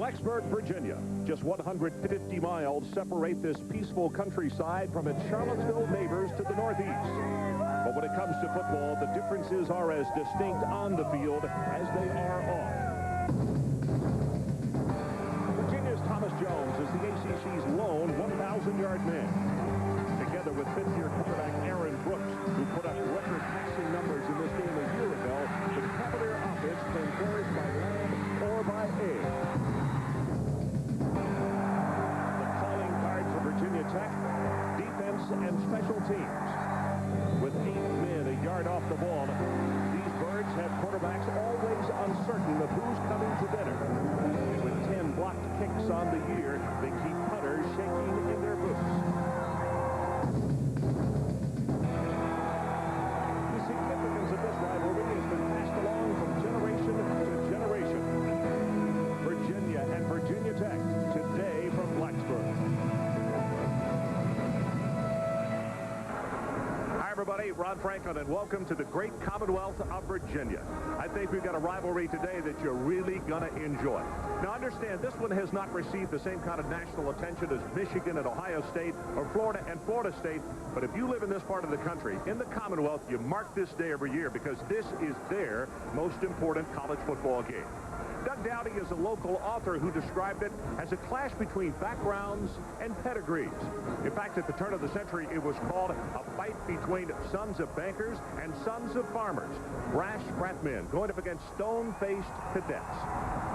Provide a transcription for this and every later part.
Blacksburg, Virginia. Just 150 miles separate this peaceful countryside from its Charlottesville neighbors to the northeast. But when it comes to football, the differences are as distinct on the field as they are off. Virginia's Thomas Jones is the ACC's lone 1,000-yard man. Together with fifth-year quarterback Aaron Brooks, who put up record passing numbers in this game a year ago, the Cavalier offense can flourish by land or by air. The calling card for Virginia Tech, defense and special teams. With 8 men a yard off the ball, these birds have quarterbacks always uncertain of who's coming to dinner. With 10 blocked kicks on the year, they keep punters shaking in their boots. The significance of this rivalry has been passed along from generation to generation. Virginia and Virginia Tech, today from Blacksburg. Hi, everybody. Ron Franklin, and welcome to the great Commonwealth of Virginia. I think we've got a rivalry today that you're really going to enjoy. Now, understand, this one has not received the same kind of national attention as Michigan and Ohio State or Florida and Florida State. But if you live in this part of the country, in the Commonwealth, you mark this day every year because this is their most important college football game. Doug Dowdy is a local author who described it as a clash between backgrounds and pedigrees. In fact, at the turn of the century, it was called a fight between sons of bankers and sons of farmers. Brash frat men going up against stone-faced cadets.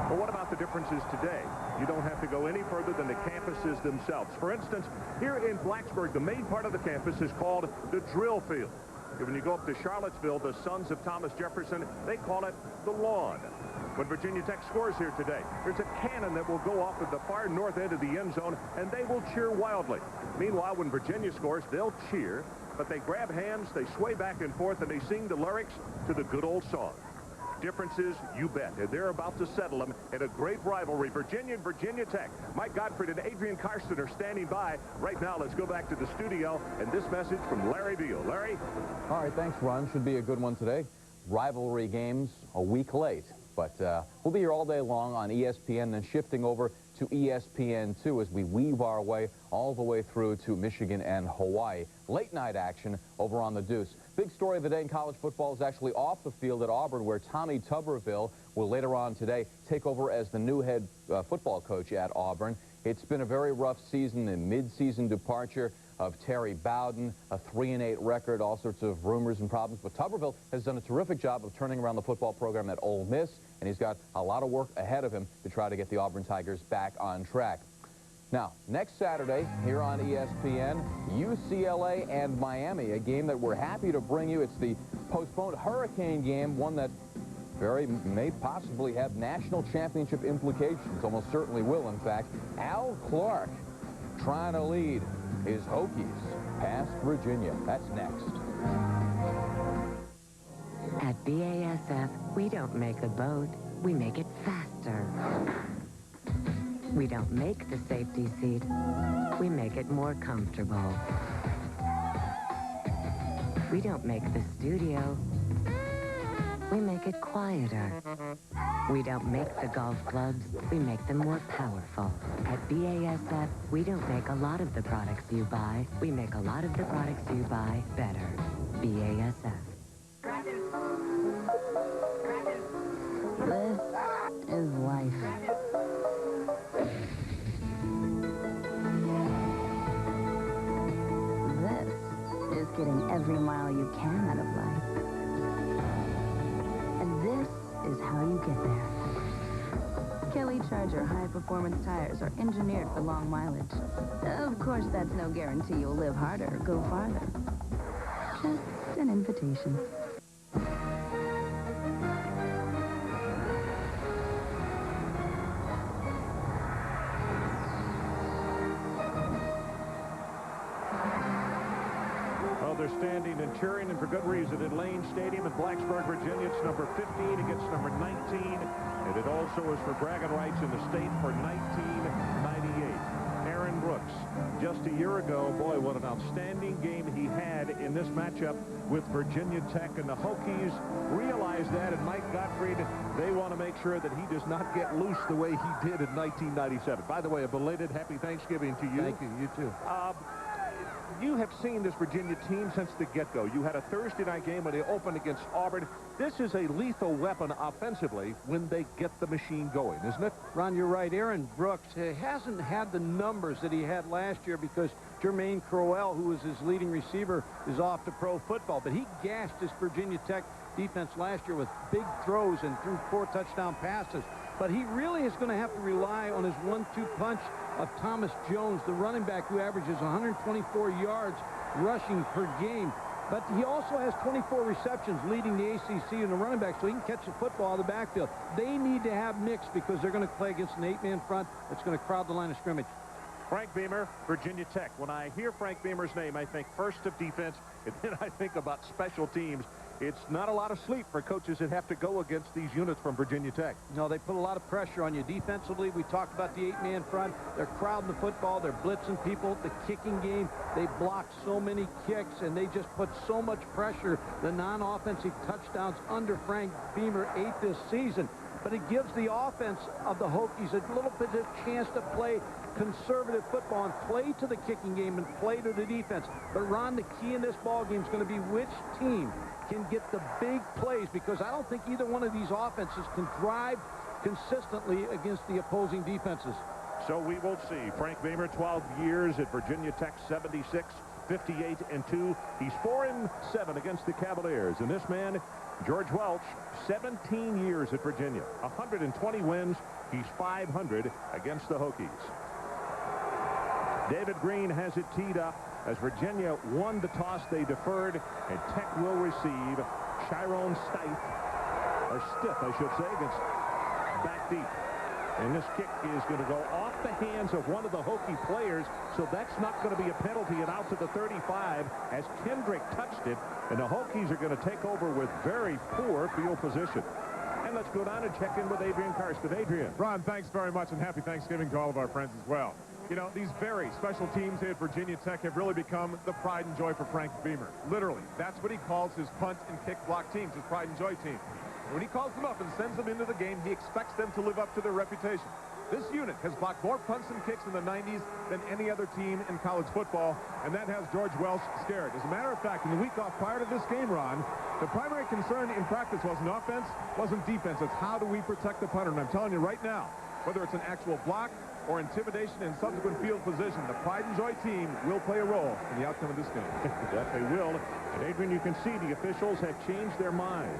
But what about the differences today? You don't have to go any further than the campuses themselves. For instance, here in Blacksburg, the main part of the campus is called the drill field. When you go up to Charlottesville, the sons of Thomas Jefferson, they call it the lawn. When Virginia Tech scores here today, there's a cannon that will go off at the far north end of the end zone, and they will cheer wildly. Meanwhile, when Virginia scores, they'll cheer, but they grab hands, they sway back and forth, and they sing the lyrics to the good old song. Differences, you bet, and they're about to settle them in a great rivalry. Virginia and Virginia Tech. Mike Gottfried and Adrian Karsten are standing by. Right now, let's go back to the studio, and this message from Larry Beal. Larry? All right, thanks, Ron. Should be a good one today. Rivalry games a week late. But we'll be here all day long on ESPN, then shifting over to ESPN2 as we weave our way all the way through to Michigan and Hawaii. Late night action over on the Deuce. Big story of the day in college football is actually off the field at Auburn, where Tommy Tuberville will later on today take over as the new head football coach at Auburn. It's been a very rough season, a mid-season departure of Terry Bowden, a 3-8 record, all sorts of rumors and problems. But Tuberville has done a terrific job of turning around the football program at Ole Miss, and he's got a lot of work ahead of him to try to get the Auburn Tigers back on track. Now, next Saturday, here on ESPN, UCLA and Miami, a game that we're happy to bring you. It's the postponed Hurricane game, one that may possibly have national championship implications, almost certainly will, in fact. Al Clark trying to lead his Hokies past Virginia. That's next. At BASF, we don't make a boat, we make it faster. We don't make the safety seat, we make it more comfortable. We don't make the studio, we make it quieter. We don't make the golf clubs, we make them more powerful. At BASF, we don't make a lot of the products you buy, we make a lot of the products you buy better. BASF. This is life. This is getting every mile you can out of life. And this is how you get there. Kelly Charger high-performance tires are engineered for long mileage. Of course, that's no guarantee you'll live harder or go farther. Just an invitation. They're standing and cheering, and for good reason, at Lane Stadium in Blacksburg, Virginia. It's number 15 against number 19, and it also is for bragging rights in the state for 1998. Aaron Brooks Brooks. Just a year ago, boy, what an outstanding game he had in this matchup with Virginia Tech. And the Hokies realize that, and Mike Gottfried, they want to make sure that he does not get loose the way he did in 1997. By the way, a belated happy Thanksgiving to you. Thank you. You too. You have seen this Virginia team since the get-go. You had a Thursday night game where they opened against Auburn. This is a lethal weapon offensively when they get the machine going, isn't it? Ron, you're right. Aaron Brooks hasn't had the numbers that he had last year because Jermaine Crowell, who was his leading receiver, is off to pro football. But he gashed his Virginia Tech defense last year with big throws and threw 4 touchdown passes. But he really is going to have to rely on his 1-2 punch of Thomas Jones, the running back who averages 124 yards rushing per game. But he also has 24 receptions leading the ACC in the running back, so he can catch the football out of the backfield. They need to have mix because they're going to play against an 8-man front that's going to crowd the line of scrimmage. Frank Beamer, Virginia Tech. When I hear Frank Beamer's name, I think first of defense, and then I think about special teams. It's not a lot of sleep for coaches that have to go against these units from Virginia Tech. No, they put a lot of pressure on you. Defensively, we talked about the 8-man front. They're crowding the football. They're blitzing people. The kicking game, they block so many kicks, and they just put so much pressure. The non-offensive touchdowns under Frank Beamer 8 this season. But it gives the offense of the Hokies a little bit of chance to play conservative football and play to the kicking game and play to the defense. But, Ron, the key in this ball game is going to be which team can get the big plays, because I don't think either one of these offenses can drive consistently against the opposing defenses. So we will see. Frank Beamer, 12 years at Virginia Tech, 76, 58-2. He's 4-7 against the Cavaliers. And this man, George Welch, 17 years at Virginia, 120 wins. He's 500 against the Hokies. David Green has it teed up. As Virginia won the toss, they deferred, and Tech will receive. Chiron Stiff, I should say, against back deep. And this kick is going to go off the hands of one of the Hokie players, so that's not going to be a penalty, and out to the 35 as Kendrick touched it, and the Hokies are going to take over with very poor field position. And let's go down and check in with Adrian Karsten. Adrian. Ron, thanks very much, and happy Thanksgiving to all of our friends as well. You know, these very special teams here at Virginia Tech have really become the pride and joy for Frank Beamer. Literally, that's what he calls his punt and kick block teams, his pride and joy team. When he calls them up and sends them into the game, he expects them to live up to their reputation. This unit has blocked more punts and kicks in the 90s than any other team in college football, and that has George Welch scared. As a matter of fact, in the week off prior to this game, Ron, the primary concern in practice wasn't offense, wasn't defense. It's how do we protect the punter? And I'm telling you right now, whether it's an actual block or intimidation and subsequent field position, the pride and joy team will play a role in the outcome of this game. That they will. And Adrian, you can see the officials have changed their mind.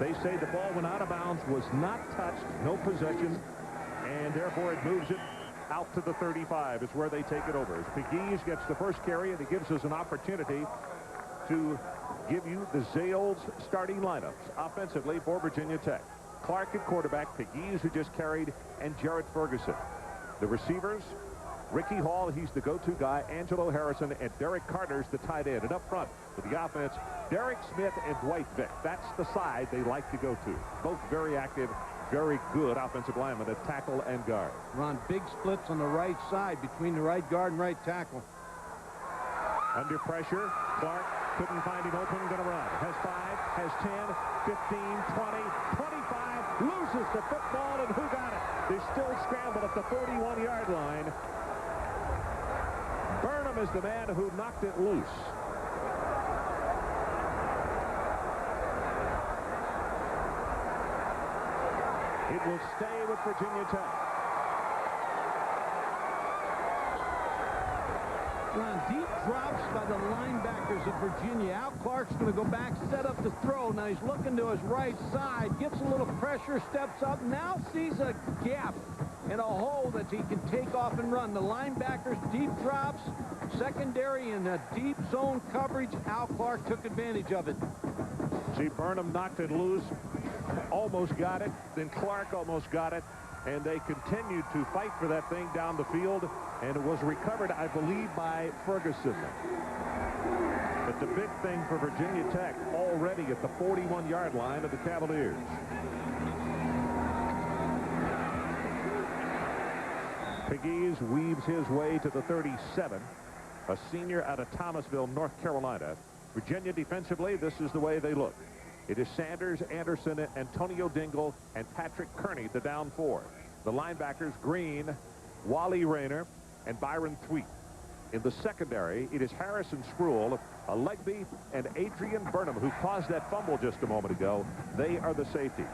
They say the ball went out of bounds, was not touched, no possession, and therefore it moves it out to the 35. It's where they take it over. As Pegues gets the first carry, and it gives us an opportunity to give you the Zales starting lineups offensively for Virginia Tech. Clark at quarterback, Pegues, who just carried, and Jarrett Ferguson. The receivers, Ricky Hall, he's the go-to guy, Angelo Harrison, and Derek Carter's the tight end. And up front with the offense, Derek Smith and Dwight Vick. That's the side they like to go to. Both very active, very good offensive linemen at tackle and guard. Ron, big splits on the right side between the right guard and right tackle. Under pressure, Clark couldn't find him open, going to run. Has 5, has 10, 15, 20, 25, loses the football, and who got it? They still scramble at the 41-yard line. Burnham is the man who knocked it loose. It will stay with Virginia Tech. Ron, deep drops by the linebackers of Virginia. Al Clark's going to go back, set up the throw. Now he's looking to his right side, gets a little pressure, steps up, now sees a gap and a hole that he can take off and run. The linebackers, deep drops, secondary in a deep zone coverage. Al Clark took advantage of it. See, Burnham knocked it loose, almost got it, then Clark almost got it, and they continued to fight for that thing down the field, and it was recovered, I believe, by Ferguson. But the big thing for Virginia Tech already at the 41-yard line of the Cavaliers. Pegues weaves his way to the 37. A senior out of Thomasville, North Carolina. Virginia defensively, this is the way they look. It is Sanders, Anderson, Antonio Dingle, and Patrick Kearney, the down four. The linebackers, Green, Wally Rayner, and Byron Thweet. In the secondary, it is Harrison Spruill, Legby, and Adrian Burnham, who caused that fumble just a moment ago. They are the safeties.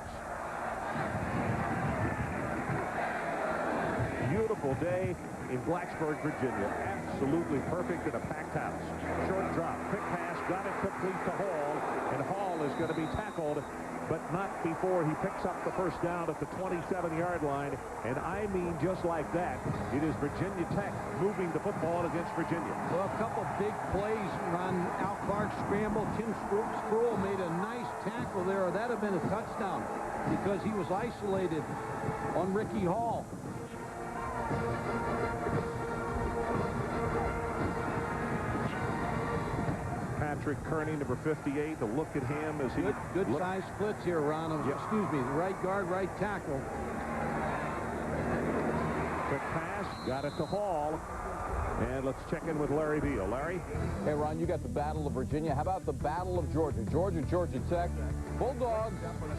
Beautiful day in Blacksburg, Virginia. Absolutely perfect in a packed house. Short drop, quick pass, got it complete to Hall, and Hall is going to be tackled, but not before he picks up the first down at the 27-yard line. And I mean just like that, it is Virginia Tech moving the football against Virginia. Well, a couple big plays on Al Clark's scramble. Tim Spruill made a nice tackle there. That would have been a touchdown because he was isolated on Ricky Hall. Patrick Kearney, number 58, to look at him as he... Good size splits here, Ron. Yep. Excuse me, the right guard, right tackle. Quick pass, got it to Hall. And let's check in with Larry Beal. Larry? Hey, Ron, you got the Battle of Virginia. How about the Battle of Georgia? Georgia Tech. Bulldogs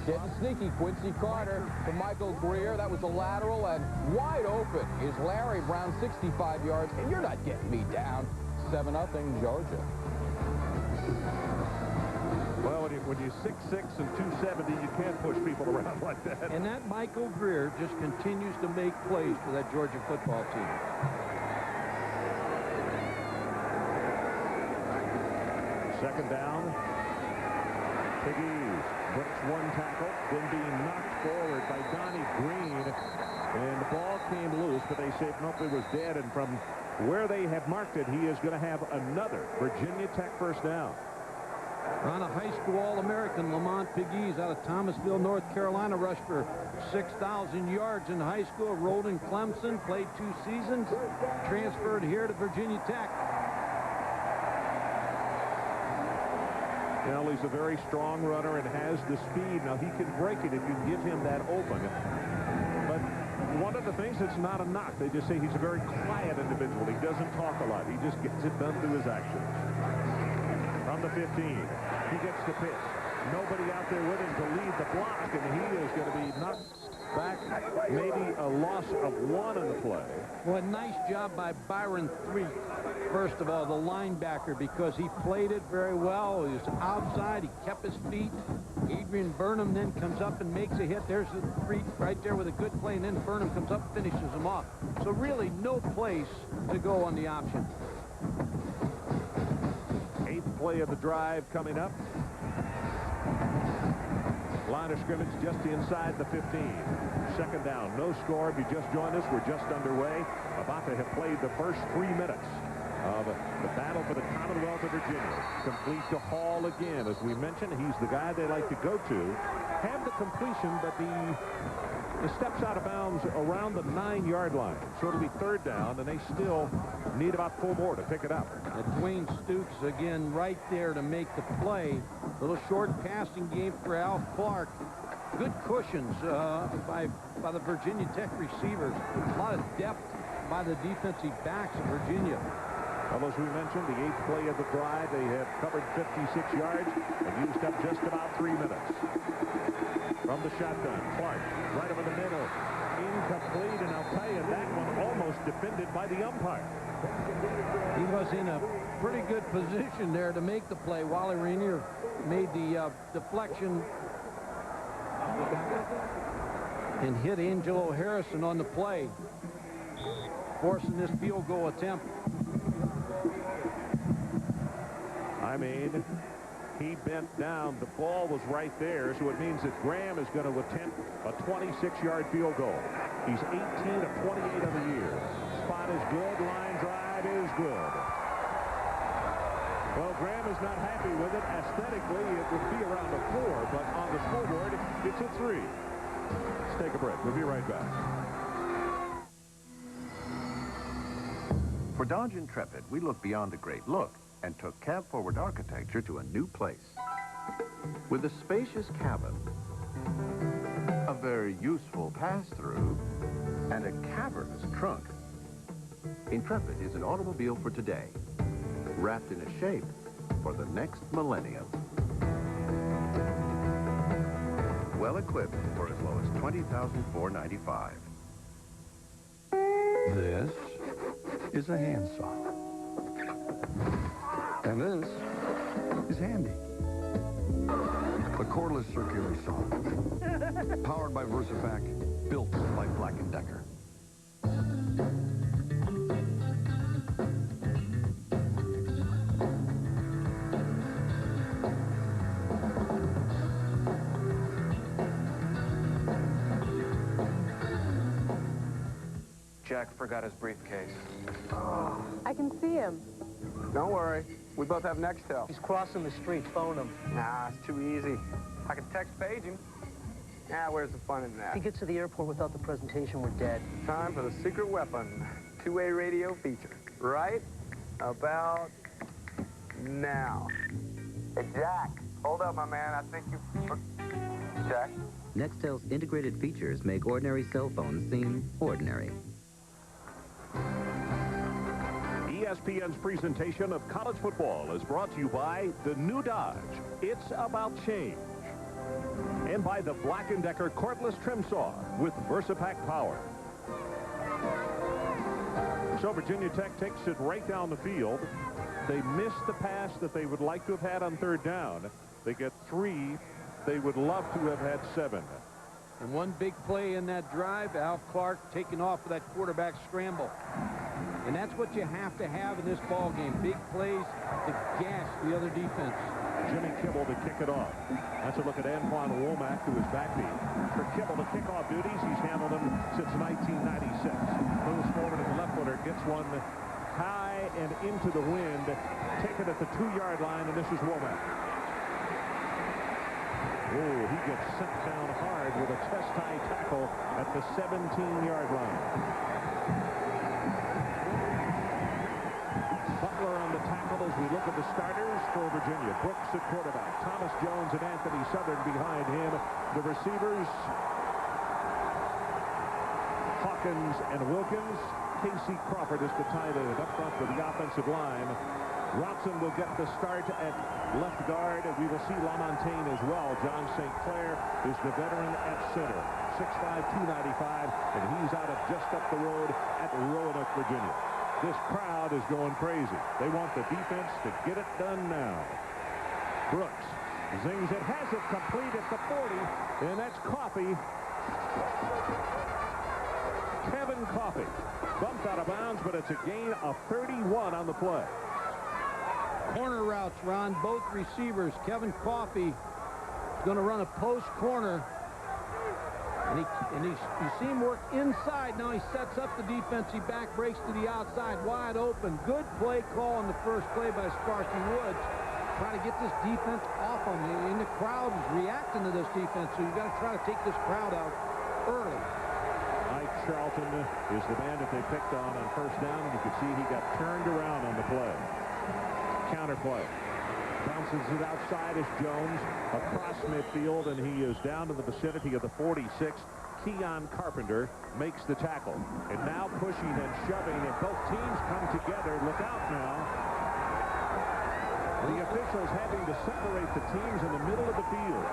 getting sneaky. Quincy Carter to Michael Greer. That was a lateral, and wide open is Larry Brown, 65 yards. And you're not getting me down. 7-0 Georgia. Well, when you're 6'6" and 270, you can't push people around like that. And that Michael Greer just continues to make plays for that Georgia football team. Second down. Pegues breaks one tackle, then being knocked forward by Donnie Green. And the ball came loose, but they said nope, it was dead. And from where they have marked it, he is going to have another Virginia Tech first down. On a high school All-American, Lamont Pegues out of Thomasville, North Carolina, rushed for 6,000 yards in high school. Enrolled in Clemson, played 2 seasons, transferred here to Virginia Tech. Well, he's a very strong runner and has the speed. Now, he can break it if you give him that open. But one of the things that's not a knock, they just say he's a very quiet individual. He doesn't talk a lot. He just gets it done through his actions. From the 15, he gets the pitch. Nobody out there with him to lead the block, and he is going to be knocked back. Maybe a loss of 1 in the play. Well, a nice job by Byron Thweet. First of all, the linebacker, because he played it very well. He was outside. He kept his feet. Adrian Burnham then comes up and makes a hit. There's the Thweet right there with a good play, and then Burnham comes up and finishes him off. So really no place to go on the option. 8th play of the drive coming up. Line of scrimmage just inside the 15. Second down, no score. If you just joined us, we're just underway. About to have played the first 3 minutes of the battle for the Commonwealth of Virginia. Complete to Hall again. As we mentioned, he's the guy they like to go to. Have the completion, but he steps out of bounds around the 9-yard line. So it'll be 3rd down, and they still need about 4 more to pick it up. And Dwayne Stukes again right there to make the play. Little short passing game for Al Clark. Good cushions by the Virginia Tech receivers. A lot of depth by the defensive backs of Virginia. Well, as we mentioned, the 8th play of the drive, they have covered 56 yards and used up just about 3 minutes. From the shotgun, Clark right over the middle. Incomplete, and I'll tell you, that one almost defended by the umpire. He was in a pretty good position there to make the play. Wally Rainier made the deflection and hit Angelo Harrison on the play, forcing this field goal attempt. I mean, he bent down. The ball was right there, so it means that Graham is going to attempt a 26-yard field goal. He's 18 of 28 of the year. Spot is good. Line drive is good. Well, Graham is not happy with it. Aesthetically, it would be around a 4, but on the scoreboard, it's a 3. Let's take a break. We'll be right back. For Dodge Intrepid, we look beyond a great look and took cab-forward architecture to a new place. With a spacious cabin, a very useful pass-through, and a cavernous trunk, Intrepid is an automobile for today, wrapped in a shape for the next millennium. Well equipped for as low as $20,495. This is a handsaw. And this is handy. A cordless circular saw. Powered by VersaVac, built by Black & Decker. Jack forgot his briefcase. I can see him. Don't worry. We both have Nextel. He's crossing the street. Phone him. Nah, it's too easy. I can text page him. Ah, where's the fun in that? If he gets to the airport without the presentation, we're dead. Time for the secret weapon. Two-way radio feature. Right about now. Hey, Jack. Hold up, my man. I think you... Jack? Nextel's integrated features make ordinary cell phones seem ordinary. ESPN's presentation of college football is brought to you by the new Dodge. It's about change. And by the Black & Decker cordless trim saw with VersaPack power. So Virginia Tech takes it right down the field. They missed the pass that they would like to have had on third down. They get 3. They would love to have had 7. And one big play in that drive, Al Clark taking off for that quarterback scramble. And that's what you have to have in this ball game. Big plays to gash the other defense. Jimmy Kibble to kick it off. That's a look at Antoine Womack, who is backbeat. For Kibble to kick off duties, he's handled them since 1996. Moves forward at the left footer, gets one high and into the wind. Taken at the 2-yard line, and this is Womack. Oh, he gets sent down hard with a chest-high tackle at the 17-yard line. Butler on the tackle as we look at the starters for Virginia. Brooks at quarterback. Thomas Jones and Anthony Southern behind him. The receivers, Hawkins and Wilkins. Casey Crawford is the tight end up front for the offensive line. Watson will get the start at left guard. We will see LaMontagne as well. John St. Clair is the veteran at center. 6'5", 295, and he's out of just up the road at Roanoke, Virginia. This crowd is going crazy. They want the defense to get it done now. Brooks zings it, has it complete at the 40, and that's Coffey. Kevin Coffey bumped out of bounds, but it's a gain of 31 on the play. Corner routes, Ron. Both receivers. Kevin Coffey is going to run a post corner. And you see him work inside. Now he sets up the defensive back, breaks to the outside, wide open. Good play call on the first play by Sparky Woods. Trying to get this defense off on you. And the crowd is reacting to this defense, so you've got to try to take this crowd out early. Mike Charlton is the man that they picked on first down, and you can see he got turned around on the play. Counter play. Bounces it outside as Jones across midfield, and he is down in the vicinity of the 46. Keon Carpenter makes the tackle. And now pushing and shoving, and both teams come together. Look out now. The officials having to separate the teams in the middle of the field.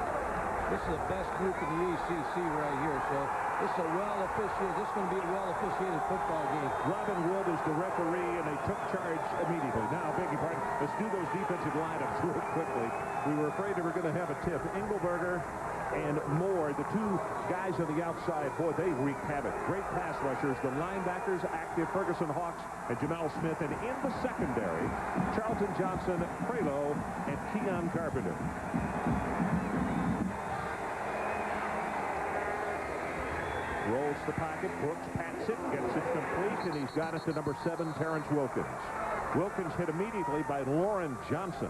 This is the best group in the ACC right here, so this is a well-officiated, this is going to be a well-officiated football game. Robin Wood is the referee, and they took charge immediately. Now, beg your pardon, let's do those defensive lineups real quickly. We were afraid they were going to have a tip. Engelberger and Moore, the two guys on the outside, boy, they wreak havoc. Great pass rushers. The linebackers active, Ferguson Hawks and Jamal Smith. And in the secondary, Charlton Johnson, Prelo, and Keon Carpenter. Rolls the pocket, Brooks pats it, gets it complete, and he's got it to number 7, Terrence Wilkins. Wilkins hit immediately by Lauren Johnson.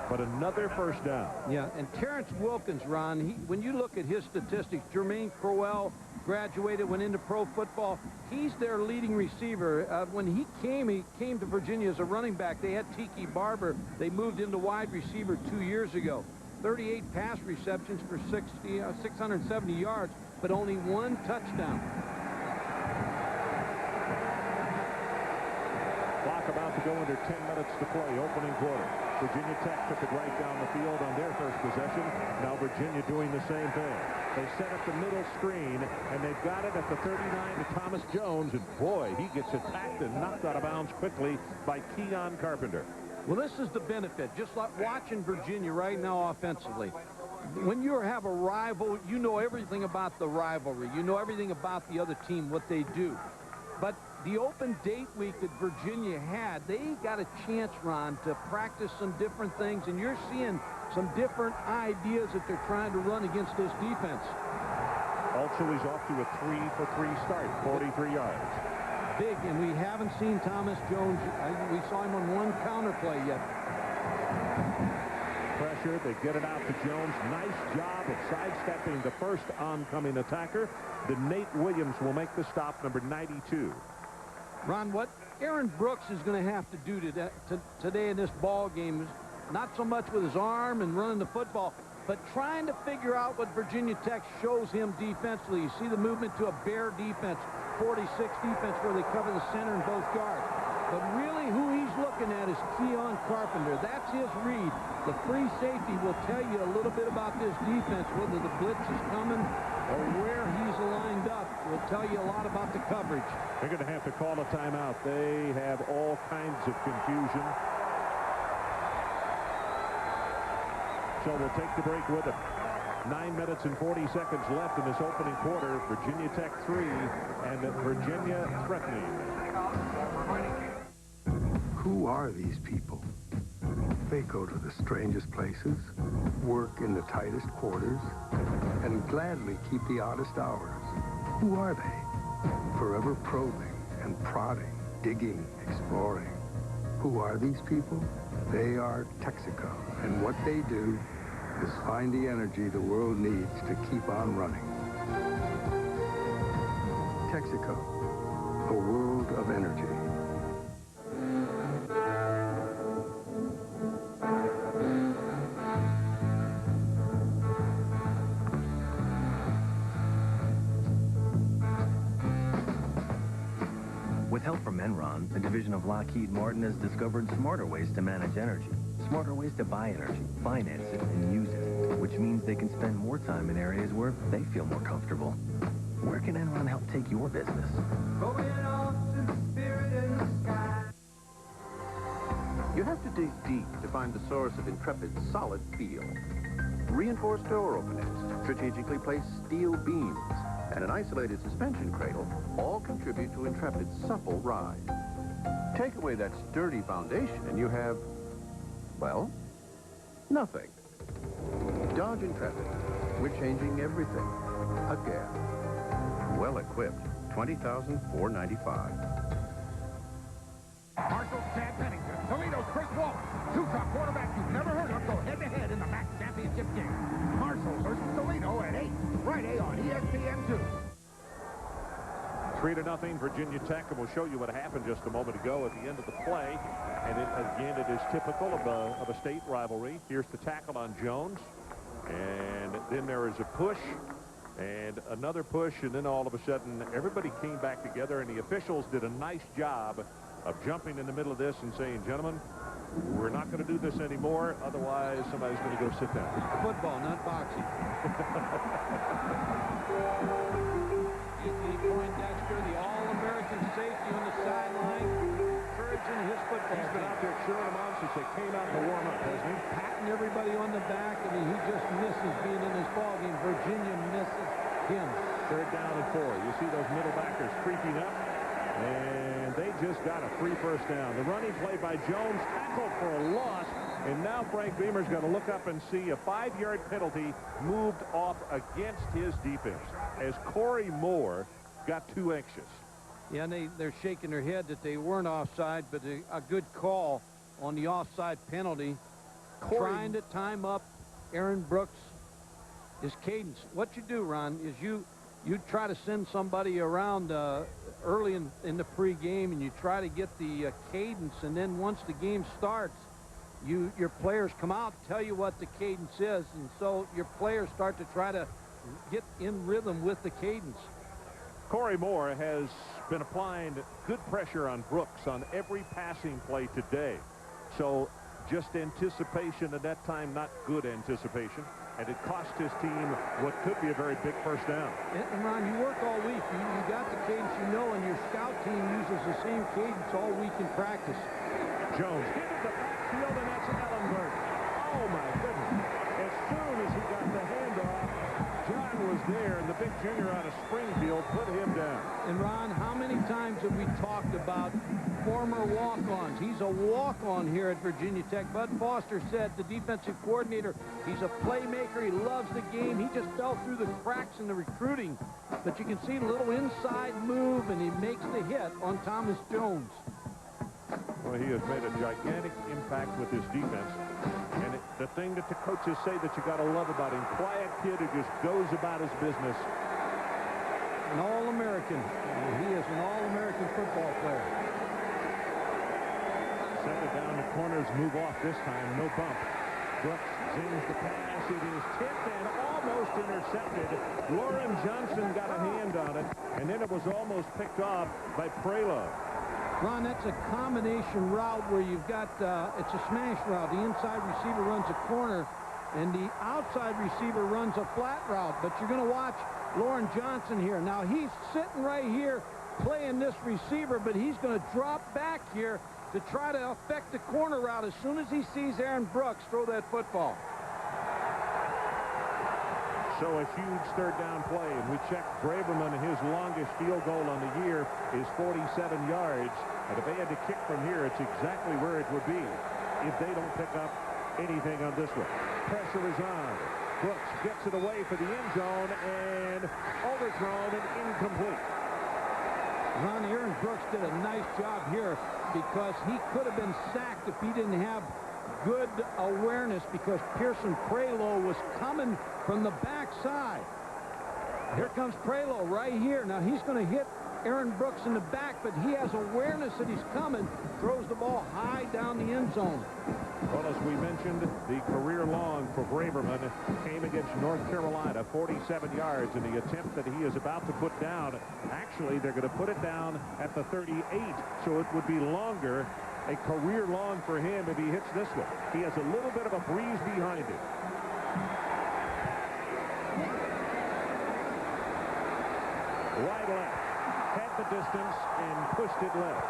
But another first down. Yeah, and Terrence Wilkins, Ron, when you look at his statistics, Jermaine Crowell graduated, went into pro football. He's their leading receiver. When he came to Virginia as a running back. They had Tiki Barber. They moved into wide receiver 2 years ago. 38 pass receptions for 670 yards, but only 1 touchdown. clock about to go under 10 minutes to play, opening quarter. Virginia Tech took it right down the field on their first possession. Now Virginia doing the same thing. They set up the middle screen, and they've got it at the 39 to Thomas Jones, and boy, he gets it backed and knocked out of bounds quickly by Keon Carpenter. Well, this is the benefit, just like watching Virginia right now offensively. When you have a rival, you know everything about the rivalry. You know everything about the other team, what they do. But the open date week that Virginia had, they got a chance, Ron, to practice some different things, and you're seeing some different ideas that they're trying to run against this defense. Also, he's off to a 3-for-3 start, 43 yards. Big, and we haven't seen Thomas Jones. We saw him on one counter play yet. Pressure, they get it out to Jones. Nice job of sidestepping the first oncoming attacker. Then Nate Williams will make the stop, number 92. Ron, what Aaron Brooks is going to have to do today in this ball game is not so much with his arm and running the football, but trying to figure out what Virginia Tech shows him defensively. You see the movement to a bear defense, 46 defense, where they cover the center and both guards. But really who he's looking at is Keon Carpenter. That's his read. The free safety will tell you a little bit about this defense, whether the blitz is coming or where he's lined up. Will tell you a lot about the coverage. They're going to have to call a timeout. They have all kinds of confusion. So we'll take the break with it. 9 minutes and 40 seconds left in this opening quarter. Virginia Tech 3 and Virginia threatening. Who are these people? They go to the strangest places, work in the tightest quarters, and gladly keep the oddest hours. Who are they? Forever probing and prodding, digging, exploring. Who are these people? They are Texaco, and what they do is find the energy the world needs to keep on running. Texaco, a world of energy. With help from Enron, the division of Lockheed Martin has discovered smarter ways to manage energy, smarter ways to buy energy, finance it, and use it, which means they can spend more time in areas where they feel more comfortable. Where can Enron help take your business? You have to dig deep to find the source of Intrepid's solid feel. Reinforced door openings, strategically placed steel beams, and an isolated suspension cradle all contribute to Intrepid's supple ride. Take away that sturdy foundation and you have, well, nothing. Dodge Intrepid. We're changing everything. Again. Well equipped. $20,495. Marshall, Chad Pennington, Toledo's Chris Wallace. Two top quarterbacks you've never heard of go head-to-head in the MAC championship game. Marshall versus Toledo at 8, Friday on ESPN2. 3-0 Virginia Tech, and we'll show you what happened just a moment ago at the end of the play. And again, it is typical of a state rivalry. Here's the tackle on Jones. And then there is a push and another push, and then all of a sudden everybody came back together, and the officials did a nice job of jumping in the middle of this and saying, gentlemen, we're not going to do this anymore, otherwise somebody's going to go sit down. Football, not boxing. Anthony Poindexter, the All-American safety on the sideline, encouraging his football. He's been out there cheering them on since they came out in the warm-up, hasn't he? Patting everybody on the back. I mean, he just misses being in this ball game. Virginia misses him. 3rd down and 4. You see those middle backers creeping up, and they just got a free first down. The running play by Jones, tackled for a loss, and now Frank Beamer's going to look up and see a 5-yard penalty moved off against his defense as Corey Moore got too anxious. Yeah, and they're shaking their head that they weren't offside, but a good call on the offside penalty. Trying to time up Aaron Brooks' his cadence. What you do, Ron, is you try to send somebody around early in the pregame, and you try to get the cadence, and then once the game starts, your players come out, tell you what the cadence is, and so your players start to try to get in rhythm with the cadence. Corey Moore has been applying good pressure on Brooks on every passing play today. So just anticipation at that time, not good anticipation. And it cost his team what could be a very big first down. And Ron, you work all week. You got the cadence you know, and your scout team uses the same cadence all week in practice. Jones into the backfield, and that's Ellenberg. Oh, my goodness. As soon as he got the handoff, John was there, and the big junior out of Springfield put him down. And, Ron, how many times have we talked about former walk-ons? He's a walk-on here at Virginia Tech. Bud Foster said, the defensive coordinator, he's a playmaker. He loves the game. He just fell through the cracks in the recruiting. But you can see a little inside move, and he makes the hit on Thomas Jones. Well, he has made a gigantic impact with his defense. And the thing that the coaches say that you got to love about him, quiet kid who just goes about his business. An All-American. He is an All-American football player. Second down, the corners move off this time. No bump. Brooks zings the pass. It is tipped and almost intercepted. Lauren Johnson got a hand on it, and then it was almost picked off by Prelo. Ron, that's a combination route where you've got, it's a smash route. The inside receiver runs a corner, and the outside receiver runs a flat route. But you're going to watch Lauren Johnson here. Now, he's sitting right here playing this receiver, but he's going to drop back here to try to affect the corner route as soon as he sees Aaron Brooks throw that football. So a huge third down play, and we checked Braverman. His longest field goal on the year is 47 yards, and if they had to kick from here, it's exactly where it would be if they don't pick up anything on this one. Pressure is on. Brooks gets it away for the end zone, and overthrown and incomplete. Ron, Aaron Brooks did a nice job here because he could have been sacked if he didn't have good awareness, because Pearson Prelo was coming from the backside. Here comes Prelo right here. Now he's going to hit Aaron Brooks in the back, but he has awareness that he's coming, throws the ball high down the end zone. Well, as we mentioned, the career long for Braverman came against North Carolina, 47 yards, and the attempt that he is about to put down, actually they're going to put it down at the 38, so it would be longer, a career long for him if he hits this one. He has a little bit of a breeze behind him. Wide left, had the distance and pushed it left.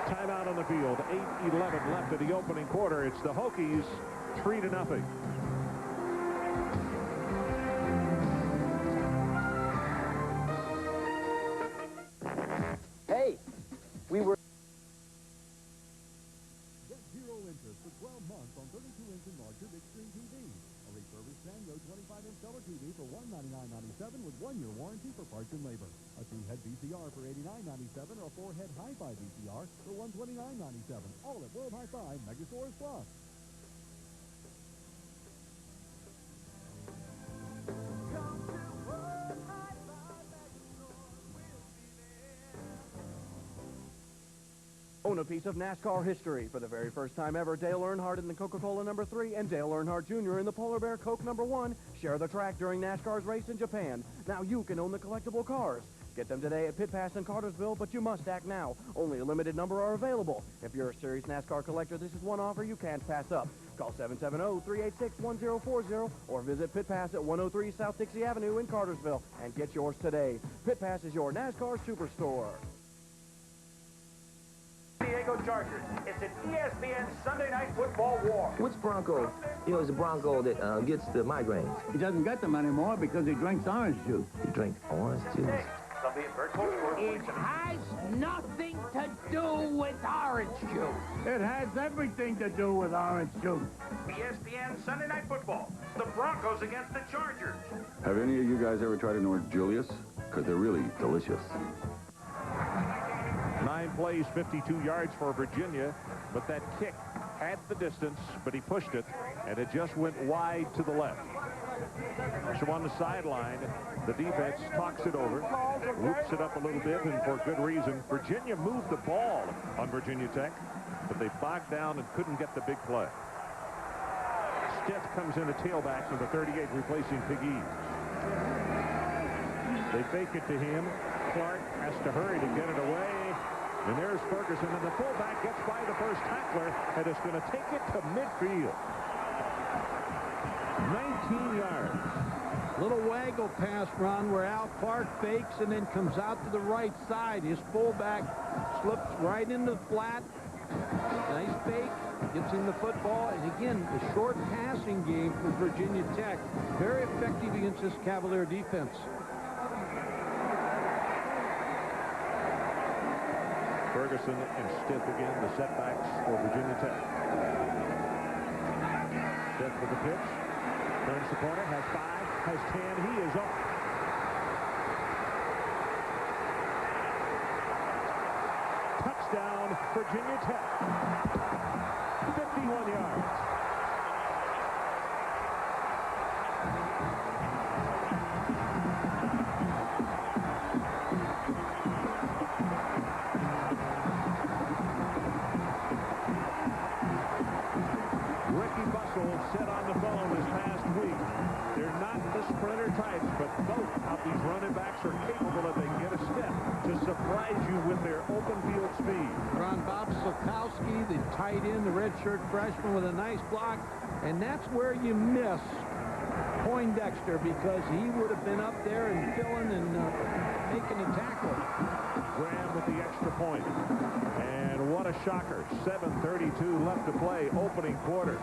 Timeout on the field, 8:11 left of the opening quarter. It's the Hokies 3-0. Hey, we were... Get 0 interest for 12 months on 32-inch and larger big screen TV. A refurbished Sanyo 25-inch color TV for $199.97 with 1-year warranty for parts and labor. A 2-head VCR for $89.97 or a 4-head Hi-Fi VCR for $129.97. All at World Hi-Fi Megastores Plus. Own a piece of NASCAR history. For the very first time ever, Dale Earnhardt in the Coca-Cola #3 and Dale Earnhardt Jr. in the Polar Bear Coke #1 share the track during NASCAR's race in Japan. Now you can own the collectible cars. Get them today at Pit Pass in Cartersville, but you must act now. Only a limited number are available. If you're a serious NASCAR collector, this is one offer you can't pass up. Call 770-386-1040 or visit Pit Pass at 103 South Dixie Avenue in Cartersville and get yours today. Pit Pass is your NASCAR superstore. Diego Chargers. It's an ESPN Sunday Night Football war. Which Bronco? You know, it's a Bronco that gets the migraines. He doesn't get them anymore because he drinks orange juice. He drinks orange juice? It has nothing to do with orange juice. It has everything to do with orange juice. ESPN Sunday Night Football. The Broncos against the Chargers. Have any of you guys ever tried an Orange Julius? Because they're really delicious. 9 plays, 52 yards for Virginia, but that kick had the distance, but he pushed it, and it just went wide to the left. So on the sideline, the defense talks it over, whoops it up a little bit, and for good reason. Virginia moved the ball on Virginia Tech, but they bogged down and couldn't get the big play. Stiff comes in a tailback, number 38, replacing Piggy. They fake it to him. Clark has to hurry to get it away. And there's Ferguson, and the fullback gets by the first tackler and is going to take it to midfield. 19 yards. Little waggle pass run where Al Clark fakes and then comes out to the right side. His fullback slips right into the flat. Nice fake. Gives him the football. And again, the short passing game for Virginia Tech. Very effective against this Cavalier defense. Ferguson and Stiff again, the setbacks for Virginia Tech. Stiff with the pitch. Turns the corner, has 5, has 10. He is off. Touchdown, Virginia Tech. 51 yards. Said on the phone this past week, they're not the sprinter types, but both of these running backs are capable if they get a step to surprise you with their open field speed. Ron Bob Sokowski, the tight end, the redshirt freshman with a nice block, and that's where you miss Poindexter because he would have been up there and filling and making a tackle. Graham with the extra point. And what a shocker. 7:32 left to play, opening quarter.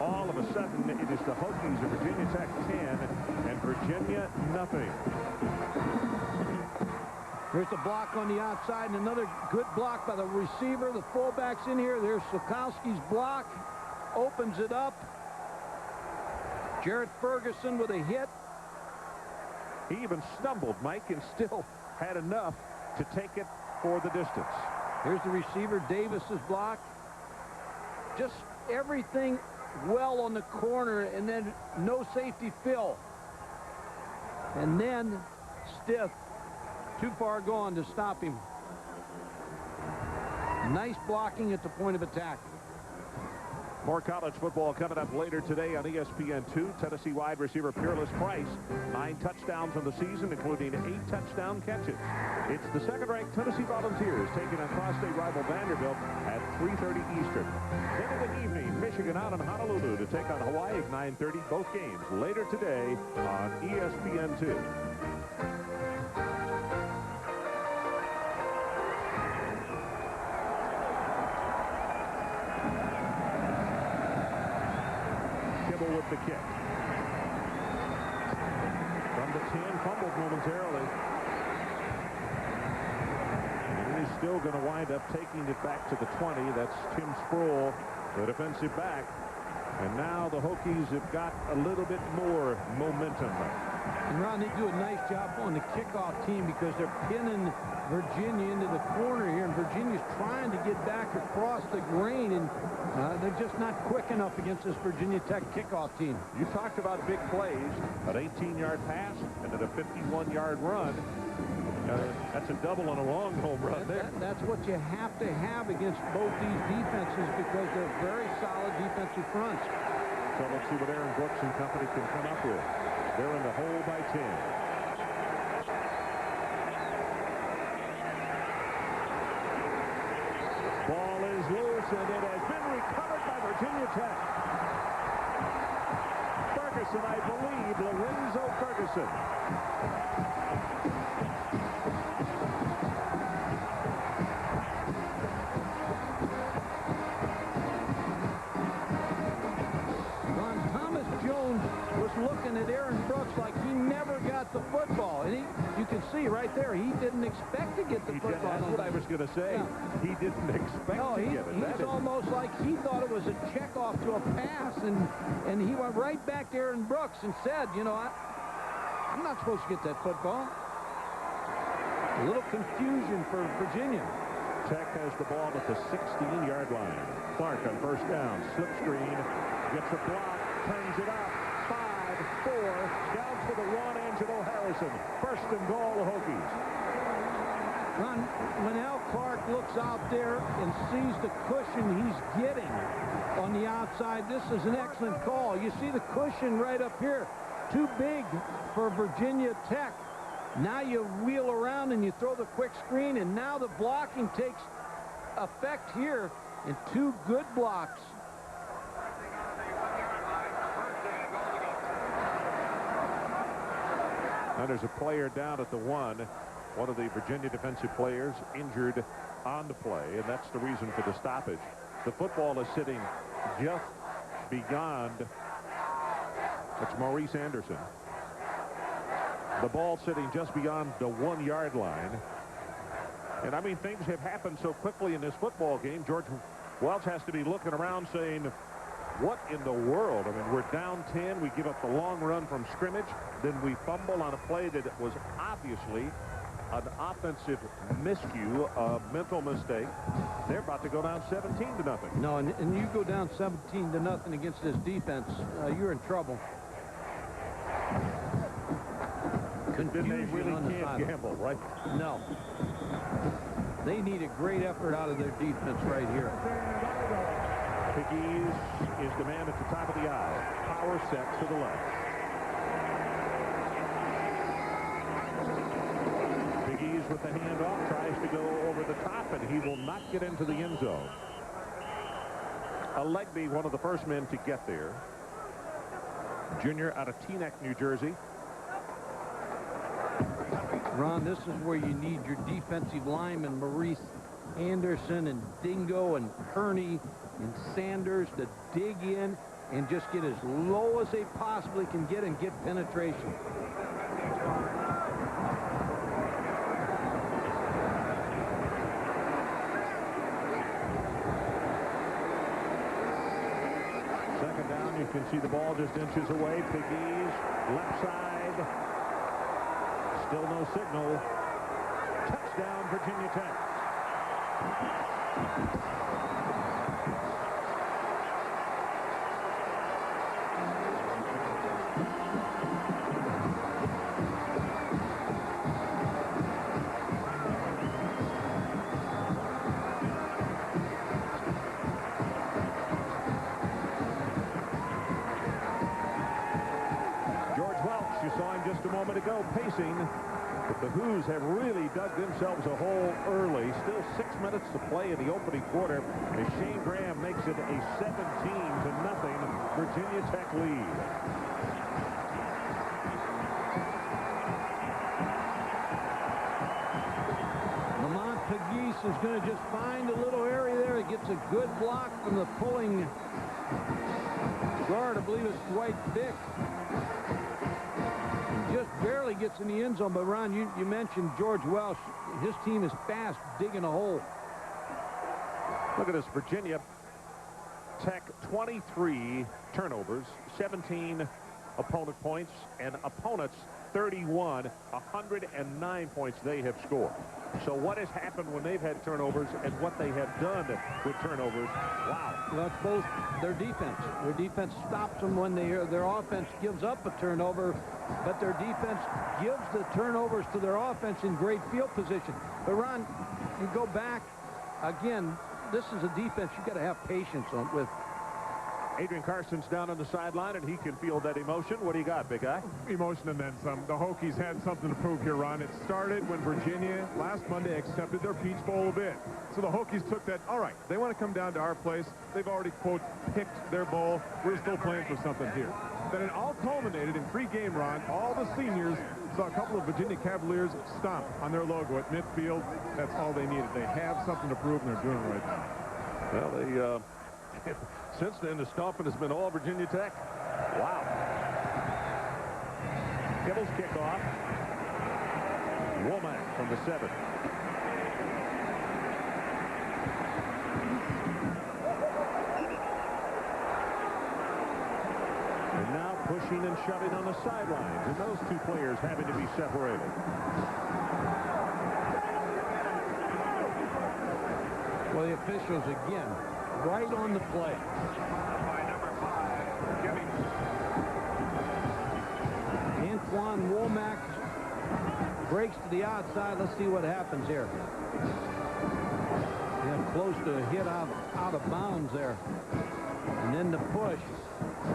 All of a sudden, it is the Hokies of Virginia Tech 10 and Virginia nothing. There's the block on the outside and another good block by the receiver. The fullback's in here. There's Sokowski's block. Opens it up. Jarrett Ferguson with a hit. He even stumbled, Mike, and still had enough to take it for the distance. Here's the receiver, Davis's block. Just everything well on the corner, and then no safety fill. And then Stiff, too far gone to stop him. Nice blocking at the point of attack. More college football coming up later today on ESPN2. Tennessee wide receiver Peerless Price, 9 touchdowns in the season, including 8 touchdown catches. It's the second-ranked Tennessee Volunteers taking on cross-state rival Vanderbilt at 3:30 Eastern. Then in the evening, Michigan out in Honolulu to take on Hawaii at 9:30. Both games later today on ESPN2. With the kick. From the 10, fumbled momentarily. And he's still going to wind up taking it back to the 20. That's Tim Sproul, the defensive back. And now the Hokies have got a little bit more momentum. And Ron, they do a nice job on the kickoff team because they're pinning Virginia into the corner here, and Virginia's trying to get back across the grain, and they're just not quick enough against this Virginia Tech kickoff team. You talked about big plays, an 18-yard pass, and then a 51-yard run. That's a double and a long home run there. That's what you have to have against both these defenses because they're very solid defensive fronts. So let's see what Aaron Brooks and company can come up with. They're in the hole by 10. Ball is loose, and it has been recovered by Virginia Tech. Ferguson, I believe, Lorenzo Ferguson. Looking at Aaron Brooks like he never got the football. And you can see right there, he didn't expect to get the football. That's what I was going to say. Yeah. He didn't expect to get it. He's almost like he thought it was a checkoff to a pass, and he went right back to Aaron Brooks and said, you know, I'm not supposed to get that football. A little confusion for Virginia. Tech has the ball at the 16-yard line. Clark on first down, slip screen, gets a block, turns it up. 5-4, down for the one, Angelo Harrison. First and goal, the Hokies. Ron, when Al Clark looks out there and sees the cushion he's getting on the outside, this is an excellent call. You see the cushion right up here. Too big for Virginia Tech. Now you wheel around and you throw the quick screen, and now the blocking takes effect here, and two good blocks. Now there's a player down at the one of the Virginia defensive players injured on the play, and that's the reason for the stoppage. The football is sitting just beyond, it's Maurice Anderson. The ball sitting just beyond the 1-yard line. And I mean, things have happened so quickly in this football game. George Welch has to be looking around saying, what in the world? I mean, we're down 10. We give up the long run from scrimmage. Then we fumble on a play that was obviously an offensive miscue, a mental mistake. They're about to go down 17-0. No, and you go down 17-0 against this defense, you're in trouble. Then they really can't gamble, right? No. They need a great effort out of their defense right here. Pegues is the man at the top of the aisle. Power set to the left. Pegues with the handoff tries to go over the top, and he will not get into the end zone. Alegbe, one of the first men to get there. Junior out of Teaneck, New Jersey. Ron, this is where you need your defensive linemen, Maurice Anderson and Dingo and Kearney and Sanders, to dig in and just get as low as they possibly can get and get penetration. Second down, you can see the ball just inches away. Pegues, left side. Still no signal. Touchdown, Virginia Tech. George Welch, you saw him just a moment ago, pacing. But the Hoos have really dug themselves a hole early. Still 6 minutes to play in the opening quarter as Shane Graham makes it a 17-0 Virginia Tech lead. Lamont Pegues is going to just find a little area there. He gets a good block from the pulling guard. I believe it's Dwight Vick. Just barely gets in the end zone. But Ron, you mentioned George Welch. His team is fast digging a hole. Look at this. Virginia Tech 23 turnovers, 17 opponent points, and opponents 31, 109 points they have scored. So what has happened when they've had turnovers and what they have done with turnovers? Wow. Well, it's both their defense. Their defense stops them when their offense gives up a turnover, but their defense gives the turnovers to their offense in great field position. But Ron, you go back again, this is a defense you've got to have patience with. Adrian Carson's down on the sideline, and he can feel that emotion. What do you got, big guy? Emotion and then some. The Hokies had something to prove here, Ron. It started when Virginia last Monday accepted their Peach Bowl bid. So the Hokies took that, all right, they want to come down to our place. They've already, quote, picked their bowl. We're still playing for something here. Then it all culminated in pregame, Ron. All the seniors saw a couple of Virginia Cavaliers stomp on their logo at midfield. That's all they needed. They have something to prove, and they're doing it right now. Well, they... Since then, the stomping has been all Virginia Tech. Wow. Kibble's kickoff. Womack from the 7. And now pushing and shoving on the sidelines, and those two players having to be separated. Well, the officials again right on the play. Antoine Womack breaks breaks to the outside. Let's see what happens here. Yeah, close to a hit out of bounds there. And then the push.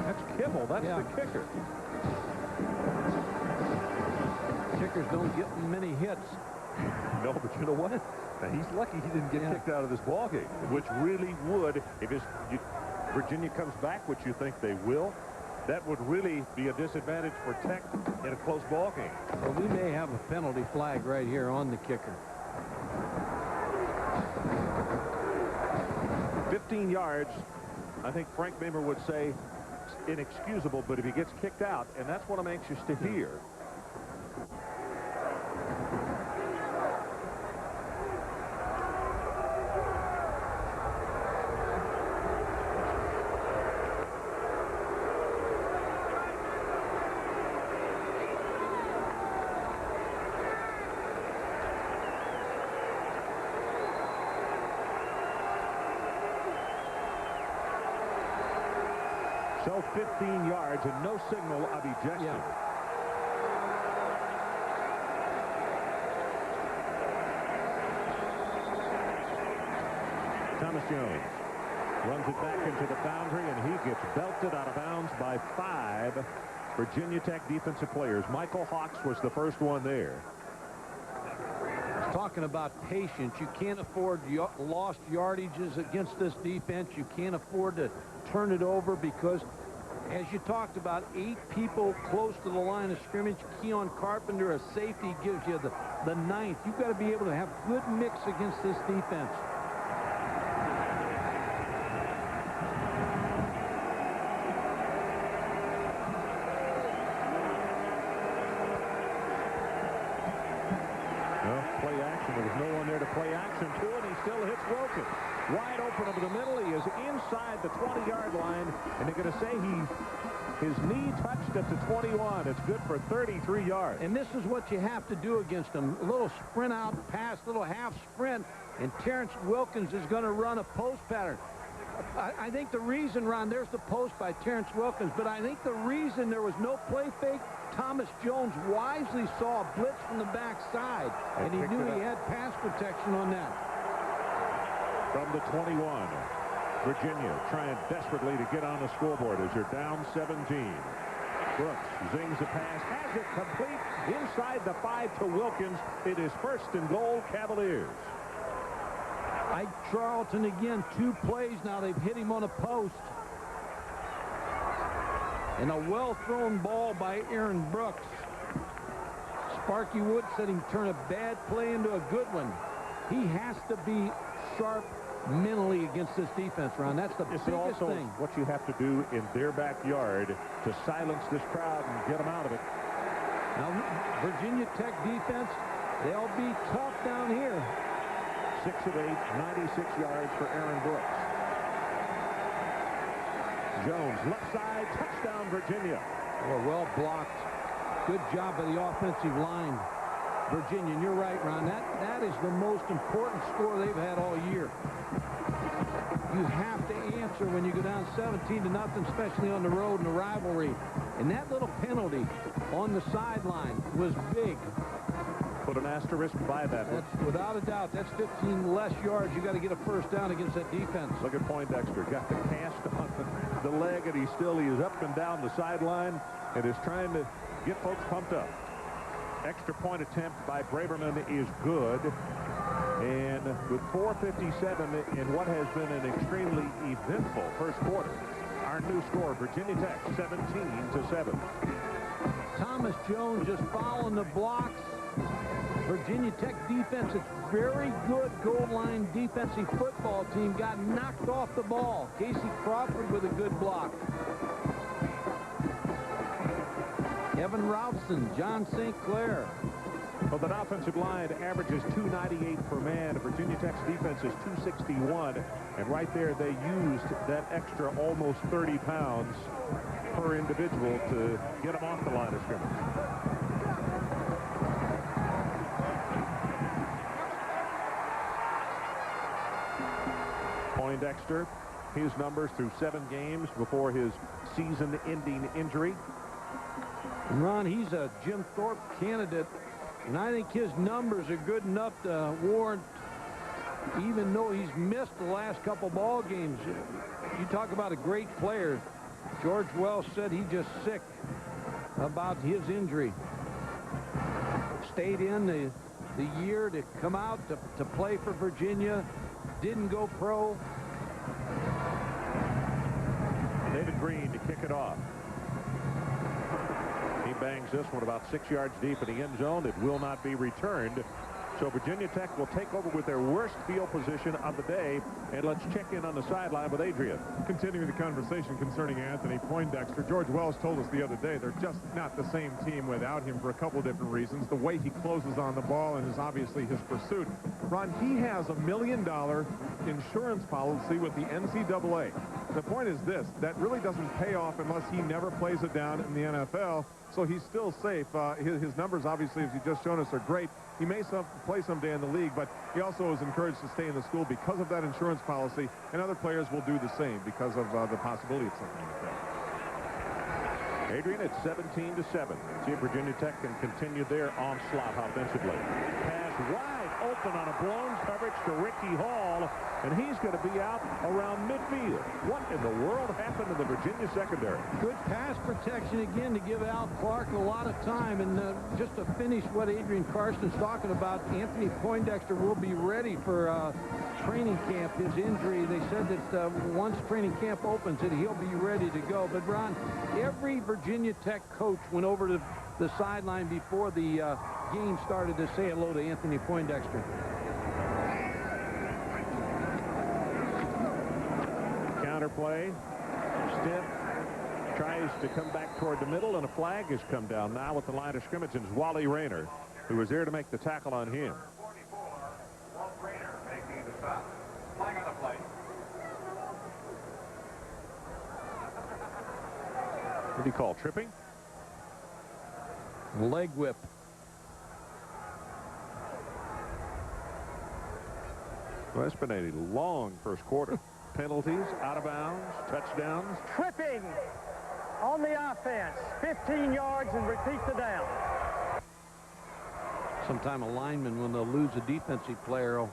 That's Kibble. That's the kicker. Kickers don't get many hits. No, but you know what? Now, he's lucky he didn't get kicked out of this ball game, which really would, if Virginia comes back, which you think they will, that would really be a disadvantage for Tech in a close ball game. Well, we may have a penalty flag right here on the kicker. 15 yards, I think Frank Beamer would say inexcusable, but if he gets kicked out, and that's what I'm anxious to hear. So 15 yards and no signal of ejection. Thomas Jones runs it back into the boundary, and he gets belted out of bounds by 5 Virginia Tech defensive players. Michael Hawks was the first one there. Talking about patience, you can't afford lost yardages against this defense. You can't afford to turn it over because, as you talked about, 8 people close to the line of scrimmage. Keon Carpenter, a safety, gives you the 9th. You've got to be able to have good mix against this defense. Play action. There was no one there to play action to, and he still hits Wilkins. Wide open over the middle. He is inside the 20-yard line, and they're going to say his knee touched at the 21. It's good for 33 yards. And this is what you have to do against them. A little sprint out pass, little half sprint, and Terrence Wilkins is going to run a post pattern. I think the reason, Ron, there's the post by Terrence Wilkins, but I think the reason there was no play fake, Thomas Jones wisely saw a blitz from the backside, and he knew he had pass protection on that. From the 21, Virginia trying desperately to get on the scoreboard as they're down 17. Brooks zings a pass, has it complete inside the 5 to Wilkins. It is 1st and goal, Cavaliers. Ike Charlton again, 2 plays now. They've hit him on a post. And a well-thrown ball by Aaron Brooks. Sparky Wood said he turned a bad play into a good one. He has to be sharp mentally against this defense, Ron. That's the biggest thing. What you have to do in their backyard to silence this crowd and get them out of it. Now, Virginia Tech defense, they'll be tough down here. 6 of 8, 96 yards for Aaron Brooks. Jones, left side, touchdown, Virginia. Well blocked. Good job by the offensive line, Virginia. And you're right, Ron. That is the most important score they've had all year. You have to answer when you go down 17-0, especially on the road in a rivalry. And that little penalty on the sideline was big. Put an asterisk by that one. Without a doubt, that's 15 less yards. You got to get a first down against that defense. Look at Poindexter. Got the cast on the leg, and he is up and down the sideline and is trying to get folks pumped up. Extra point attempt by Braverman is good. And with 4:57 in what has been an extremely eventful first quarter, our new score, Virginia Tech 17-7. Thomas Jones just following the blocks. Virginia Tech defense, it's very good goal line defensive football team, got knocked off the ball. Casey Crawford with a good block. Evan Routson, John St. Clair. Well, the offensive line averages 298 per man. Virginia Tech's defense is 261. And right there, they used that extra almost 30 pounds per individual to get them off the line of scrimmage. Poindexter, his numbers through 7 games before his season-ending injury. And Ron, he's a Jim Thorpe candidate And I think his numbers are good enough to warrant, even though he's missed the last couple ball games. You talk about a great player. George Wells said he's just sick about his injury. Stayed in the year to come out to play for Virginia. Didn't go pro. David Green to kick it off. He bangs this one about 6 yards deep in the end zone. It will not be returned. So Virginia Tech will take over with their worst field position of the day. And let's check in on the sideline with Adrian. Continuing the conversation concerning Anthony Poindexter, George Wells told us the other day they're just not the same team without him for a couple different reasons. The way he closes on the ball and is obviously his pursuit. Ron, he has $1 million insurance policy with the NCAA. The point is this, that really doesn't pay off unless he never plays it down in the NFL. So he's still safe. His numbers, obviously, as you just shown us, are great. He may play someday in the league, but he also is encouraged to stay in the school because of that insurance policy, and other players will do the same because of the possibility of something like that. Adrian, it's 17-7. See if Virginia Tech can continue their onslaught offensively. Pass wide open on a blown coverage to Ricky Hall, and he's going to be out around midfield. What in the world happened to the Virginia secondary? Good pass protection again to give Al Clark a lot of time. And just to finish what Adrian Carson's talking about, Anthony Poindexter will be ready for training camp. His injury, they said that once training camp opens, that he'll be ready to go. But, Ron, every Virginia Tech coach went over to the sideline before the game started to say hello to Anthony Poindexter. Counterplay. Stiff tries to come back toward the middle, and a flag has come down now at the line of scrimmage. And it's Wally Rayner, who was there to make the tackle on him. What do you call tripping? Leg whip. Well, it's been a long first quarter. Penalties, out of bounds, touchdowns. Tripping on the offense. 15 yards and repeat the down. Sometime a lineman, when they'll lose a defensive player, will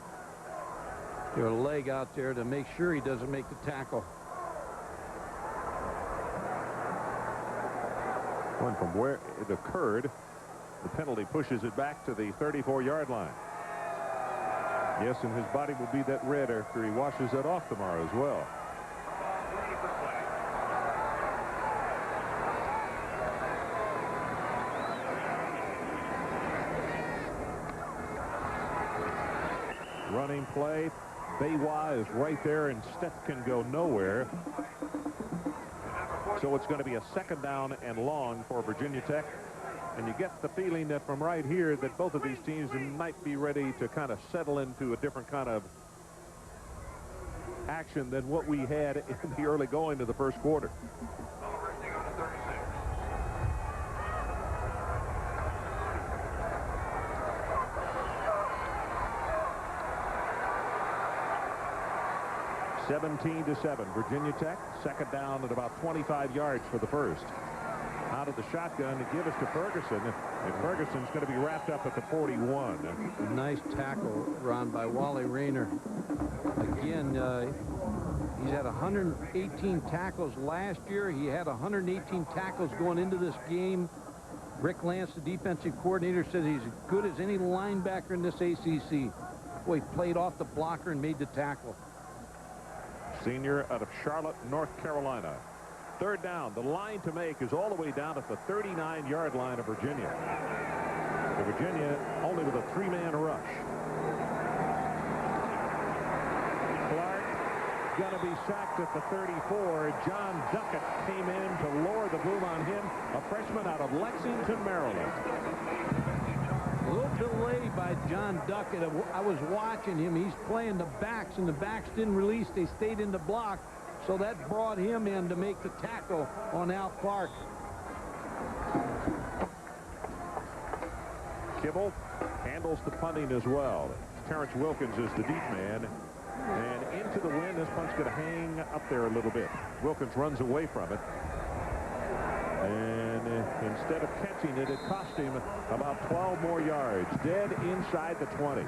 get a leg out there to make sure he doesn't make the tackle. One from where it occurred, the penalty pushes it back to the 34-yard line. Yes, and his body will be that red after he washes it off tomorrow as well. Running play. Baywa is right there, and Steph can go nowhere. So it's going to be a second down and long for Virginia Tech. And you get the feeling that from right here that both of these teams might be ready to kind of settle into a different kind of action than what we had in the early going to the first quarter. (17-7). Virginia Tech, second down at about 25 yards for the first. Out of the shotgun to give us to Ferguson, and Ferguson's going to be wrapped up at the 41. Nice tackle, Ron, by Wally Rayner. Again, he's had 118 tackles last year. He had 118 tackles going into this game. Rick Lance, the defensive coordinator, says he's as good as any linebacker in this ACC. Boy, he played off the blocker and made the tackle. Senior out of Charlotte, North Carolina. Third down. The line to make is all the way down at the 39-yard line of Virginia. The Virginia only with a three-man rush. Clark going to be sacked at the 34. John Duckett came in to lower the boom on him, a freshman out of Lexington, Maryland. A little delay by John Duckett. I was watching him. He's playing the backs, and the backs didn't release. They stayed in the block. So that brought him in to make the tackle on Al Clark. Kibble handles the punting as well. Terrence Wilkins is the deep man. And into the wind, this punt's going to hang up there a little bit. Wilkins runs away from it. And Instead of catching it, it cost him about 12 more yards. Dead inside the 20.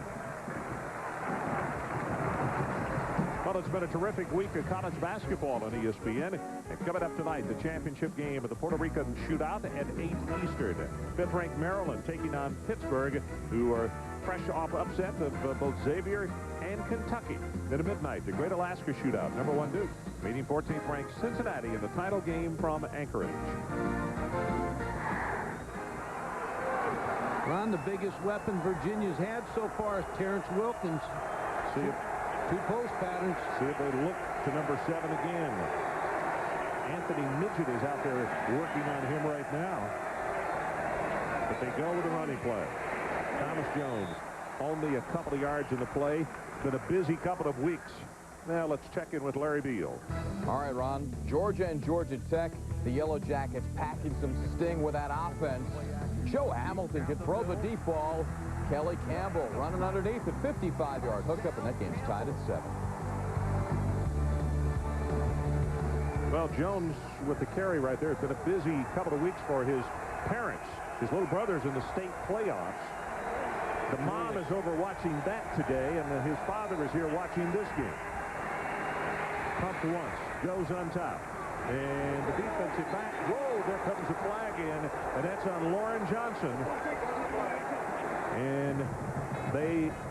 Well, it's been a terrific week of college basketball on ESPN. And coming up tonight, the championship game of the Puerto Rican Shootout at 8 Eastern. Fifth-ranked Maryland taking on Pittsburgh, who are fresh off upset of both Xavier and Kentucky. Then at midnight, the Great Alaska Shootout, #1 Duke, meeting 14th-ranked Cincinnati in the title game from Anchorage. Ron, the biggest weapon Virginia's had so far is Terrence Wilkins. See if two post patterns. See if they look to #7 again. Anthony Midget is out there working on him right now. But they go with a running play. Thomas Jones, only a couple of yards in the play. Been a busy couple of weeks. Now let's check in with Larry Beal. All right, Ron. Georgia and Georgia Tech, the Yellow Jackets packing some sting with that offense. Joe Hamilton can throw the deep ball. Kelly Campbell running underneath at 55-yard hookup, and that game's tied at 7. Well, Jones with the carry right there. It's been a busy couple of weeks for his parents. His little brother's in the state playoffs. The mom is over watching that today, and his father is here watching this game. Pumped once, goes on top. And the defensive back, whoa, there comes a flag in, and that's on Lauren Johnson. And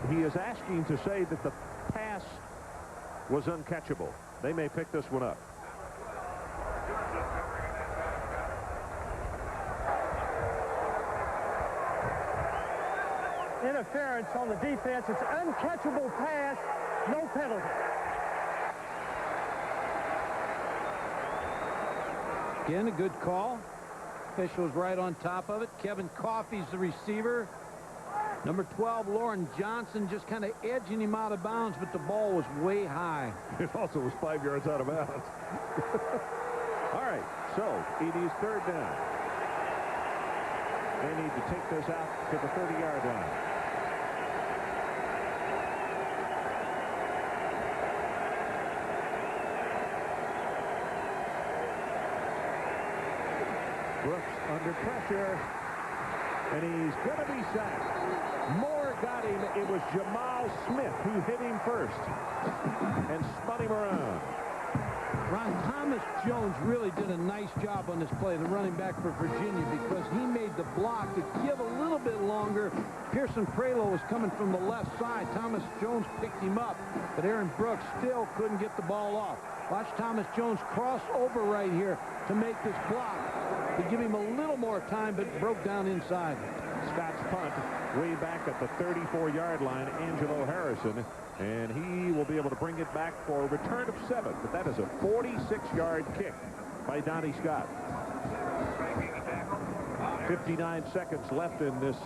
he is asking to say that the pass was uncatchable. They may pick this one up. Interference on the defense. It's an uncatchable pass, no penalty. Again, a good call. Official's right on top of it. Kevin Coffey's the receiver. Number 12, Lauren Johnson, just kind of edging him out of bounds, but the ball was way high. It also was 5 yards out of bounds. All right, so it is 3rd down. They need to take this out to the 30-yard line. Brooks under pressure, and he's going to be sacked. Moore got him. It was Jamal Smith who hit him first and spun him around. Ron, Thomas Jones really did a nice job on this play, the running back for Virginia, because he made the block to give a little bit longer. Pearson Prelo was coming from the left side. Thomas Jones picked him up, but Aaron Brooks still couldn't get the ball off. Watch Thomas Jones cross over right here to make this block, to give him a little more time, but broke down inside. Scott's punt way back at the 34-yard line, Angelo Harrison, and he will be able to bring it back for a return of 7, but that is a 46-yard kick by Donnie Scott. 59 seconds left in this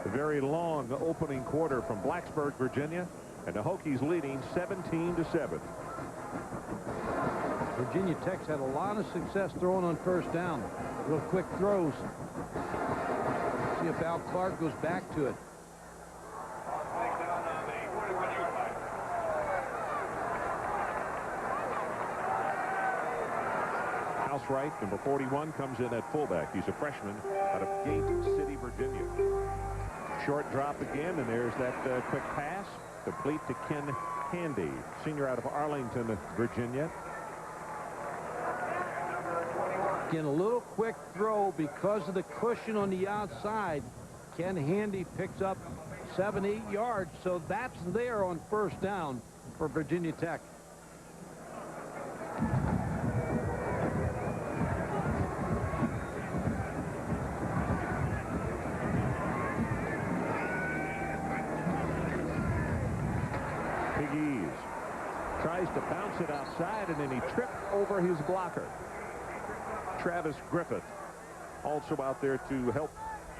very long opening quarter from Blacksburg, Virginia, and the Hokies leading 17-7. Virginia Tech's had a lot of success throwing on 1st down. Real quick throws. See if Al Clark goes back to it. House Wright, number 41, comes in at fullback. He's a freshman out of Gate City, Virginia. Short drop again, and there's that quick pass, complete to Ken Handy, senior out of Arlington, Virginia. Again, a little quick throw because of the cushion on the outside. Ken Handy picks up 7-8 yards, so that's there on 1st down for Virginia Tech. Big Ease tries to bounce it outside, and then he tripped over his blocker. Travis Griffith also out there to help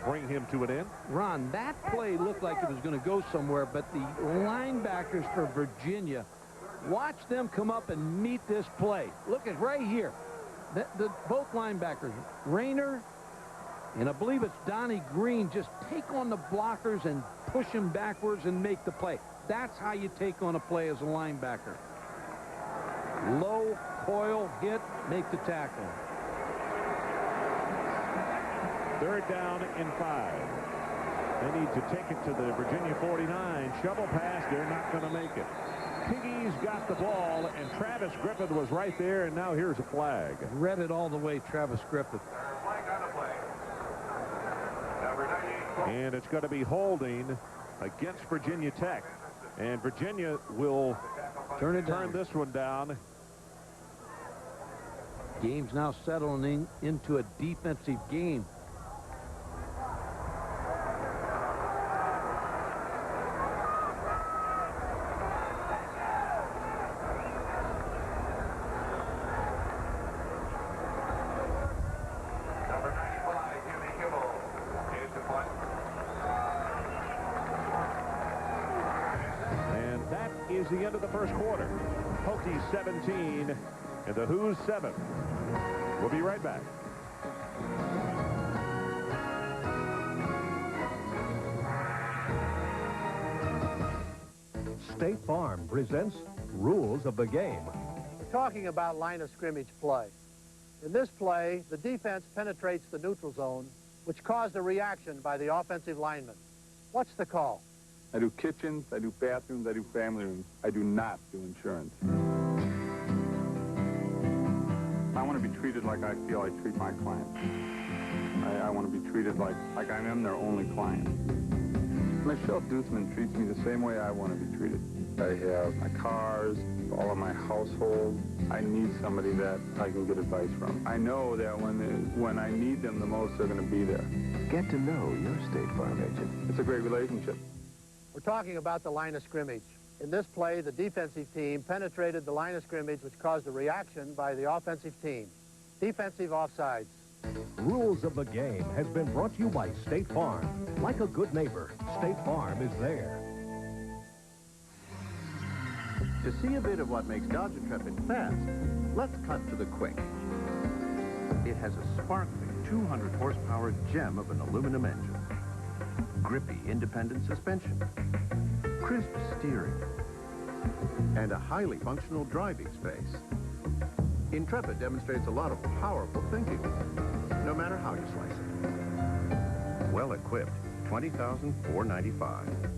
bring him to an end. Ron, that play looked like it was going to go somewhere, but the linebackers for Virginia, watch them come up and meet this play. Look at right here. Both linebackers, Rayner, and I believe it's Donnie Green, just take on the blockers and push them backwards and make the play. That's how you take on a play as a linebacker. Low, coil, hit, make the tackle. 3rd down and 5. They need to take it to the Virginia 49. Shovel pass. They're not going to make it. Piggy's got the ball, and Travis Griffith was right there, and now here's a flag. Read it all the way, Travis Griffith. And it's going to be holding against Virginia Tech. And Virginia will turn this one down. Game's now settling into a defensive game. Is the end of the first quarter. Hokies 17 and the Who's 7. We'll be right back. State Farm presents Rules of the Game. We're talking about line of scrimmage play. In this play, the defense penetrates the neutral zone, which caused a reaction by the offensive lineman. What's the call? I do kitchens, I do bathrooms, I do family rooms. I do not do insurance. I want to be treated like I feel I treat my clients. I want to be treated like I am their only client. Michelle Duthman treats me the same way I want to be treated. I have my cars, all of my household. I need somebody that I can get advice from. I know that when I need them the most, they're going to be there. Get to know your State Farm agent. It's a great relationship. We're talking about the line of scrimmage. In this play, the defensive team penetrated the line of scrimmage, which caused a reaction by the offensive team. Defensive offsides. Rules of the Game has been brought to you by State Farm. Like a good neighbor, State Farm is there. To see a bit of what makes Dodge Intrepid fast, let's cut to the quick. It has a sparkling 200 horsepower gem of an aluminum engine. Grippy independent suspension, crisp steering, and a highly functional driving space. Intrepid demonstrates a lot of powerful thinking, no matter how you slice it. Well equipped, $20,495.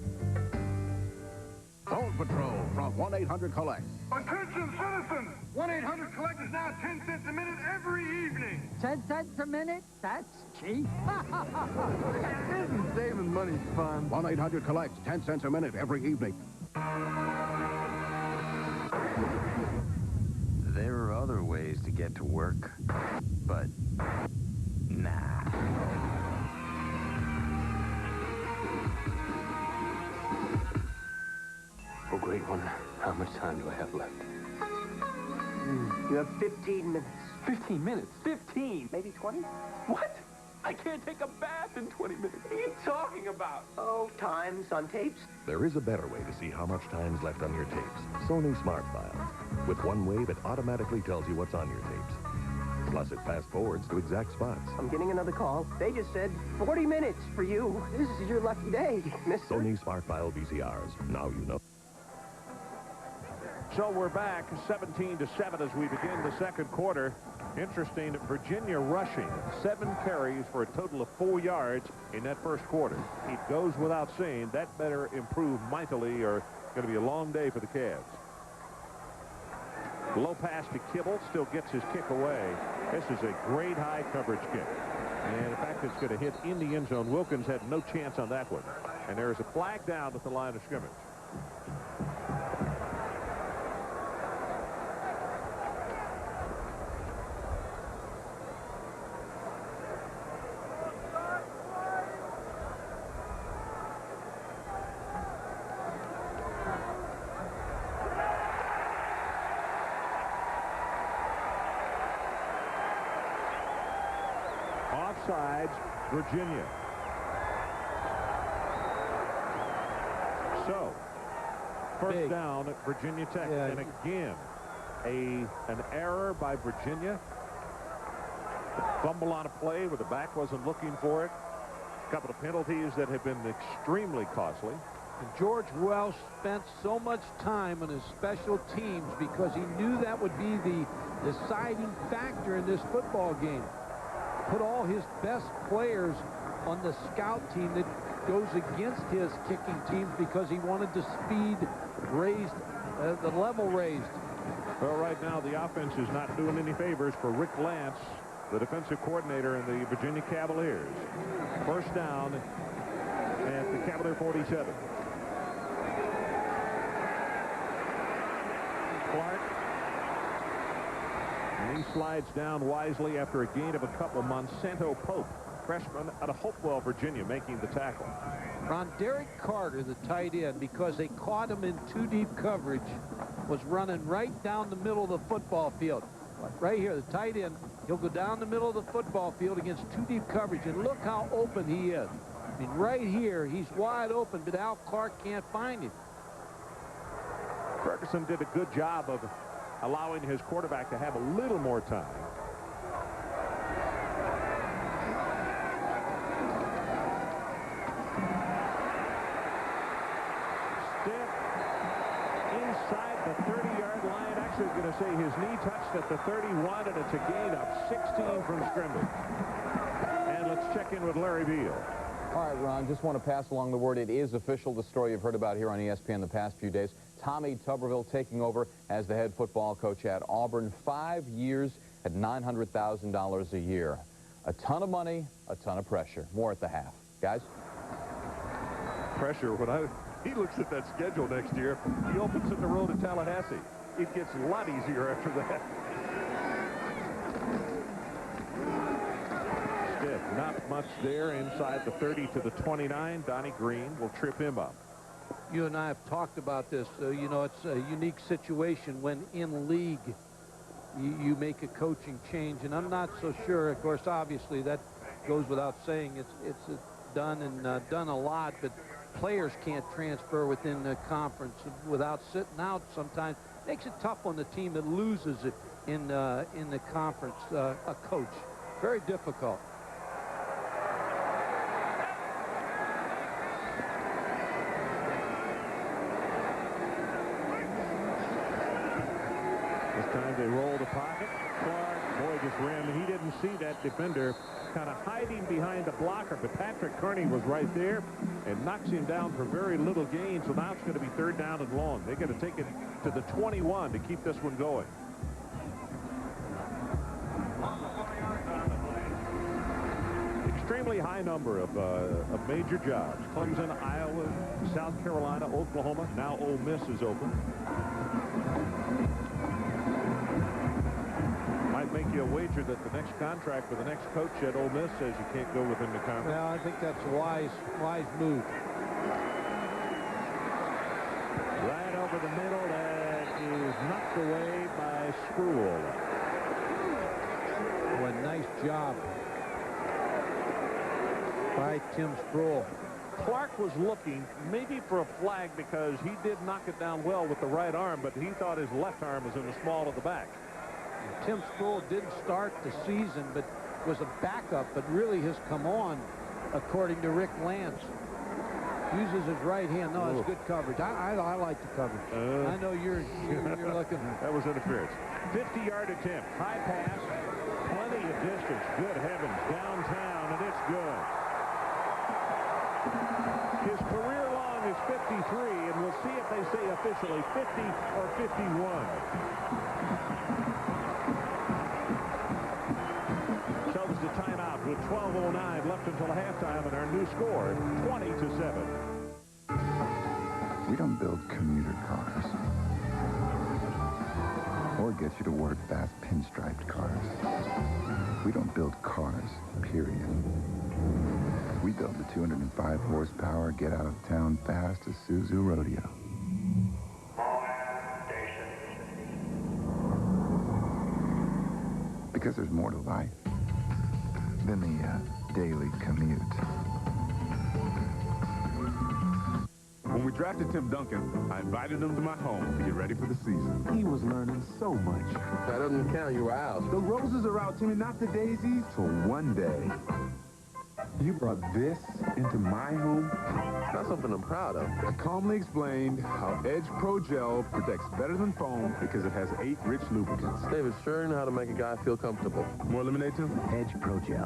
Toll Patrol from 1-800-COLLECT. Attention citizens! 1-800-COLLECT is now 10 cents a minute every evening. 10 cents a minute? That's cheap. Isn't saving money fun? 1-800-COLLECT, 10 cents a minute every evening. There are other ways to get to work, but nah. Oh, great one. How much time do I have left? You have 15 minutes. 15 minutes? 15? Maybe 20? What? I can't take a bath in 20 minutes. What are you talking about? Oh, times on tapes? There is a better way to see how much time's left on your tapes. Sony Smart File. With one wave, it automatically tells you what's on your tapes. Plus, it fast-forwards to exact spots. I'm getting another call. They just said 40 minutes for you. This is your lucky day, mister. Sony Smart File VCRs. Now you know. So we're back 17-7 as we begin the second quarter. Interesting, Virginia rushing 7 carries for a total of 4 yards in that first quarter. It goes without saying that better improve mightily or it's going to be a long day for the Cavs. Low pass to Kibble, still gets his kick away. This is a great high coverage kick. And in fact, it's going to hit in the end zone. Wilkins had no chance on that one. And there is a flag down at the line of scrimmage. Offsides, Virginia. So, first down at Virginia Tech. Yeah. And again, an error by Virginia. A fumble on a play where the back wasn't looking for it. A couple of penalties that have been extremely costly. And George Welsh spent so much time on his special teams because he knew that would be the deciding factor in this football game. put all his best players on the scout team that goes against his kicking teams because he wanted the speed raised, the level raised. Well, right now the offense is not doing any favors for Rick Lance, the defensive coordinator in the Virginia Cavaliers. First down at the Cavalier 47. Clark. And he slides down wisely after a gain of a couple. Monsanto Pope, freshman out of Hopewell, Virginia, making the tackle. Ron, Derek Carter, the tight end, because they caught him in too deep coverage, was running right down the middle of the football field. Right here, the tight end, he'll go down the middle of the football field against too deep coverage, and look how open he is. I mean, right here, he's wide open, but Al Clark can't find him. Ferguson did a good job of allowing his quarterback to have a little more time. Stiff inside the 30-yard line. Actually, going to say his knee touched at the 31, and it's a gain of 16 from scrimmage. And let's check in with Larry Beal. All right, Ron, just want to pass along the word. It is official, the story you've heard about here on ESPN the past few days. Tommy Tuberville taking over as the head football coach at Auburn. 5 years at $900,000 a year. A ton of money, a ton of pressure. More at the half. Guys? Pressure. When he looks at that schedule next year, he opens at the road to Tallahassee. It gets a lot easier after that. Stiff. Not much there inside the 30 to the 29. Donnie Green will trip him up. You and I have talked about this. You know, it's a unique situation when in league you make a coaching change, and I'm not so sure. Of course, obviously, that goes without saying. It's done and done a lot, but players can't transfer within the conference without sitting out sometimes. Makes it tough on the team that loses it in the conference, a coach. Very difficult. This time they roll the pocket. Clark, boy, just ran. He didn't see that defender kind of hiding behind the blocker, but Patrick Kearney was right there and knocks him down for very little gain. So now it's going to be 3rd down and long. They're going to take it to the 21 to keep this one going. Extremely high number of major jobs. Clemson, Iowa, South Carolina, Oklahoma. Now Ole Miss is open. Might make you a wager that the next contract for the next coach at Ole Miss says you can't go within the conference. Well, I think that's a wise move. Right over the middle. That is knocked away by Spruill. What a nice job by Tim Spruill. Clark was looking maybe for a flag because he did knock it down well with the right arm, but he thought his left arm was in the small of the back. Tim Spruill didn't start the season, but was a backup, but really has come on, according to Rick Lance. Uses his right hand. No, it's good coverage. I like the coverage. I know you're looking. That was interference. 50-yard attempt. High pass. Plenty of distance. Good heavens. Downtown, and it's good. His career long is 53, and we'll see if they say officially 50 or 51. Sells the timeout with 12:09 left until halftime, and our new score, 20-7. We don't build commuter cars or get you to work fast pinstriped cars. We don't build cars, period. We build the 205 horsepower, get out of town fast Isuzu Rodeo. Because there's more to life than the daily commute. When we drafted Tim Duncan, I invited him to my home to get ready for the season. He was learning so much. That doesn't count. You were out. The roses are out, Timmy, not the daisies. So one day, You brought this into my home? It's not something I'm proud of. I calmly explained how Edge Pro Gel protects better than foam because it has 8 rich lubricants. David sure know how to make a guy feel comfortable. More lemonade, Tim? Edge Pro Gel.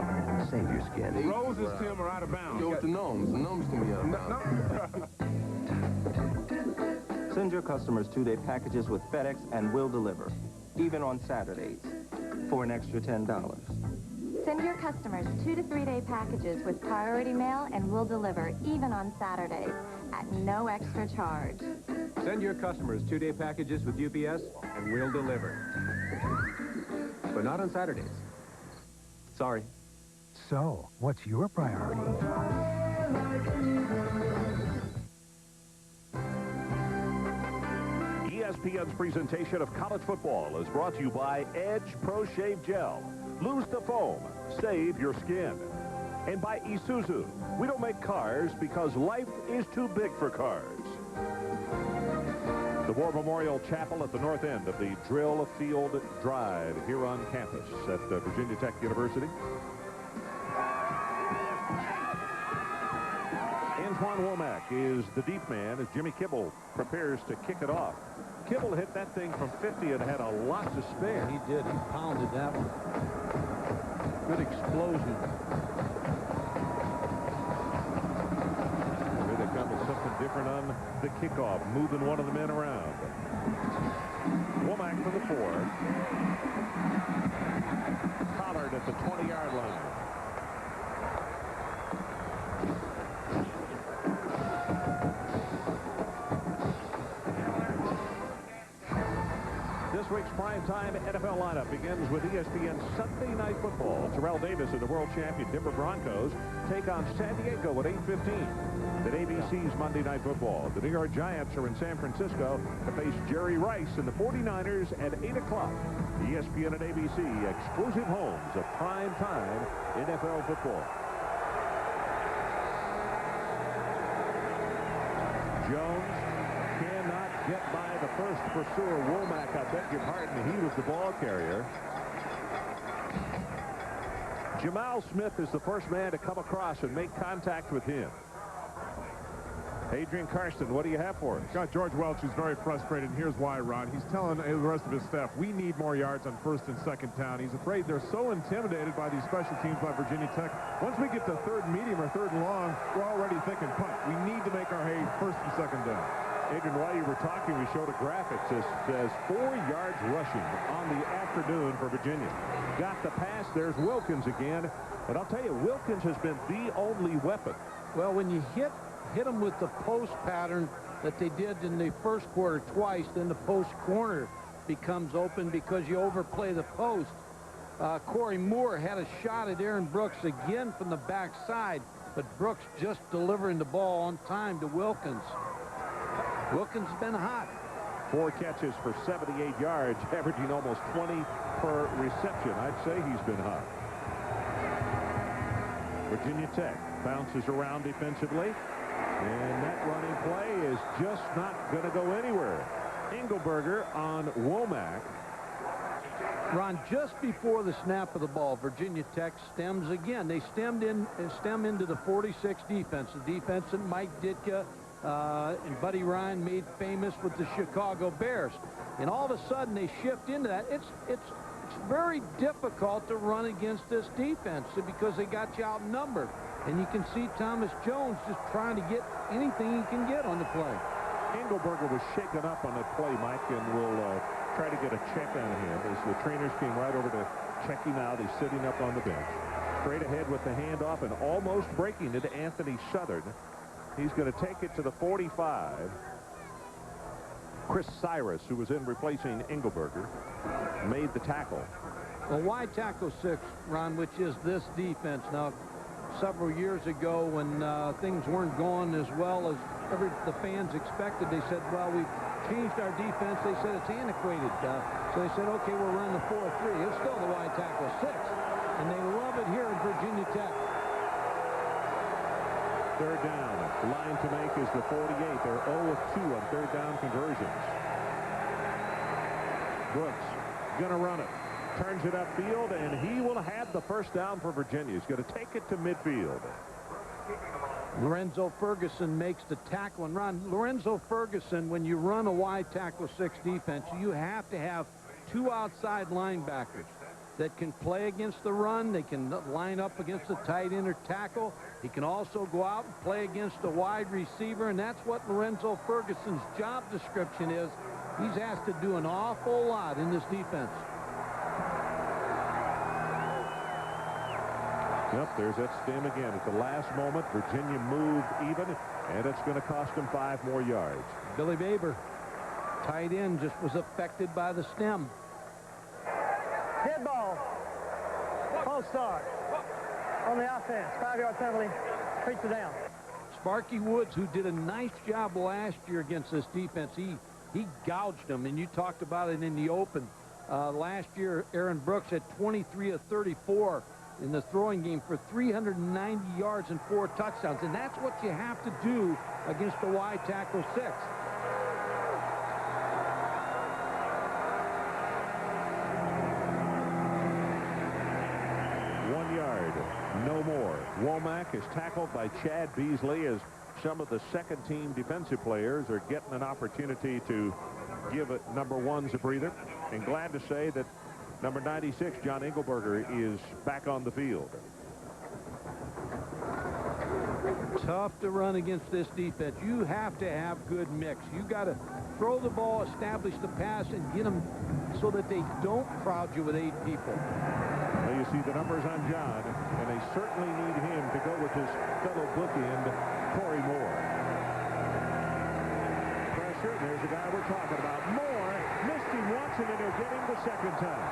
Save your skin. The roses, Tim, are out of bounds. Go with the gnomes. The gnomes can be out of bounds. Send your customers 2-day packages with FedEx and we'll deliver, even on Saturdays, for an extra $10. Send your customers 2- to 3-day packages with priority mail and we'll deliver even on Saturdays at no extra charge. Send your customers 2-day packages with UPS and we'll deliver. But not on Saturdays. Sorry. So, what's your priority? ESPN's presentation of college football is brought to you by Edge Pro Shave Gel. Lose the foam, save your skin. And by Isuzu. We don't make cars because life is too big for cars. The War Memorial Chapel at the north end of the Drill Field Drive here on campus at Virginia Tech University. Antoine Womack is the deep man as Jimmy Kibble prepares to kick it off. Kibble hit that thing from 50 and had a lot to spare. He did. He pounded that one. Good explosion. Here they come with something different on the kickoff, moving one of the men around. Womack for the 4. Pollard at the 20-yard line. This week's primetime NFL lineup begins with ESPN Sunday Night Football. Terrell Davis and the world champion Denver Broncos take on San Diego at 8:15. Then ABC's Monday Night Football. The New York Giants are in San Francisco to face Jerry Rice and the 49ers at 8 o'clock. ESPN and ABC, exclusive homes of primetime NFL football. Jones cannot get by the first pursuer. Womack, I beg your pardon, he was the ball carrier. Jamal Smith is the first man to come across and make contact with him. Adrian Karsten, what do you have for us? Got George Welch, who's very frustrated, and here's why, Ron. He's telling the rest of his staff, we need more yards on first and second down. He's afraid they're so intimidated by these special teams by Virginia Tech. Once we get to third and medium or third and long, we're already thinking punt. We need to make our hay first and second down. Adrian, while you were talking, we showed a graphic that says 4 yards rushing on the afternoon for Virginia. Got the pass. There's Wilkins again. And I'll tell you, Wilkins has been the only weapon. Well, when you hit them with the post pattern that they did in the first quarter twice, then the post corner becomes open because you overplay the post. Corey Moore had a shot at Aaron Brooks again from the backside, but Brooks just delivering the ball on time to Wilkins. Wilkins has been hot. 4 catches for 78 yards, averaging almost 20 per reception. I'd say he's been hot. Virginia Tech bounces around defensively, and that running play is just not going to go anywhere. Engelberger on Womack. Ron, just before the snap of the ball, Virginia Tech stems again. They stem into the 46 defense, the defense that Mike Ditka and Buddy Ryan made famous with the Chicago Bears. And all of a sudden they shift into that. It's very difficult to run against this defense because they got you outnumbered. And you can see Thomas Jones just trying to get anything he can get on the play. Engelberger was shaken up on that play, Mike, and we'll try to get a check on him as the trainers came right over to check him out. He's sitting up on the bench. Straight ahead with the handoff and almost breaking into Anthony Southern. He's going to take it to the 45. Chris Cyrus, who was in replacing Engelberger, made the tackle. Well, why tackle 6, Ron, which is this defense? Now, several years ago when things weren't going as well as the fans expected, they said, well, we've changed our defense. They said it's antiquated. So they said, okay, we'll run the 4-3. It's still the wide tackle 6. And they love it here at Virginia Tech. Third down. Line to make is the 48. They're 0 of 2 on third down conversions. Brooks going to run it. turns it upfield, and he will have the first down for Virginia. He's going to take it to midfield. Lorenzo Ferguson makes the tackle and run. Lorenzo Ferguson, when you run a wide tackle 6 defense, you have to have 2 outside linebackers that can play against the run. They can line up against the tight end or tackle. He can also go out and play against a wide receiver, and that's what Lorenzo Ferguson's job description is. He's asked to do an awful lot in this defense. Yep, there's that stem again. At the last moment, Virginia moved even, and it's going to cost them 5 more yards. Billy Baber, tight end, just was affected by the stem. Dead ball. False start. On the offense. 5-yard penalty. Preach it down. Sparky Woods, who did a nice job last year against this defense, he gouged them, and you talked about it in the open. Last year, Aaron Brooks had 23 of 34 in the throwing game for 390 yards and 4 touchdowns, and that's what you have to do against a wide tackle 6. No more. Womack is tackled by Chad Beasley as some of the second-team defensive players are getting an opportunity to give it number 1's a breather. And glad to say that number 96, John Engelberger, is back on the field. Tough to run against this defense. You have to have good mix. You got to throw the ball, establish the pass, and get them so that they don't crowd you with 8 people. Well, you see the numbers on John, and they certainly need him to go with his fellow bookend, Corey Moore. Pressure, there's the guy we're talking about. Moore missed him once, and then he'll get him the second time.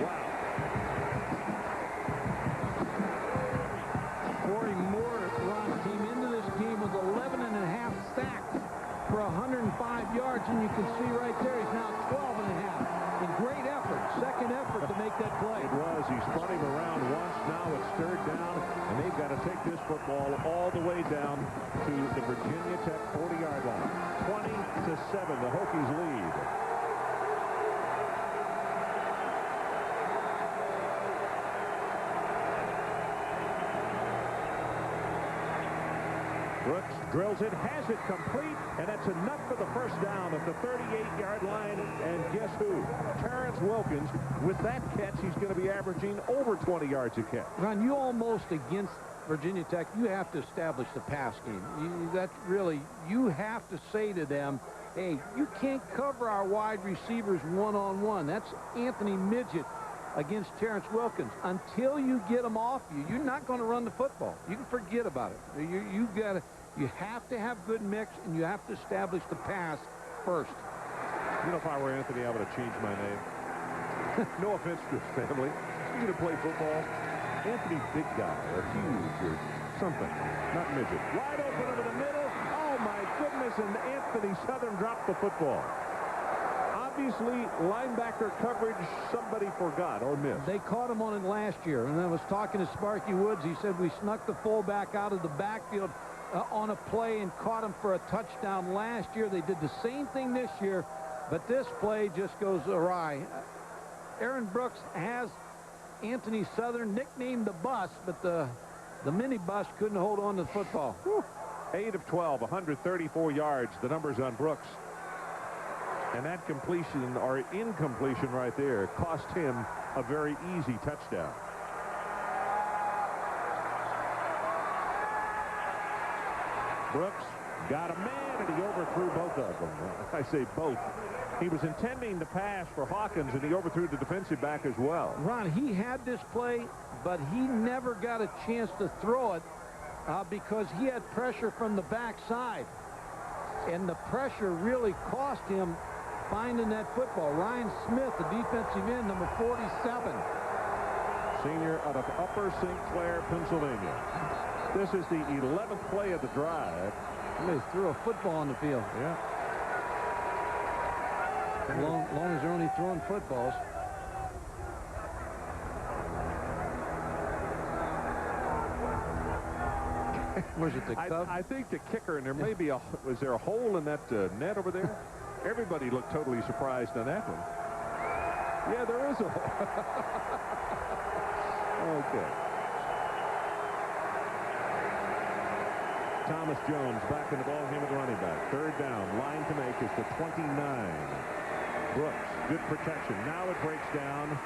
Wow. Corey Moore, Ron, came into this game with 11.5 sacks for 105 yards, and you can see right there he's now 12.5. In great effort, second effort to make that play. It was. He spun him around once. Now it's 3rd down, and they've got to take this football all the way down to the Virginia Tech 40-yard line. 20-7, the Hokies lead. Brooks drills it, has it complete, and that's enough for the first down at the 38-yard line. And guess who? Terrence Wilkins. With that catch, he's going to be averaging over 20 yards a catch. Ron, you almost, against Virginia Tech, you have to establish the pass game. That's really, you have to say to them, hey, you can't cover our wide receivers one-on-one. That's Anthony Midget against Terrence Wilkins. Until you get them off you, you're not going to run the football. You can forget about it. You have to have good mix, and you have to establish the pass first. You know, if I were Anthony, I would have changed my name. No offense to his family. He's going to play football. Anthony, big guy, or huge, or something. Not midget. Wide open over the middle. Oh, my goodness, and Anthony Southern dropped the football. Obviously, linebacker coverage, somebody forgot or missed. They caught him on it last year, and I was talking to Sparky Woods. He said we snuck the fullback out of the backfield on a play and caught him for a touchdown last year. They did the same thing this year, but this play just goes awry. Aaron Brooks has Anthony Southern nicknamed the bus, but the mini bus couldn't hold on to the football. Whew. 8 of 12, 134 yards. The numbers on Brooks. And that completion, or incompletion right there, cost him a very easy touchdown. Brooks got a man, and he overthrew both of them. I say both. He was intending to pass for Hawkins, and he overthrew the defensive back as well. Ron, he had this play, but he never got a chance to throw it because he had pressure from the backside. And the pressure really cost him finding that football. Ryan Smith, the defensive end, number 47. Senior out of Upper St. Clair, Pennsylvania. This is the 11th play of the drive. They threw a football on the field. Yeah. Long as they're only throwing footballs. Was it the Cubs? I think the kicker, and there may be a, was there a hole in that net over there? Everybody looked totally surprised on that one. Yeah, there is a hole. Okay. Thomas Jones back in the ball game at running back. Third down. Line to make is the 29. Brooks, good protection. Now it breaks down.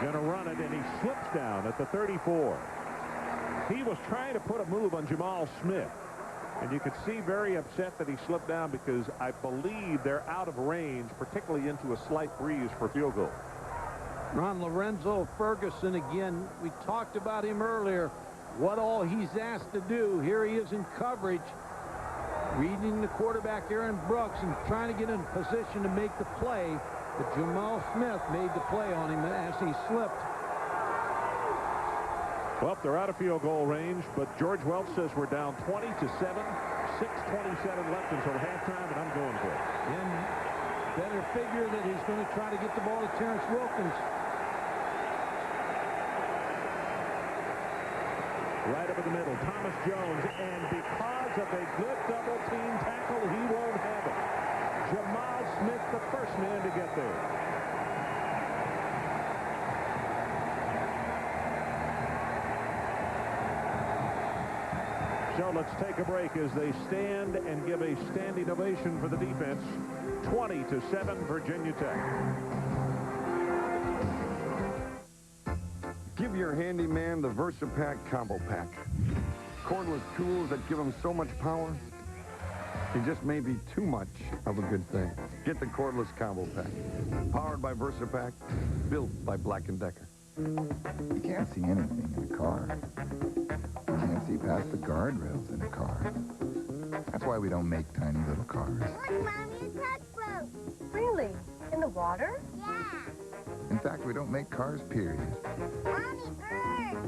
Gonna run it, and he slips down at the 34. He was trying to put a move on Jamal Smith, and you could see very upset that he slipped down because I believe they're out of range, particularly into a slight breeze for field goal. Ron Lorenzo Ferguson again. We talked about him earlier. What all he's asked to do. Here he is in coverage, reading the quarterback Aaron Brooks and trying to get in position to make the play. But Jamal Smith made the play on him as he slipped. Well, they're out of field goal range, but George Welch says we're down 20-7. 6:27 left until halftime, and I'm going for it. And better figure that he's going to try to get the ball to Terrence Wilkins. Right up in the middle, Thomas Jones, and because of a good double team tackle, he won't have it. Jamal Smith, the first man to get there. So let's take a break as they stand and give a standing ovation for the defense. 20-7 Virginia Tech. Give your handyman the VersaPack Combo Pack. Cordless tools that give him so much power, it just may be too much of a good thing. Get the cordless Combo Pack. Powered by VersaPack, built by Black & Decker. You can't see anything in a car. You can't see past the guardrails in a car. That's why we don't make tiny little cars. Look, Mommy, a tugboat. Really? In the water? Yeah. In fact, we don't make cars, period. Mommy, bird.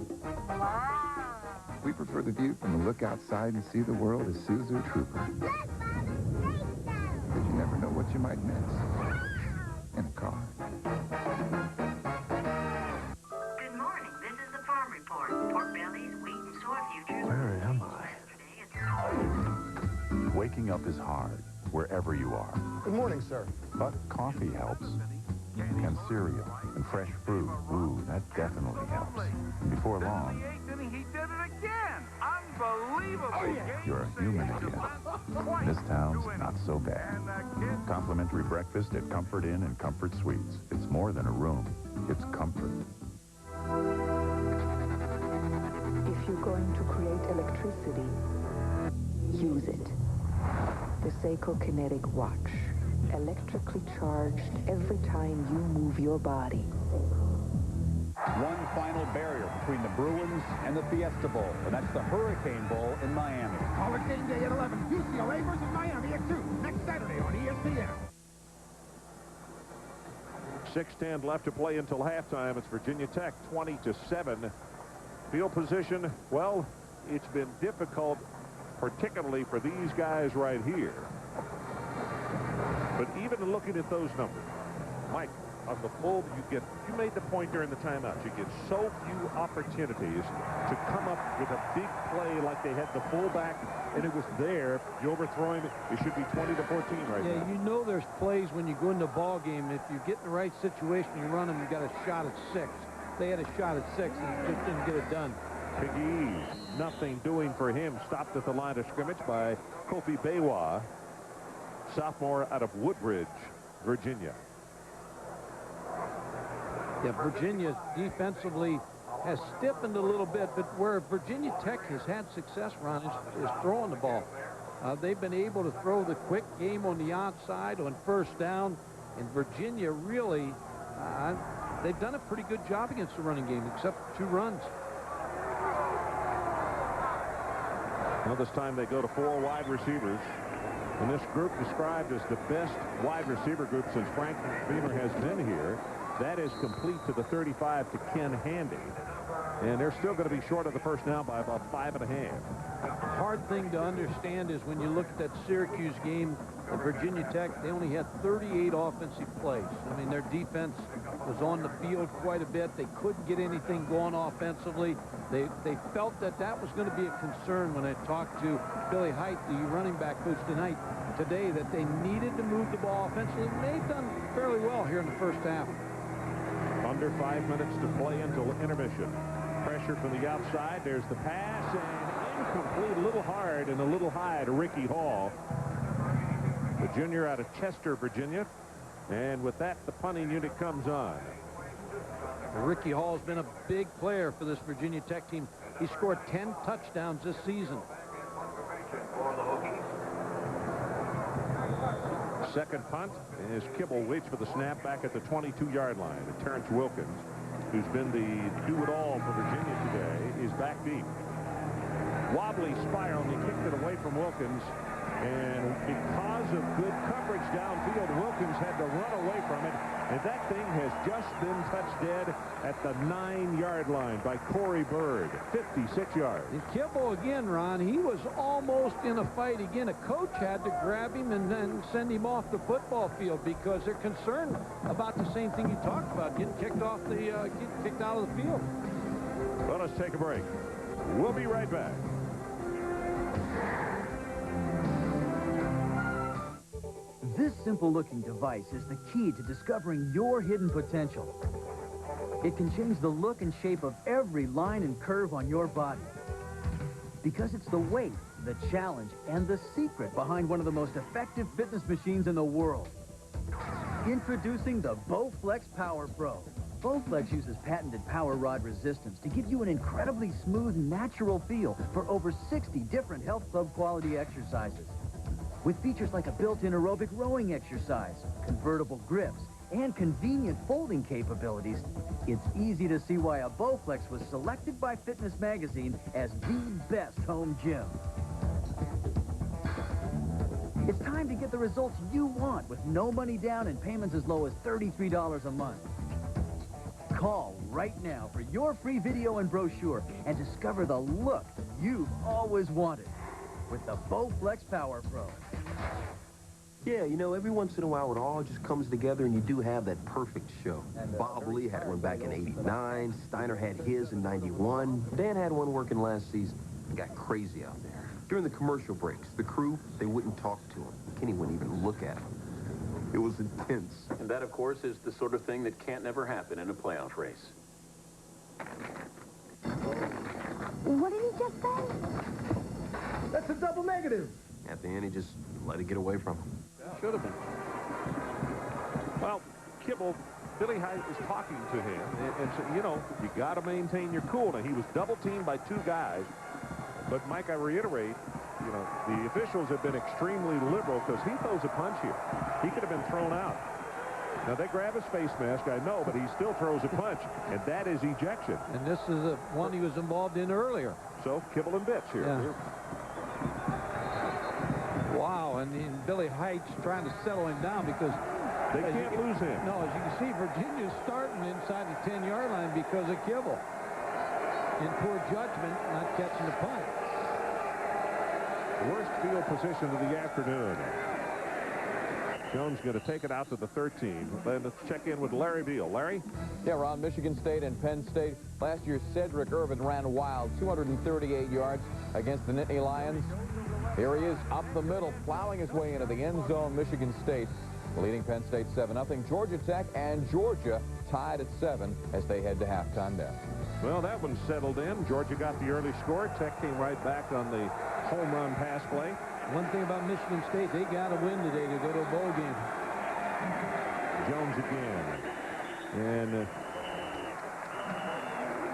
Wow. We prefer the view from the look outside and see the world as Suzu Trooper. Look, Mommy, But you never know what you might miss in a car. Good morning. This is the Farm Report. Pork bellies, wheat, and soy futures. Where am I? Waking up is hard, wherever you are. Good morning, sir. But coffee helps. And cereal and fresh fruit. Ooh, that definitely helps. And before long, He did it again. Unbelievable. you're a human again. This town's not so bad. Complimentary breakfast at Comfort Inn and Comfort Suites. It's more than a room. It's comfort. If you're going to create electricity, use it. The Seiko Kinetic Watch. Electrically charged every time you move your body. One final barrier between the Bruins and the Fiesta Bowl, and that's the Hurricane Bowl in Miami. College game day at 11. UCLA versus Miami at 2. Next Saturday on ESPN. 6:10 left to play until halftime. It's Virginia Tech 20-7. Field position, well, it's been difficult, particularly for these guys right here. But even looking at those numbers, Mike, on the full, you made the point during the timeout. You get so few opportunities to come up with a big play like they had the fullback, and it was there. You overthrow him, it should be 20-14 right now. Yeah, you know there's plays when you go into the ball game. If you get in the right situation, you run them, you got a shot at 6. They had a shot at 6 and just didn't get it done. Big E, nothing doing for him. Stopped at the line of scrimmage by Kofi Baywa, sophomore out of Woodbridge, Virginia. Yeah, Virginia defensively has stiffened a little bit, but where Virginia Tech has had success, Ron, is throwing the ball. They've been able to throw the quick game on the outside on first down, and Virginia really, they've done a pretty good job against the running game, except for 2 runs. Well, this time they go to 4 wide receivers. And this group described as the best wide receiver group since Frank Beamer has been here. That is complete to the 35 to Ken Handy. And they're still going to be short of the first down by about 5.5. The hard thing to understand is when you look at that Syracuse game at Virginia Tech, they only had 38 offensive plays. I mean, their defense was on the field quite a bit. They couldn't get anything going offensively. They felt that was going to be a concern when I talked to Billy Height, the running back coach today, that they needed to move the ball offensively. They've done fairly well here in the first half. Under 5 minutes to play until intermission. Pressure from the outside. There's the pass, and incomplete, a little hard and a little high to Ricky Hall, the junior out of Chester, Virginia. And with that, the punting unit comes on. Ricky Hall has been a big player for this Virginia Tech team. He scored 10 touchdowns this season. Second punt, as Kibble waits for the snap back at the 22-yard line. And Terrence Wilkins, who's been the do-it-all for Virginia today, is back deep. Wobbly spiral, and he kicked it away from Wilkins. And because of good coverage downfield, Wilkins had to run away from it. And that thing has just been touched dead at the 9-yard line by Corey Bird, 56 yards. And Kibble again, Ron, he was almost in a fight again. A coach had to grab him and then send him off the football field because they're concerned about the same thing you talked about, getting kicked out of the field. Well, let's take a break. We'll be right back. This simple-looking device is the key to discovering your hidden potential. It can change the look and shape of every line and curve on your body. Because it's the weight, the challenge, and the secret behind one of the most effective fitness machines in the world. Introducing the Bowflex Power Pro. Bowflex uses patented power rod resistance to give you an incredibly smooth, natural feel for over 60 different health club quality exercises. With features like a built-in aerobic rowing exercise, convertible grips, and convenient folding capabilities, it's easy to see why a Bowflex was selected by Fitness Magazine as the best home gym. It's time to get the results you want with no money down and payments as low as $33 a month. Call right now for your free video and brochure and discover the look you've always wanted with the Bowflex Power Pro. Yeah, you know, every once in a while it all just comes together and you do have that perfect show. Bob Lee had one back in '89, Steiner had his in '91, Dan had one working last season. It got crazy out there. During the commercial breaks, the crew, they wouldn't talk to him. Kenny wouldn't even look at him. It was intense. And that, of course, is the sort of thing that can't never happen in a playoff race. What did he just say? That's a double negative. At the end, he just let it get away from him. Should have been. Well, Kibble, Billy Height is talking to him. And so, you know, you got to maintain your cool. Now, he was double-teamed by 2 guys. But, Mike, I reiterate, you know, the officials have been extremely liberal because he throws a punch here. He could have been thrown out. Now, they grab his face mask, I know, but he still throws a punch, and that is ejection. And this is the one he was involved in earlier. So, Kibble and bits here. Yeah. Wow, and Billy Height's trying to settle him down because they can't lose him. No, as you can see, Virginia's starting inside the 10-yard line because of Kibble. In poor judgment, not catching the punt. Worst field position of the afternoon. Jones going to take it out to the 13. Then let's check in with Larry Beal. Larry? Yeah, Ron, Michigan State and Penn State. Last year, Cedric Irvin ran wild, 238 yards against the Nittany Lions. Here he is up the middle, plowing his way into the end zone. Michigan State leading Penn State 7-0. Georgia Tech and Georgia tied at 7 as they head to halftime there. Well, that one settled in. Georgia got the early score. Tech came right back on the home run pass play. One thing about Michigan State, they got to win today to go to a bowl game. Jones again. And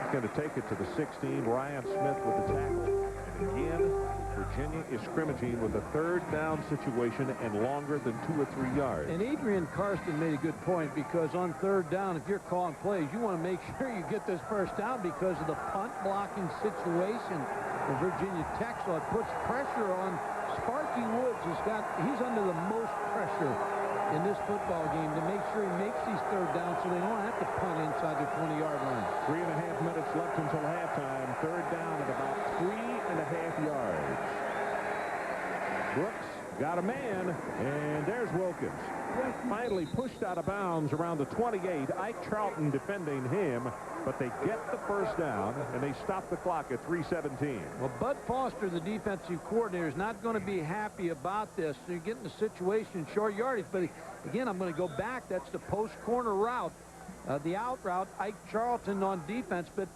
he's going to take it to the 16. Ryan Smith with the tackle. And again, Virginia is scrimmaging with a 3rd down situation and longer than 2 or 3 yards. And Adrian Karsten made a good point because on 3rd down, if you're calling plays, you want to make sure you get this first down because of the punt blocking situation for Virginia Tech. So it puts pressure on Sparky Woods. He's under the most pressure in this football game to make sure he makes these third downs so they don't have to punt inside the 20-yard line. 3.5 minutes left until halftime. Third down at about 3.5 yards. Brooks got a man, and there's Wilkins. Finally pushed out of bounds around the 28. Ike Charlton defending him, but they get the first down, and they stop the clock at 3:17. Well, Bud Foster, the defensive coordinator, is not going to be happy about this. They're getting the situation short yardage, but again, I'm going to go back. That's the post corner route, the out route. Ike Charlton on defense, but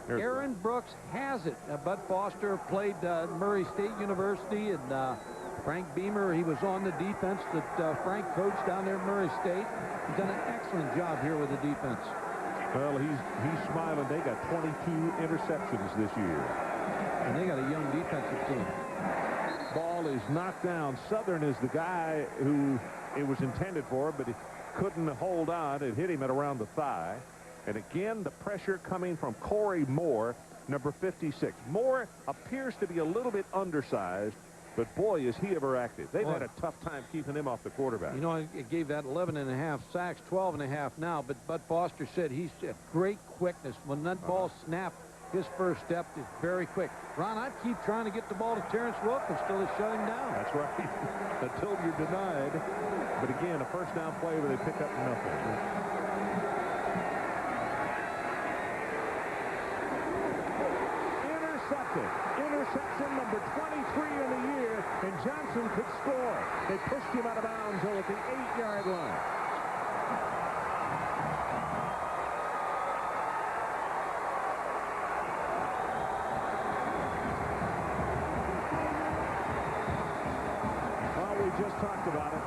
Aaron Brooks has it. Bud Foster played Murray State University, and Frank Beamer, he was on the defense that Frank coached down there at Murray State. He's done an excellent job here with the defense. Well, he's smiling. They got 22 interceptions this year. And they got a young defensive team. Ball is knocked down. Southern is the guy who it was intended for, but he couldn't hold on. It hit him at around the thigh. And again, the pressure coming from Corey Moore, number 56. Moore appears to be a little bit undersized, but boy, is he ever active. They've had a tough time keeping him off the quarterback. You know, I gave that 11.5 sacks, 12.5 now, but Bud Foster said he's got great quickness. When that ball snapped, his first step is very quick. Ron, I keep trying to get the ball to Terrence Wilkins, still to shut him down. That's right. Until you're denied. But again, a first down play where they pick up nothing. Interception number 23 in the year, and Johnson could score. They pushed him out of bounds at the 8-yard line. Well, we just talked about it.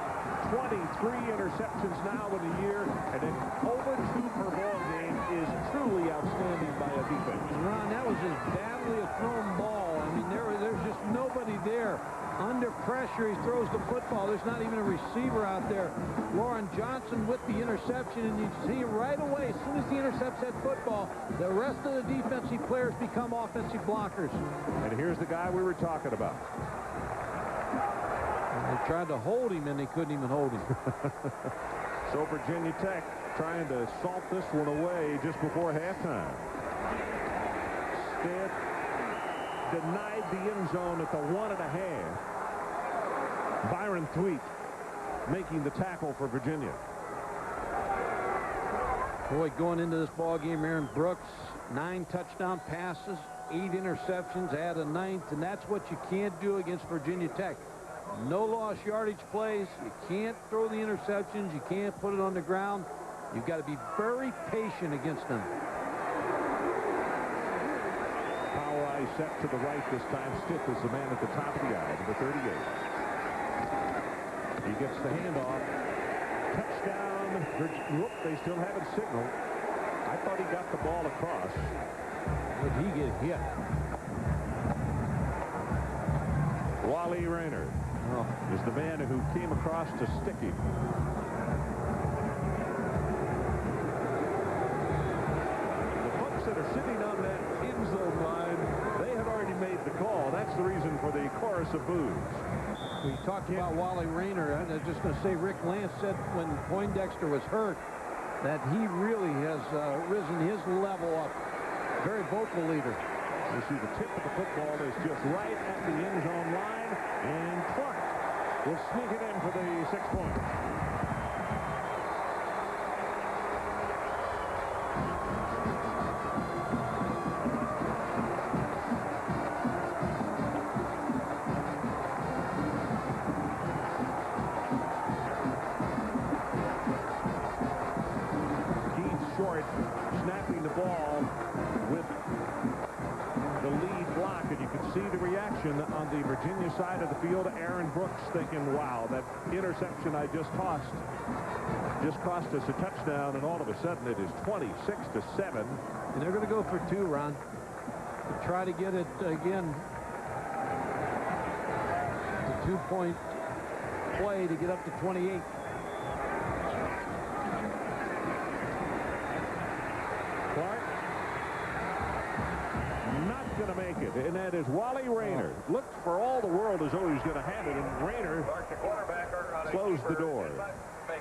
23 interceptions now in the year, and an over 2 per ball game is truly outstanding by a defense. Ron, that was as badly a thrown ball. I mean, there's just nobody there. Under pressure, he throws the football. There's not even a receiver out there. Lauren Johnson with the interception, and you see right away, as soon as he intercepts that football, the rest of the defensive players become offensive blockers. And here's the guy we were talking about. They tried to hold him, and they couldn't even hold him. So Virginia Tech trying to salt this one away just before halftime. Stitt denied the end zone at the 1.5. Byron Thweet making the tackle for Virginia. Boy, going into this ball game, Aaron Brooks, 9 touchdown passes, 8 interceptions, add a 9th, and that's what you can't do against Virginia Tech. No lost yardage plays. You can't throw the interceptions. You can't put it on the ground. You've got to be very patient against them. Power eye set to the right this time. Stitt is the man at the top of the eye, number 38. He gets the handoff. Touchdown. Whoop, they still haven't signaled. I thought he got the ball across. Did he get hit? Wally Rayner is the man who came across to stick him. The folks that are sitting on that end zone line, they have already made the call. That's the reason for the chorus of boos. We talked about Wally Rayner. I was just going to say Rick Lance said when Poindexter was hurt that he really has risen his level up. Very vocal leader. You see the tip of the football is just right at the end zone line, and Clark will sneak it in for the 6 points. Keith Short snapping the ball with the lead block, and you can see the reaction on the Virginia side of the field. Aaron Brooks thinking, wow, that interception I just cost us a touchdown, and all of a sudden it is 26-7. And they're going to go for 2, Ron, to try to get it again. The 2-point play to get up to 28. Clark not going to make it, and that is Wally Rayner. Looked for all the world as though he was going to have it, and Rayner closed the door.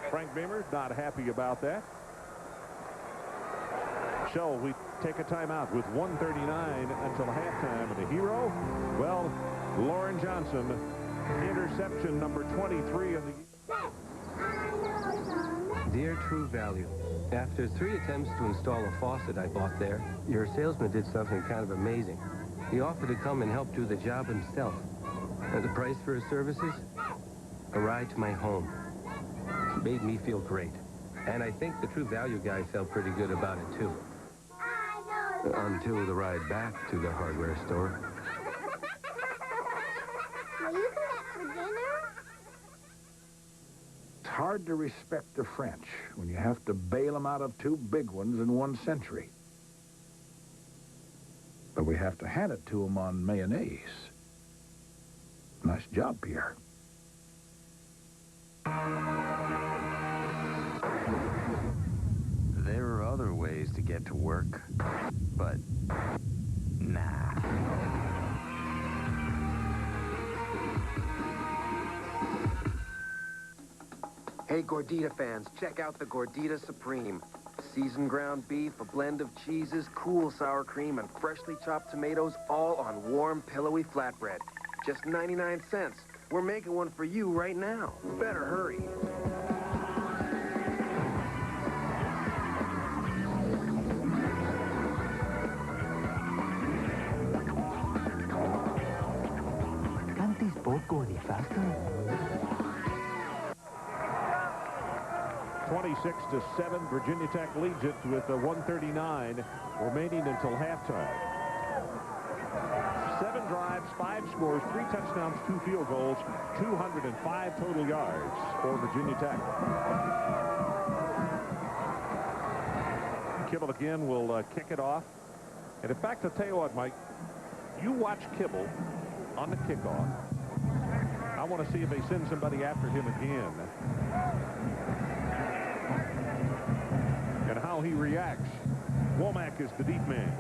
Frank Beamer not happy about that. So we take a timeout with 1:39 until halftime. And the hero, well, Lauren Johnson, interception number 23 in the... Dear True Value, after 3 attempts to install a faucet I bought there, your salesman did something kind of amazing. He offered to come and help do the job himself. And the price for his services? A ride to my home. It made me feel great. And I think the True Value guy felt pretty good about it, too. Until the ride back to the hardware store. Will you come back for dinner? It's hard to respect the French when you have to bail them out of 2 big ones in 1 century. But we have to hand it to them on mayonnaise. Nice job, Pierre. There are other ways to get to work, but nah. Hey, Gordita fans, check out the Gordita Supreme. Seasoned ground beef, a blend of cheeses, cool sour cream, and freshly chopped tomatoes, all on warm, pillowy flatbread. Just 99 cents. We're making one for you right now. Better hurry. Can't these both go any faster? 26-7, Virginia Tech leads it with 1:39 remaining until halftime. 7 drives, 5 scores, 3 touchdowns, 2 field goals, 205 total yards for Virginia Tech. Kibble again will kick it off. And in fact, I'll tell you what, Mike, you watch Kibble on the kickoff. I want to see if they send somebody after him again. And how he reacts. Womack is the deep man.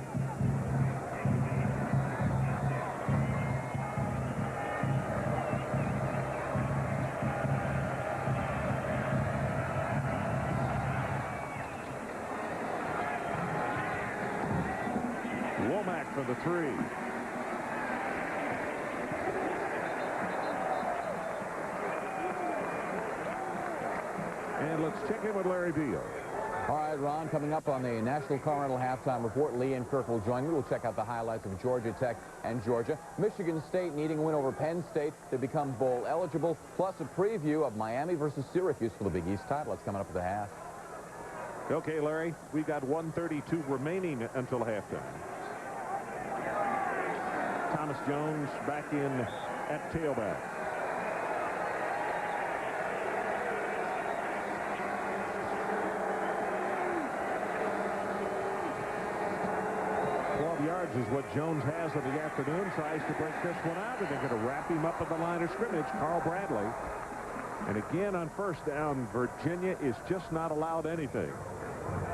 Womack for the 3. And let's check in with Larry Beal. All right, Ron, coming up on the National Car Rental Halftime Report, Lee and Kirk will join me. We'll check out the highlights of Georgia Tech and Georgia. Michigan State needing a win over Penn State to become bowl eligible, plus a preview of Miami versus Syracuse for the Big East title. That's coming up at the half. Okay, Larry, we got 1:32 remaining until halftime. Thomas Jones back in at tailback. Yards is what Jones has in the afternoon. Tries to break this one out, and they're going to wrap him up at the line of scrimmage. Carl Bradley. And again on first down, Virginia is just not allowed anything.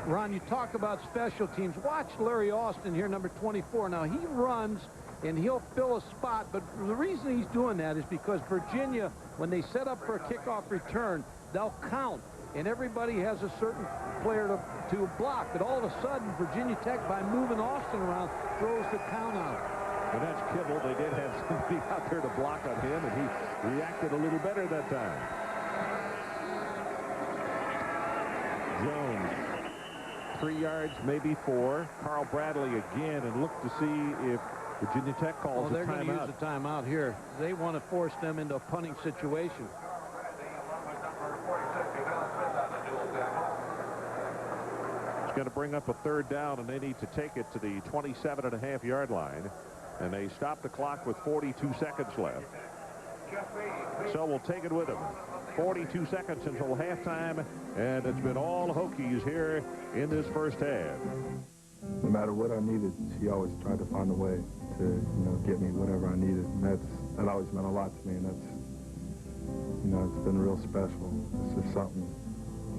Ron, you talk about special teams. Watch Larry Austin here, number 24. Now, he runs, and he'll fill a spot, but the reason he's doing that is because Virginia, when they set up for a kickoff return, they'll count. And everybody has a certain player to block. But all of a sudden, Virginia Tech, by moving Austin around, throws the count out. And that's Kibble. They did have somebody out there to block on him, and he reacted a little better that time. Jones, 3 yards, maybe 4. Carl Bradley again, and look to see if Virginia Tech calls a timeout. They're going to use a timeout here. They want to force them into a punting situation. Going to bring up a 3rd down, and they need to take it to the 27.5-yard line, and they stop the clock with 42 seconds left. So we'll take it with them. 42 seconds until halftime, and it's been all Hokies here in this first half. No matter what I needed, she always tried to find a way to, get me whatever I needed, and that always meant a lot to me, and that's, it's been real special. It's just something,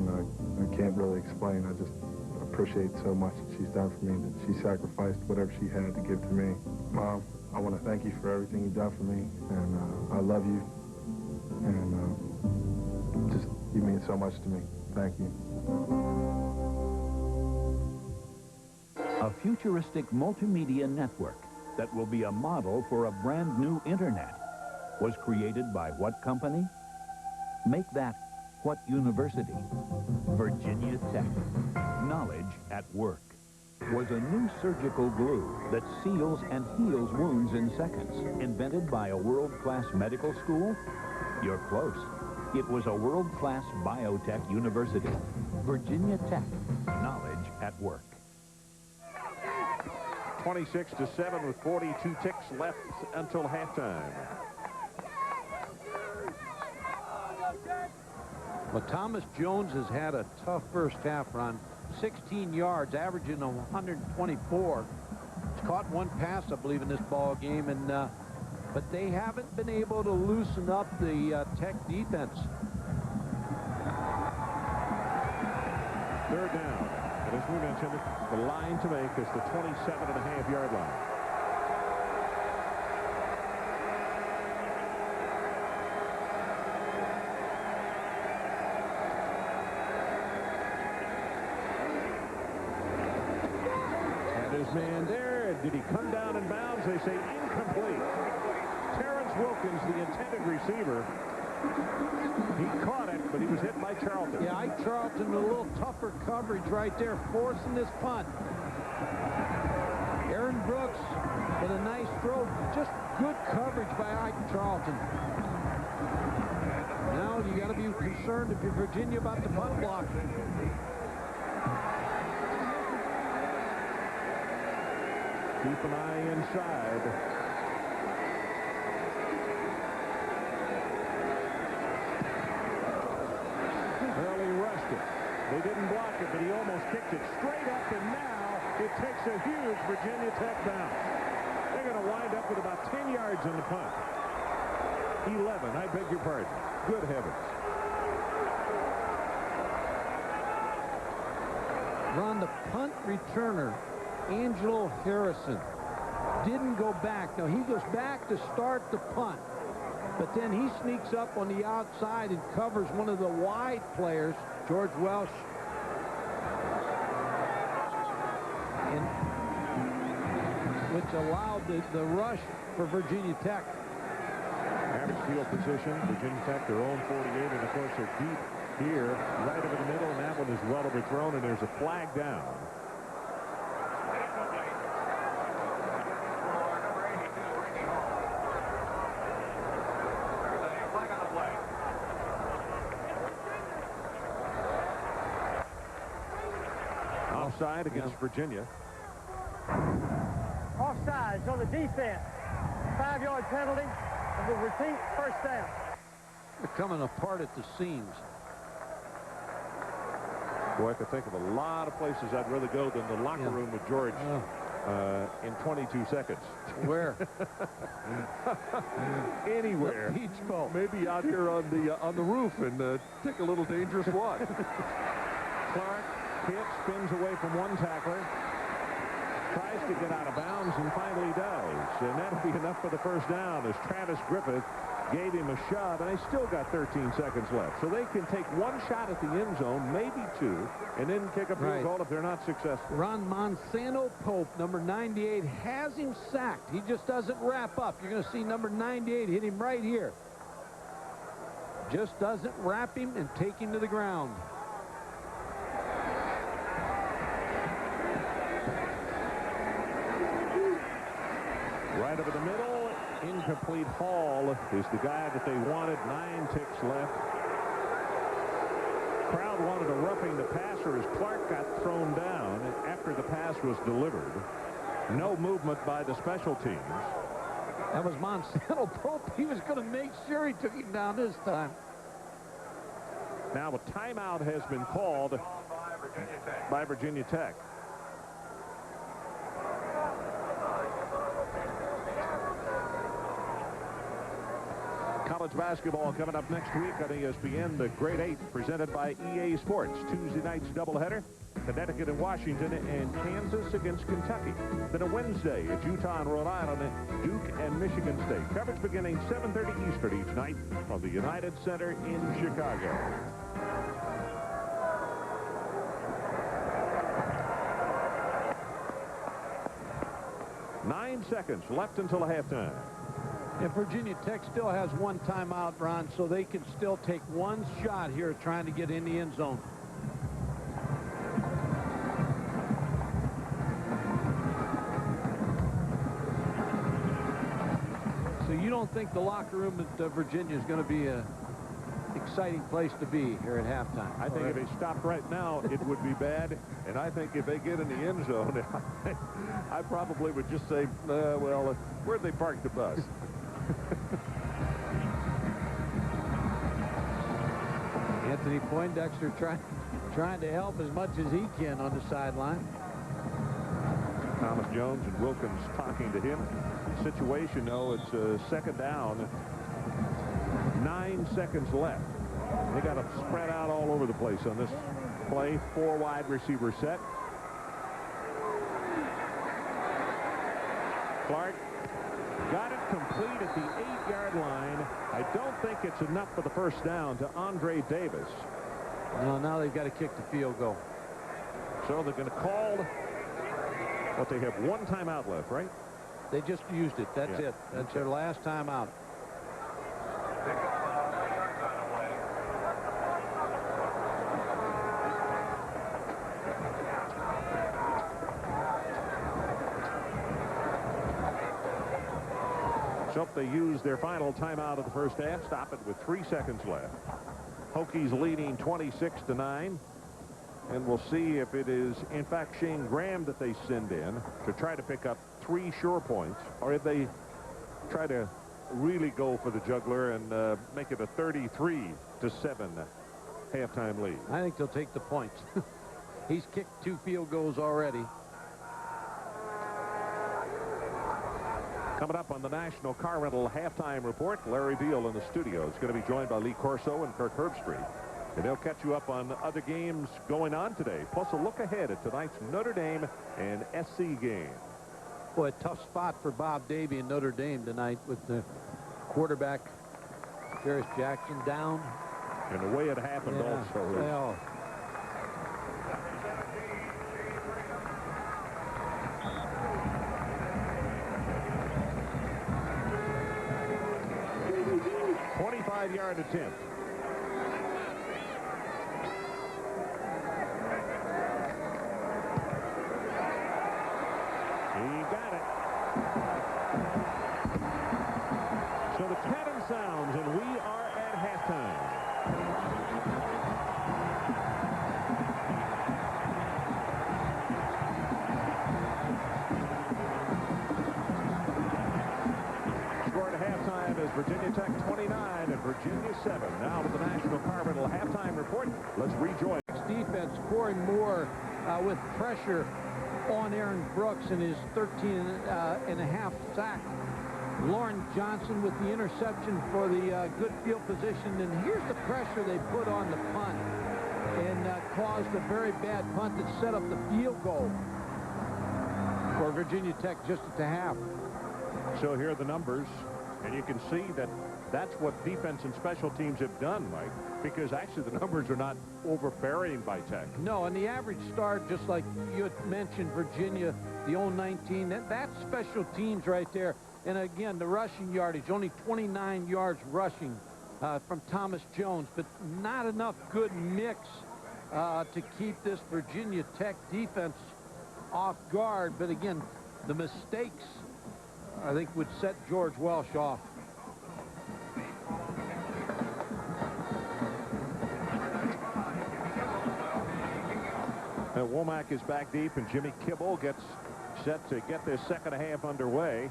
I can't really explain. I just appreciate so much that she's done for me, that she sacrificed whatever she had to give to me. Mom, I want to thank you for everything you've done for me, and I love you, and just, you mean so much to me. Thank you. A futuristic multimedia network that will be a model for a brand new internet was created by what company? Make that what university? Virginia Tech. Knowledge at work was a new surgical glue that seals and heals wounds in seconds. Invented by a world-class medical school? You're close. It was a world-class biotech university. Virginia Tech. Knowledge at work. 26-7 with 42 ticks left until halftime. Well, Thomas Jones has had a tough first half run. 16 yards, averaging 124. He's caught one pass, I believe, in this ball game, and but they haven't been able to loosen up the Tech defense. Third down. And as we mentioned, the line to make is the 27.5-yard line. And his man there, did he come down in bounds? They say incomplete. Terrence Wilkins, the intended receiver, he caught it, but he was hit by Charlton. Yeah, Ike Charlton, a little tougher coverage right there, forcing this punt. Aaron Brooks with a nice throw. Just good coverage by Ike Charlton. Now you got to be concerned if you're Virginia about the punt block. Keep an eye inside. They didn't block it, but he almost kicked it straight up, and now it takes a huge Virginia Tech bounce. They're going to wind up with about 10 yards on the punt. 11, I beg your pardon. Good heavens. Ron, the punt returner, Angelo Harrison, didn't go back. Now, he goes back to start the punt, but then he sneaks up on the outside and covers one of the wide players, George Welsh. Which allowed the rush for Virginia Tech. Average field position, Virginia Tech, their own 48, and of course they're deep here, right over the middle, and that one is well overthrown, and there's a flag down. Offside against Virginia. Offsides on the defense. 5-yard penalty, and we'll repeat first down. They're coming apart at the seams. Boy, I could think of a lot of places I'd rather go than the locker room with George in 22 seconds. Where? Anywhere. The beach boat. Maybe out here on the roof and take a little dangerous walk. Clark hits, spins away from one tackler, tries to get out of bounds, and finally does. And that'll be enough for the first down as Travis Griffith gave him a shove, and they still got 13 seconds left. So they can take one shot at the end zone, maybe two, and then kick a field goal if they're not successful. Ron Monsanto Pope, number 98, has him sacked. He just doesn't wrap up. You're going to see number 98 hit him right here. Just doesn't wrap him and take him to the ground. Right over the middle, incomplete. Hall is the guy that they wanted. 9 ticks left. Crowd wanted a roughing the passer as Clark got thrown down after the pass was delivered. No movement by the special teams. That was Monsanto Pope. He was going to make sure he took him down this time. Now a timeout has been called by Virginia Tech. College basketball coming up next week on ESPN. The Grade 8 presented by EA Sports. Tuesday night's doubleheader. Connecticut and Washington, and Kansas against Kentucky. Then a Wednesday, it's Utah and Rhode Island, Duke and Michigan State. Coverage beginning 7:30 Eastern each night from the United Center in Chicago. Nine seconds left until halftime. And Virginia Tech still has one timeout, Ron, so they can still take one shot here trying to get in the end zone. So you don't think the locker room at Virginia is going to be an exciting place to be here at halftime? I think if they stopped right now, it would be bad. And I think if they get in the end zone, I probably would just say, well, where'd they park the bus? Anthony Poindexter trying to help as much as he can on the sideline. Thomas Jones and Wilkins talking to him. Situation, though, it's second down. 9 seconds left. They got to spread out all over the place on this play. 4 wide receiver set. Clark got it complete at the 8-yard line. I don't think it's enough for the first down to Andre Davis. No, now they've got to kick the field goal. So they're going to call what they have one timeout left, right? They just used it. That's it. That's their last timeout. So if they use their final timeout of the first half, stop it with 3 seconds left. Hokies leading 26-9. And we'll see if it is, in fact, Shane Graham that they send in to try to pick up 3 sure points, or if they try to really go for the juggler and make it a 33-7 halftime lead. I think they'll take the points. He's kicked 2 field goals already. Coming up on the National Car Rental Halftime Report, Larry Beal in the studio. It's going to be joined by Lee Corso and Kirk Herbstreit. And they'll catch you up on other games going on today, plus a look ahead at tonight's Notre Dame and SC game. Boy, a tough spot for Bob Davie in Notre Dame tonight with the quarterback, Ferris Jackson, down. And the way it happened also. Well, a 25-yard attempt. So the cannon sounds, and we are at halftime. Scored at halftime is Virginia Tech 29 and Virginia 7. Now to the National Car Rental Halftime Report. Let's rejoin. Defense scoring more with pressure on Aaron Brooks in his 13.5 sack. Lauren Johnson with the interception for the good field position. And here's the pressure they put on the punt and caused a very bad punt that set up the field goal for Virginia Tech just at the half. So here are the numbers, and you can see that that's what defense and special teams have done, Mike, because actually the numbers are not overbearing by Tech. No, and the average start, just like you had mentioned, Virginia, the 0-19, that's special teams right there. And again, the rushing yardage, only 29 yards rushing from Thomas Jones, but not enough good mix to keep this Virginia Tech defense off guard. But again, the mistakes, I think, would set George Welsh off. Womack is back deep, and Jimmy Kibble gets set to get this second half underway.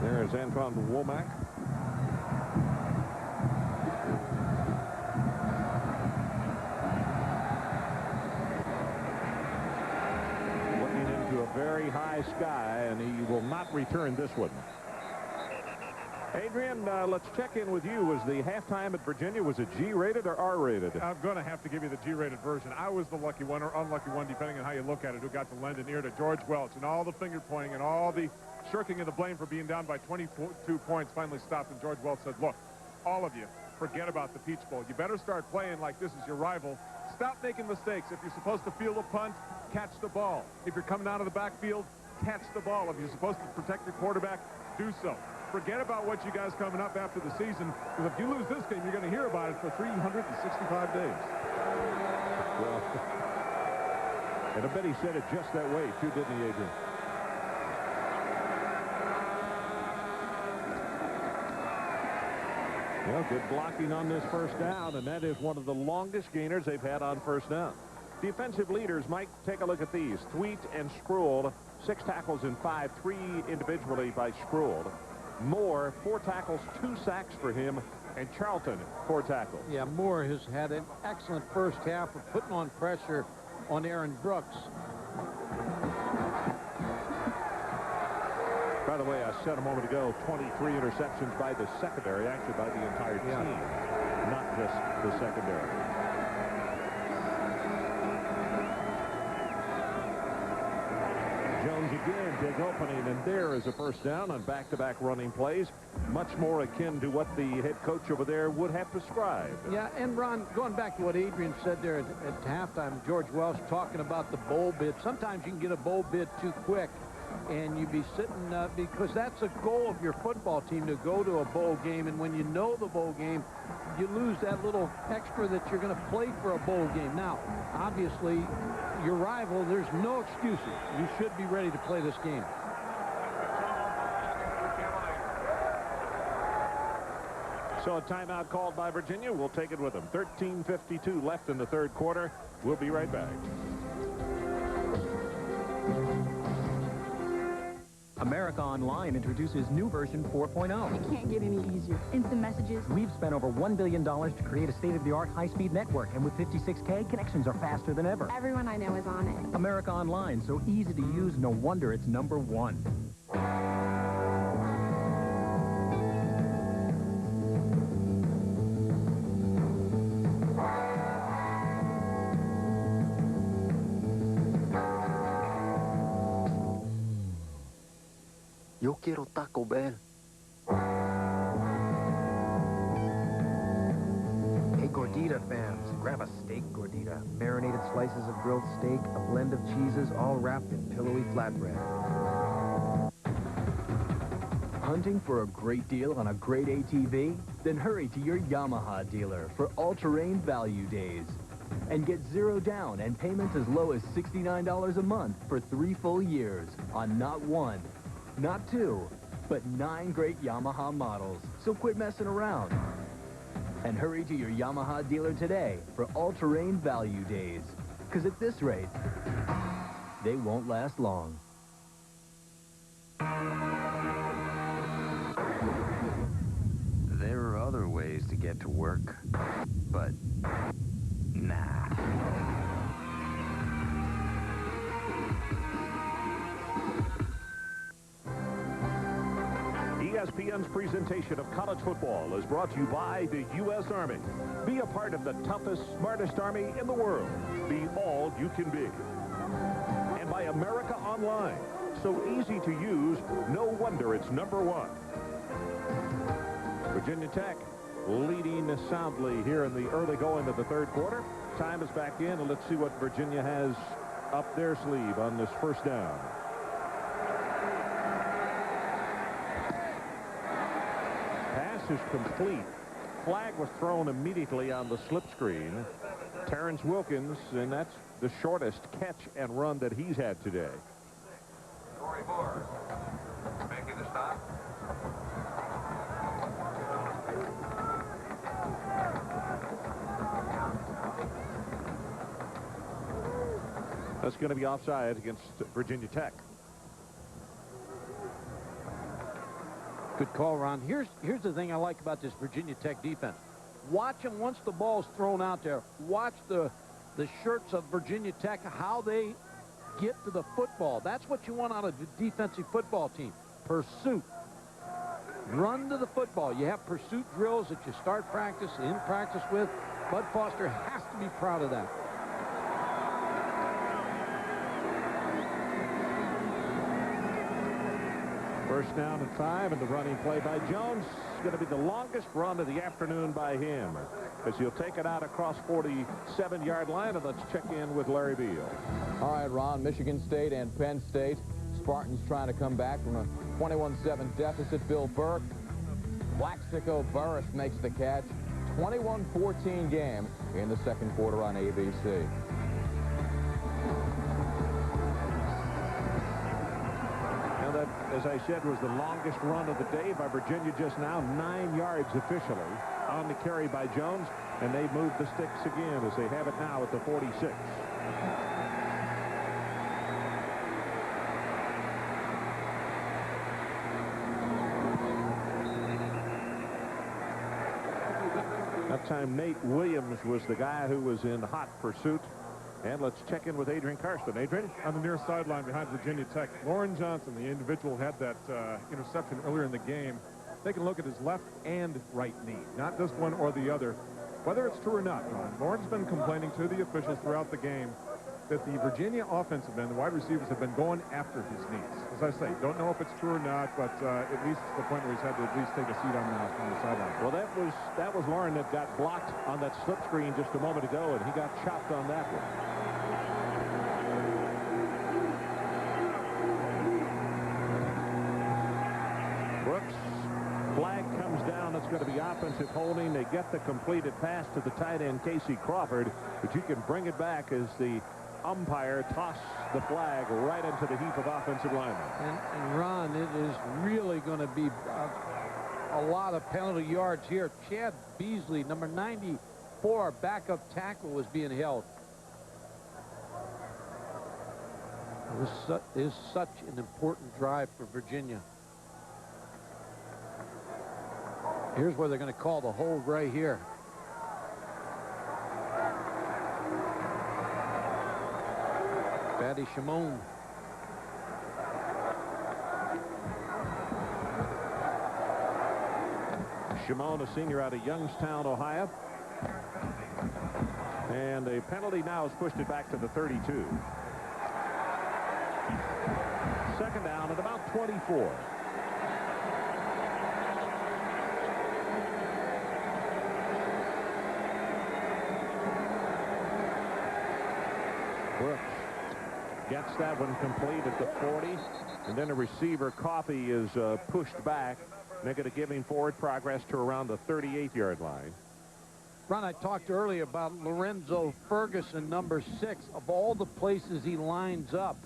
There's Antoine Womack. Looking into a very high sky, and he will not return this one. Adrian, let's check in with you. Was the halftime at Virginia, was it G-rated or R-rated? I'm going to have to give you the G-rated version. I was the lucky one or unlucky one, depending on how you look at it, who got to lend an ear to George Welch, and all the finger pointing and all the shirking of the blame for being down by 22 points finally stopped, and George Welch said, look, all of you, forget about the Peach Bowl. You better start playing like this is your rival. Stop making mistakes. If you're supposed to field a punt, catch the ball. If you're coming out of the backfield, catch the ball. If you're supposed to protect your quarterback, do so. Forget about what you guys coming up after the season, because if you lose this game, you're going to hear about it for 365 days. Well, and I bet he said it just that way, too, didn't he, Adrian? Well, good blocking on this first down, and that is one of the longest gainers they've had on first down. Defensive leaders, Mike, take a look at these. Thweet and Spruill, 6 tackles in 5, 3 individually by Spruill. Moore, 4 tackles, 2 sacks for him, and Charlton, 4 tackles. Yeah, Moore has had an excellent first half of putting on pressure on Aaron Brooks. By the way, I said a moment ago, 23 interceptions by the secondary, actually by the entire team, not just the secondary. Jones again, big opening, and there is a first down on back-to-back running plays, much more akin to what the head coach over there would have prescribed. Yeah, and Ron, going back to what Adrian said there at halftime, George Welch talking about the bowl bid. Sometimes you can get a bowl bid too quick, and you'd be sitting, because that's a goal of your football team, to go to a bowl game, and when you know the bowl game, you lose that little extra that you're going to play for a bowl game. Now, obviously, your rival, there's no excuses. You should be ready to play this game. So a timeout called by Virginia. We'll take it with them. 13:52 left in the third quarter. We'll be right back. America Online introduces new version 4.0. It can't get any easier. Instant messages. We've spent over $1 billion to create a state-of-the-art high-speed network, and with 56K, connections are faster than ever. Everyone I know is on it. America Online, so easy to use, no wonder it's #1. Yo quiero Taco Bell. Hey, Gordita fans, grab a steak Gordita. Marinated slices of grilled steak, a blend of cheeses, all wrapped in pillowy flatbread. Hunting for a great deal on a great ATV? Then hurry to your Yamaha dealer for all-terrain value days. And get 0 down and payments as low as $69 a month for 3 full years on not 1, not 2, but 9 great Yamaha models. So quit messing around. And hurry to your Yamaha dealer today for all-terrain value days. Because at this rate, they won't last long. There are other ways to get to work, but nah. ESPN's presentation of college football is brought to you by the U.S. Army. Be a part of the toughest, smartest Army in the world. Be all you can be. And by America Online. So easy to use, no wonder it's #1. Virginia Tech leading soundly here in the early going of the third quarter. Time is back in, and let's see what Virginia has up their sleeve on this first down. Pass is complete. Flag was thrown immediately on the slip screen. Terrence Wilkins, and that's the shortest catch and run that he's had today. Corey Moore making the stop. That's going to be offside against Virginia Tech. Good call, Ron. Here's the thing I like about this Virginia Tech defense. Watch them once the ball's thrown out there. Watch the shirts of Virginia Tech, how they get to the football. That's what you want out of the defensive football team. Pursuit. Run to the football. You have pursuit drills that you start practice, in practice with. Bud Foster has to be proud of that. First down and 5, and the running play by Jones is going to be the longest run of the afternoon by him, as he'll take it out across 47-yard line. And let's check in with Larry Beal. All right, Ron, Michigan State and Penn State. Spartans trying to come back from a 21-7 deficit. Bill Burke. Plaxico Burris makes the catch. 21-14 game in the second quarter on ABC. Now that, as I said, was the longest run of the day by Virginia just now. 9 yards officially on the carry by Jones, and they move the sticks again as they have it now at the 46. That time Nate Williams was the guy who was in hot pursuit. And let's check in with Adrian Karsten. Adrian? On the near sideline behind Virginia Tech, Lauren Johnson, the individual, had that interception earlier in the game. Taking a look at his left and right knee, not just one or the other. Whether it's true or not, Lauren's been complaining to the officials throughout the game that the Virginia offensive end, the wide receivers, have been going after his knees. As I say, don't know if it's true or not, but at least to the point where he's had to at least take a seat on the sideline. Well, that was Lauren that got blocked on that slip screen just a moment ago, and he got chopped on that one. Brooks, flag comes down. It's going to be offensive holding. They get the completed pass to the tight end, Casey Crawford, but you can bring it back as the umpire tossed the flag right into the heap of offensive linemen. And Ron, it is really going to be a lot of penalty yards here. Chad Beasley, number 94, backup tackle, was being held. This is such an important drive for Virginia. Here's where they're going to call the hold right here. Patty Shimon. Shimon, a senior out of Youngstown, Ohio. And a penalty now has pushed it back to the 32. Second down at about 24. Brooks gets that one complete at the 40, and then a receiver, Coffey, is pushed back. They're going to give him forward progress to around the 38-yard line. Ron, I talked earlier about Lorenzo Ferguson, number 6. Of all the places he lines up,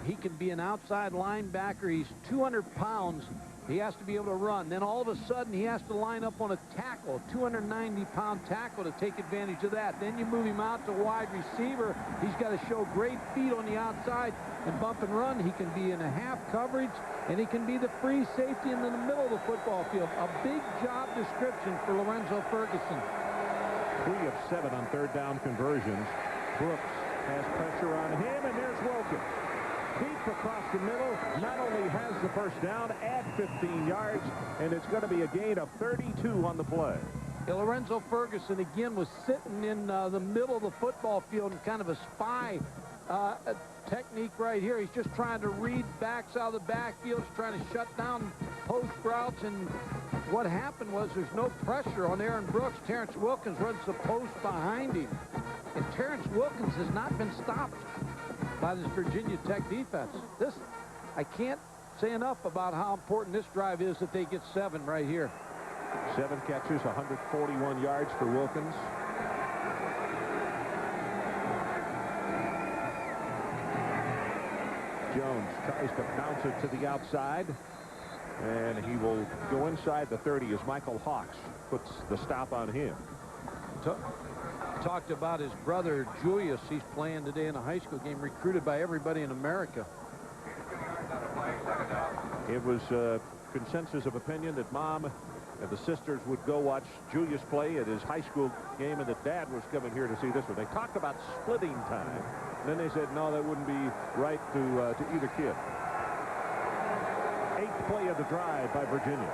he can be an outside linebacker. He's 200 pounds. He has to be able to run. Then all of a sudden, he has to line up on a tackle, a 290-pound tackle, to take advantage of that. Then you move him out to wide receiver. He's got to show great feet on the outside and bump and run. He can be in a half coverage, and he can be the free safety in the middle of the football field. A big job description for Lorenzo Ferguson. 3 of 7 on third down conversions. Brooks has pressure on him, and there's Wilkins. Deep across the middle, not only has the first down, add 15 yards, and it's going to be a gain of 32 on the play. Lorenzo Ferguson, again, was sitting in the middle of the football field in kind of a spy technique right here. He's just trying to read backs out of the backfield. He's trying to shut down post routes, and what happened was there's no pressure on Aaron Brooks. Terrence Wilkins runs the post behind him, and Terrence Wilkins has not been stopped by this Virginia Tech defense. This, I can't say enough about how important this drive is that they get 7 right here. 7 catches, 141 yards for Wilkins. Jones tries to bounce it to the outside, and he will go inside the 30 as Michael Hawks puts the stop on him. Talked about his brother Julius. He's playing today in a high school game, recruited by everybody in America. It was consensus of opinion that Mom and the sisters would go watch Julius play at his high school game, and that Dad was coming here to see this one. They talked about splitting time. Then they said, no, that wouldn't be right to either kid. 8th play of the drive by Virginia.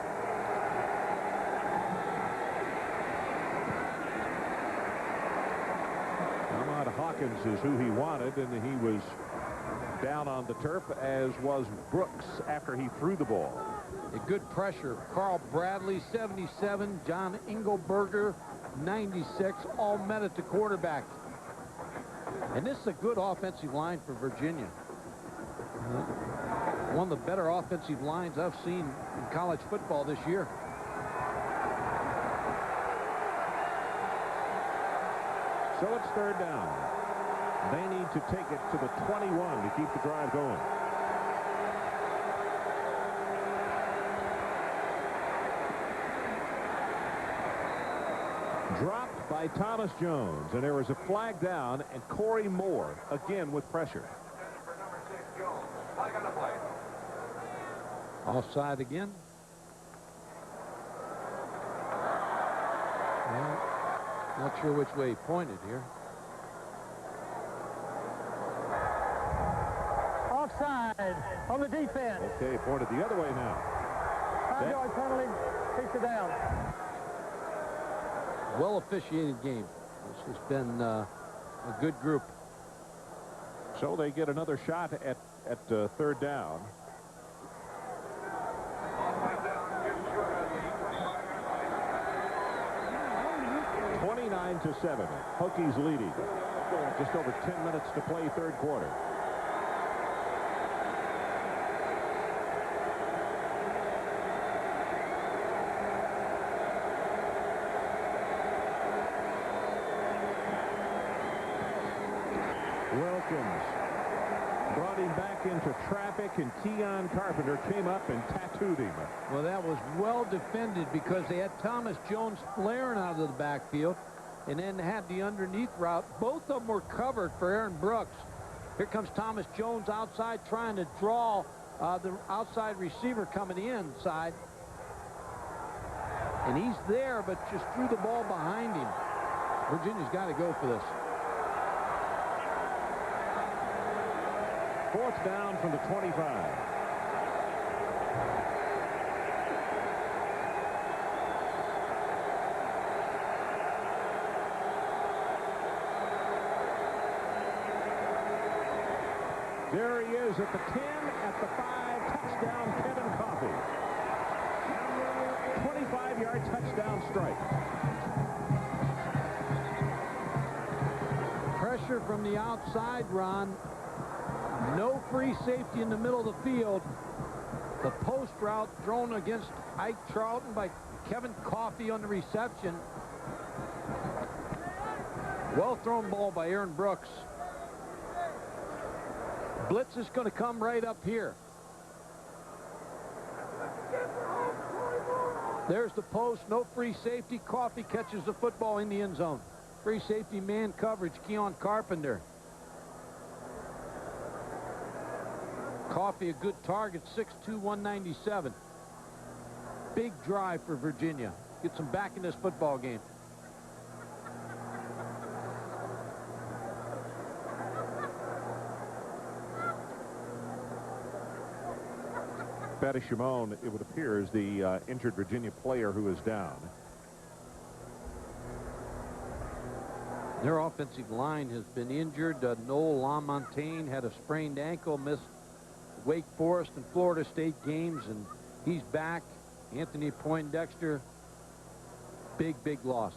Ahmad Hawkins is who he wanted, and he was down on the turf, as was Brooks after he threw the ball. A good pressure. Carl Bradley, 77. John Engelberger, 96. All met at the quarterback. And this is a good offensive line for Virginia. One of the better offensive lines I've seen in college football this year. So it's 3rd down. They need to take it to the 21 to keep the drive going. Dropped by Thomas Jones, and there was a flag down, and Corey Moore again with pressure. Offside again. Well, not sure which way he pointed here. Offside on the defense. Okay, pointed the other way now. 5-yard penalty, takes it down. Well officiated game. This has been a good group. So they get another shot at 3rd down. To 7. Hokies leading. Just over 10 minutes to play 3rd quarter. Wilkins brought him back into traffic, and Keon Carpenter came up and tattooed him. Well, that was well defended because they had Thomas Jones flaring out of the backfield and then had the underneath route. Both of them were covered for Aaron Brooks. Here comes Thomas Jones outside trying to draw the outside receiver coming inside. And he's there, but just threw the ball behind him. Virginia's got to go for this. 4th down from the 25. There he is at the 10, at the 5, touchdown Kevin Coffey. 25-yard touchdown strike. Pressure from the outside, Ron. No free safety in the middle of the field. The post route thrown against Ike Charlton by Kevin Coffey on the reception. Well thrown ball by Aaron Brooks. Blitz is going to come right up here. There's the post. No free safety. Coffey catches the football in the end zone. Free safety man coverage. Keon Carpenter. Coffey a good target. 6'2", 197. Big drive for Virginia. Gets them back in this football game. Patty Shimon, it would appear, is the injured Virginia player who is down. Their offensive line has been injured. Noel LaMontagne had a sprained ankle, missed Wake Forest and Florida State games, and he's back. Anthony Poindexter, big loss.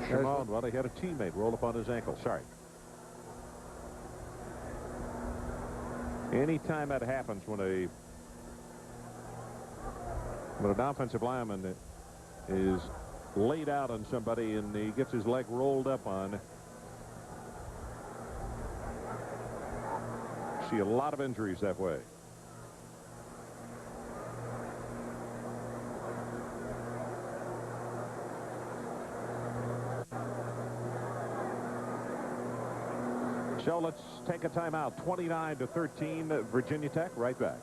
Shimon, well, he had a teammate roll up on his ankle. Sorry. Anytime that happens when an offensive lineman is laid out on somebody and he gets his leg rolled up on, see a lot of injuries that way. So let's take a timeout. 29-13, Virginia Tech. Right back.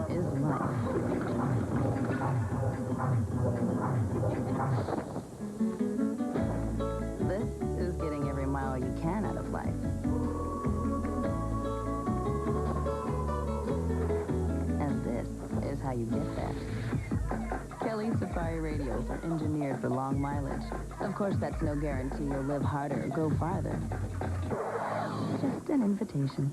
This is life. Elite Safari radios are engineered for long mileage. Of course, that's no guarantee you'll live harder or go farther. Just an invitation.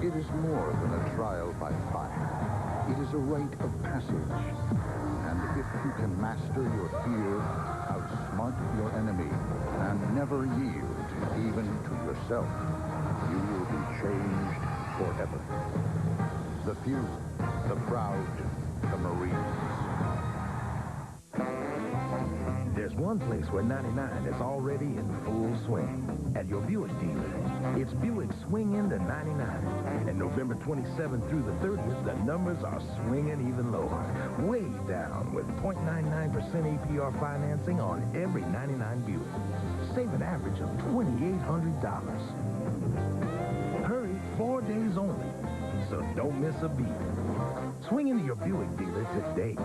It is more than a trial by fire. It is a rite of passage. And if you can master your fear, outsmart your enemy, and never yield even to yourself, you will be changed forever. The few, the proud, the Marines. There's one place where 99 is already in full swing. At your Buick dealer. It's Buick Swing Into 99. And November 27th through the 30th, the numbers are swinging even lower. Way down with 0.99% APR financing on every 99 Buick. Save an average of $2,800. Hurry, 4 days only. So don't miss a beat. Swing into your Buick dealer today.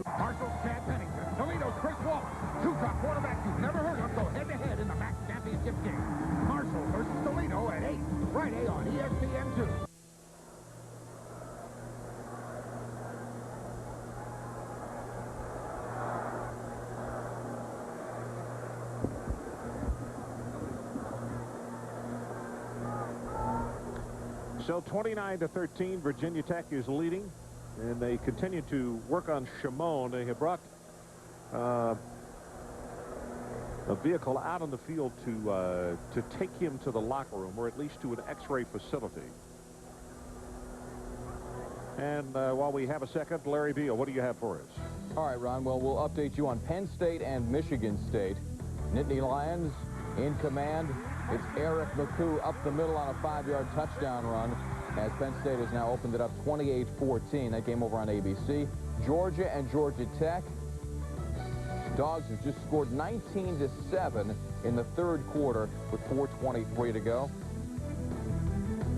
Marshall, Chad Pennington. Toledo's Chris Wallace. Two-drop quarterback you've never heard of go head-to-head in the MAC championship game. Marshall versus Toledo at 8, Friday on ESPN2. So 29-13, Virginia Tech is leading, and they continue to work on Shimon. They have brought a vehicle out on the field to take him to the locker room, or at least to an X-ray facility. And while we have a second, Larry Beal, what do you have for us? All right, Ron. Well, we'll update you on Penn State and Michigan State. Nittany Lions in command. It's Eric McCoo up the middle on a 5-yard touchdown run, as Penn State has now opened it up 28-14. That game over on ABC. Georgia and Georgia Tech. Dogs have just scored 19-7 in the third quarter with 4:23 to go.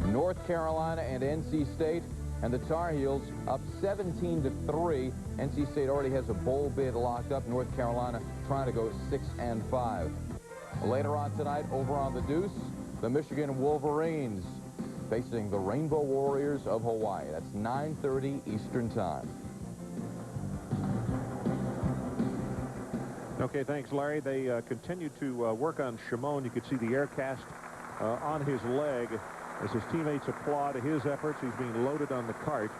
North Carolina and NC State, and the Tar Heels up 17-3. NC State already has a bowl bid locked up. North Carolina trying to go 6-5. Later on tonight, over on the Deuce, the Michigan Wolverines facing the Rainbow Warriors of Hawaii. That's 9:30 Eastern Time. Okay, thanks, Larry. They continue to work on Shimon. You can see the air cast on his leg as his teammates applaud his efforts. He's being loaded on the cart.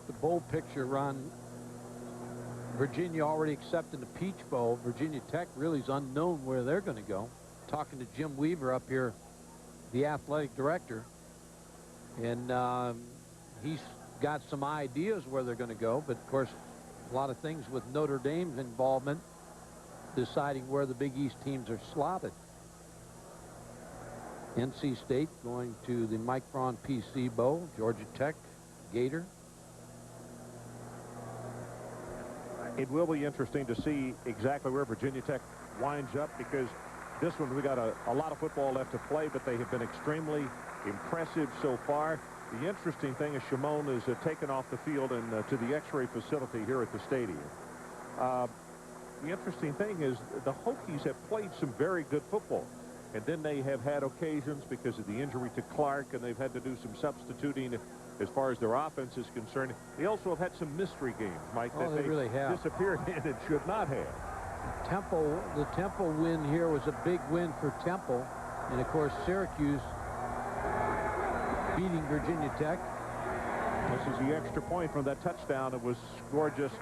The bowl picture, Ron. Virginia already accepting the Peach Bowl. Virginia Tech really is unknown where they're going to go. Talking to Jim Weaver up here, the athletic director, and he's got some ideas where they're going to go, but of course a lot of things with Notre Dame's involvement deciding where the Big East teams are slotted. NC State going to the Mike Braun PC Bowl. Georgia Tech, Gator. It will be interesting to see exactly where Virginia Tech winds up, because this one we got a lot of football left to play, but they have been extremely impressive so far. The interesting thing is Shimon is taken off the field and to the X-ray facility here at the stadium. The interesting thing is the Hokies have played some very good football, and then they have had occasions because of the injury to Clark, and they've had to do some substituting as far as their offense is concerned. They also have had some mystery games, Mike, that they really have disappeared in and should not have. The Temple win here was a big win for Temple, and of course Syracuse beating Virginia Tech. This is the extra point from that touchdown that was scored just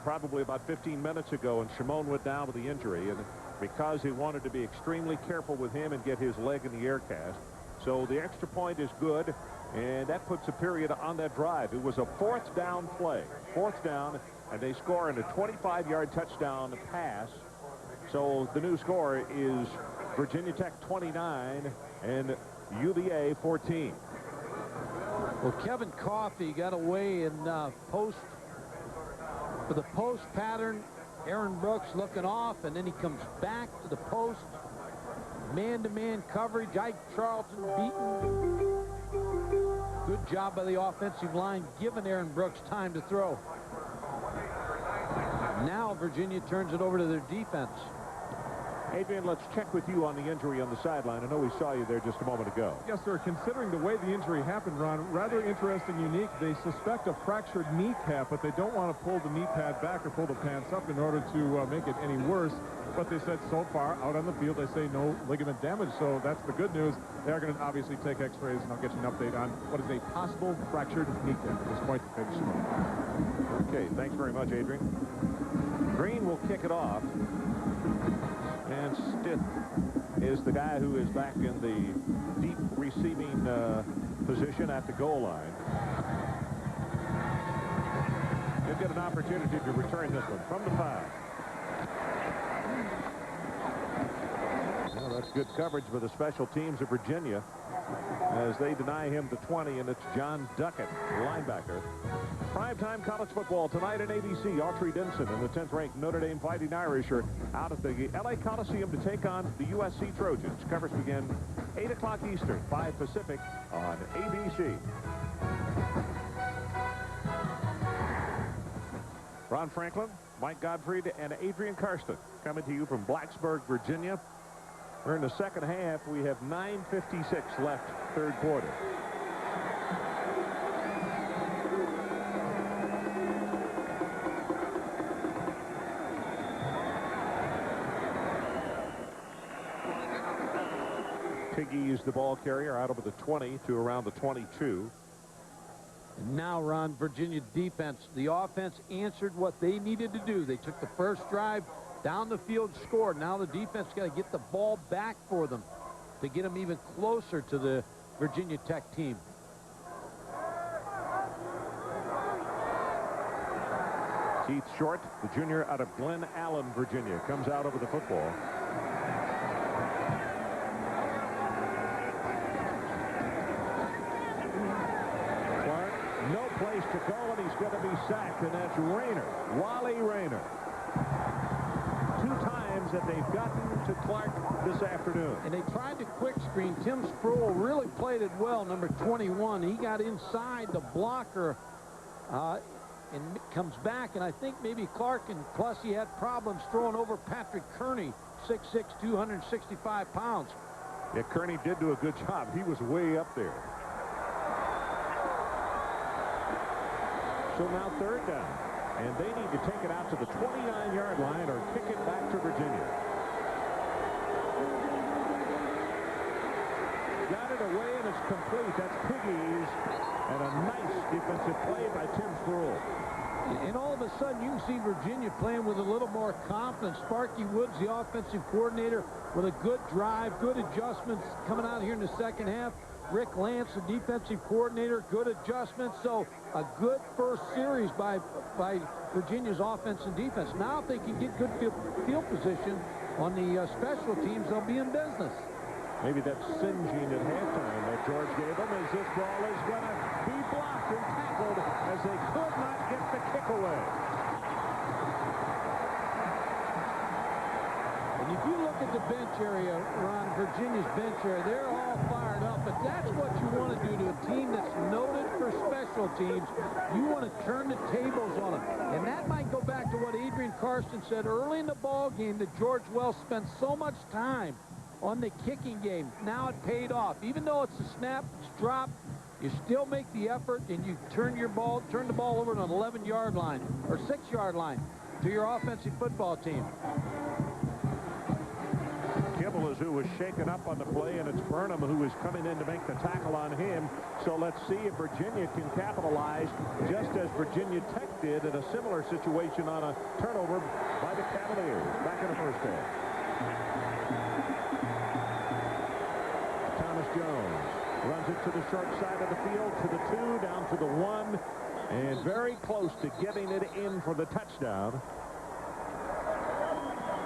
probably about 15 minutes ago, and Shimon went down with the injury, and because he wanted to be extremely careful with him and get his leg in the air cast. So the extra point is good, and that puts a period on that drive. It was a 4th down play. 4th down, and they score in a 25-yard touchdown pass. So the new score is Virginia Tech 29 and UVA 14. Well, Kevin Coffey got away in post for the post pattern. Aaron Brooks looking off, and then he comes back to the post. Man-to-man coverage. Ike Charlton beaten. Good job by the offensive line, giving Aaron Brooks time to throw. Now Virginia turns it over to their defense. Adrian, let's check with you on the injury on the sideline. I know we saw you there just a moment ago. Yes, sir. Considering the way the injury happened, Ron, rather interesting, unique. They suspect a fractured kneecap, but they don't want to pull the knee pad back or pull the pants up in order to make it any worse. But they said so far out on the field, they say no ligament damage. So that's the good news. They are going to obviously take x-rays, and I'll get you an update on what is a possible fractured kneecap at this point. Okay, thanks very much, Adrian. Green will kick it off. And Stith is the guy who is back in the deep receiving position at the goal line. He'll get an opportunity to return this one from the 5. Well, that's good coverage for the special teams of Virginia as they deny him the 20, and it's John Duckett, linebacker. Primetime college football tonight on ABC. Autry Denson and the 10th-ranked Notre Dame Fighting Irish are out at the L.A. Coliseum to take on the USC Trojans. Coverage begin 8 o'clock Eastern, 5 Pacific on ABC. Ron Franklin, Mike Gottfried, and Adrian Karsten coming to you from Blacksburg, Virginia. We're in the second half. We have 9:56 left, third quarter. Piggy is the ball carrier out over the 20 to around the 22. And now, Ron, Virginia defense, the offense answered what they needed to do. They took the first drive down the field, scored. Now the defense got to get the ball back for them to get them even closer to the Virginia Tech team. Keith Short, the junior out of Glen Allen, Virginia, comes out over the football. Clark, no place to go, and he's going to be sacked, and that's Rayner, Wally Rayner. 2 times that they've gotten to Clark this afternoon. And they tried to quick screen. Tim Sproul really played it well, number 21. He got inside the blocker and comes back, and I think maybe Clark and Clussy had problems throwing over Patrick Kearney, 6'6", 265 pounds. Yeah, Kearney did do a good job. He was way up there. So now third down. And they need to take it out to the 29-yard line or kick it back to Virginia. Got it away, and it's complete. That's Piggies. And a nice defensive play by Tim Sproul. And all of a sudden, you can see Virginia playing with a little more confidence. Sparky Woods, the offensive coordinator, with a good drive, good adjustments coming out here in the second half. Rick Lance, the defensive coordinator, good adjustments. So a good first series by Virginia's offense and defense. Now if they can get good field position on the special teams, they'll be in business. Maybe that's singeing at halftime that George gave them as this ball is going to be blocked and tackled as they could not get the kick away. And if you look at the bench area, Ron, Virginia's bench area, they're all fired up, but that's what you want to do to a team that's noted for special teams. You want to turn the tables on them. And that might go back to what Adrian Karsten said early in the ball game, that George Wells spent so much time on the kicking game. Now it paid off. Even though it's a snap, it's dropped, you still make the effort, and you turn the ball over to an 11-yard line or 6-yard line to your offensive football team. Kibble is who was shaken up on the play, and it's Burnham who is coming in to make the tackle on him. So let's see if Virginia can capitalize, just as Virginia Tech did in a similar situation on a turnover by the Cavaliers back in the first half. Thomas Jones runs it to the short side of the field, to the 2, down to the 1, and very close to getting it in for the touchdown.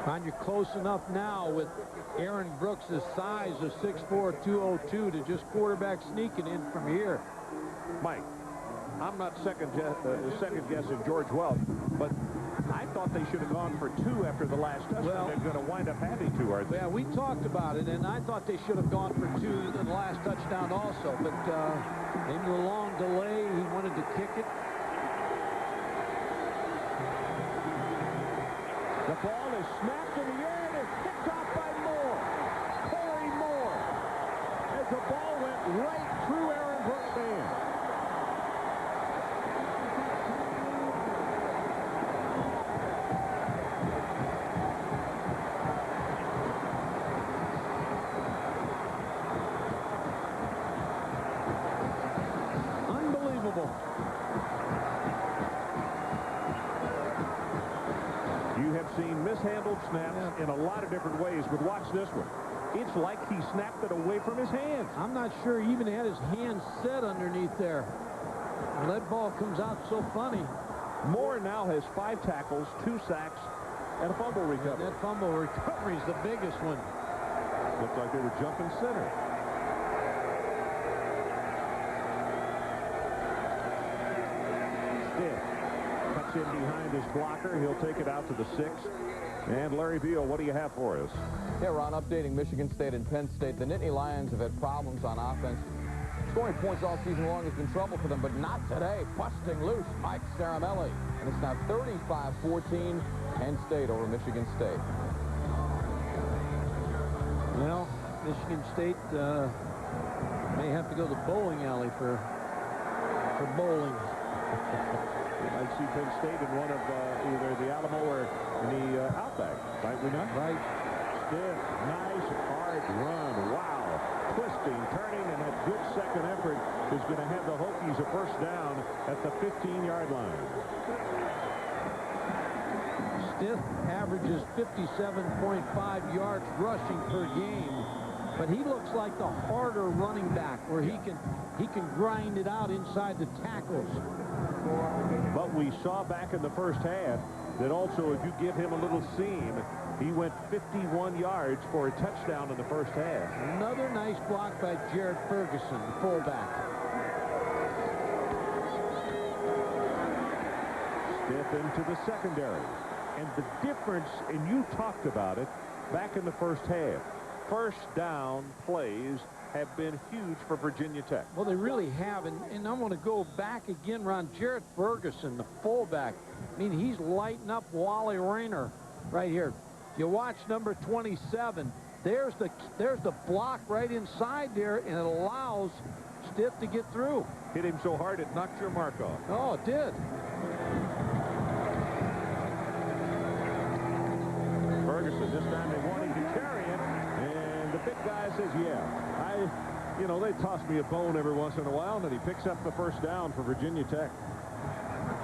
And you're close enough now with Aaron Brooks' size of 6'4", 202 to just quarterback sneaking in from here. Mike, I'm not second guessing George Welch, but I thought they should have gone for 2 after the last touchdown. Well, they're going to wind up having 2, aren't they? Yeah, we talked about it, and I thought they should have gone for 2 in the last touchdown also, but maybe a long delay. He wanted to kick it. The ball is snapped in the air and is picked off by Moore. Corey Moore. As the ball went right through Aaron Brooks' hand. Unbelievable. You have seen mishandled snaps in a lot of different ways, but watch this one. It's like he snapped it away from his hands. I'm not sure he even had his hand set underneath there. Well, that ball comes out so funny. Moore now has 5 tackles, 2 sacks, and a fumble recovery. That fumble recovery is the biggest one. Looked like they were jumping center. Stiff cuts in behind his blocker. He'll take it out to the 6. And Larry Beal, what do you have for us? Yeah, Ron, updating Michigan State and Penn State. The Nittany Lions have had problems on offense. Scoring points all season long has been trouble for them, but not today. Busting loose, Mike Saramelli. And it's now 35-14, Penn State over Michigan State. Well, Michigan State may have to go to the bowling alley for bowling. We might see Penn State in one of either the Alamo or the Outback, might we not? Right. Stiff, nice, hard run. Wow. Twisting, turning, and that good second effort is going to have the Hokies a first down at the 15-yard line. Stiff averages 57.5 yards rushing per game, but he looks like the harder running back where he can grind it out inside the tackles. But we saw back in the first half that also if you give him a little seam, he went 51 yards for a touchdown in the first half. Another nice block by Jared Ferguson, fullback. Stiff into the secondary. And the difference, and you talked about it, back in the first half, first down plays have been huge for Virginia Tech. Well, they really have, and I'm going to go back again, Ron. Jared Ferguson, the fullback. I mean, he's lighting up Wally Rayner right here. You watch number 27. There's the block right inside there, and it allows Stiff to get through. Hit him so hard it knocked your mark off. Oh, it did. Ferguson, this time they wanted to carry it, and the big guy says, yeah, they toss me a bone every once in a while, and then he picks up the first down for Virginia Tech.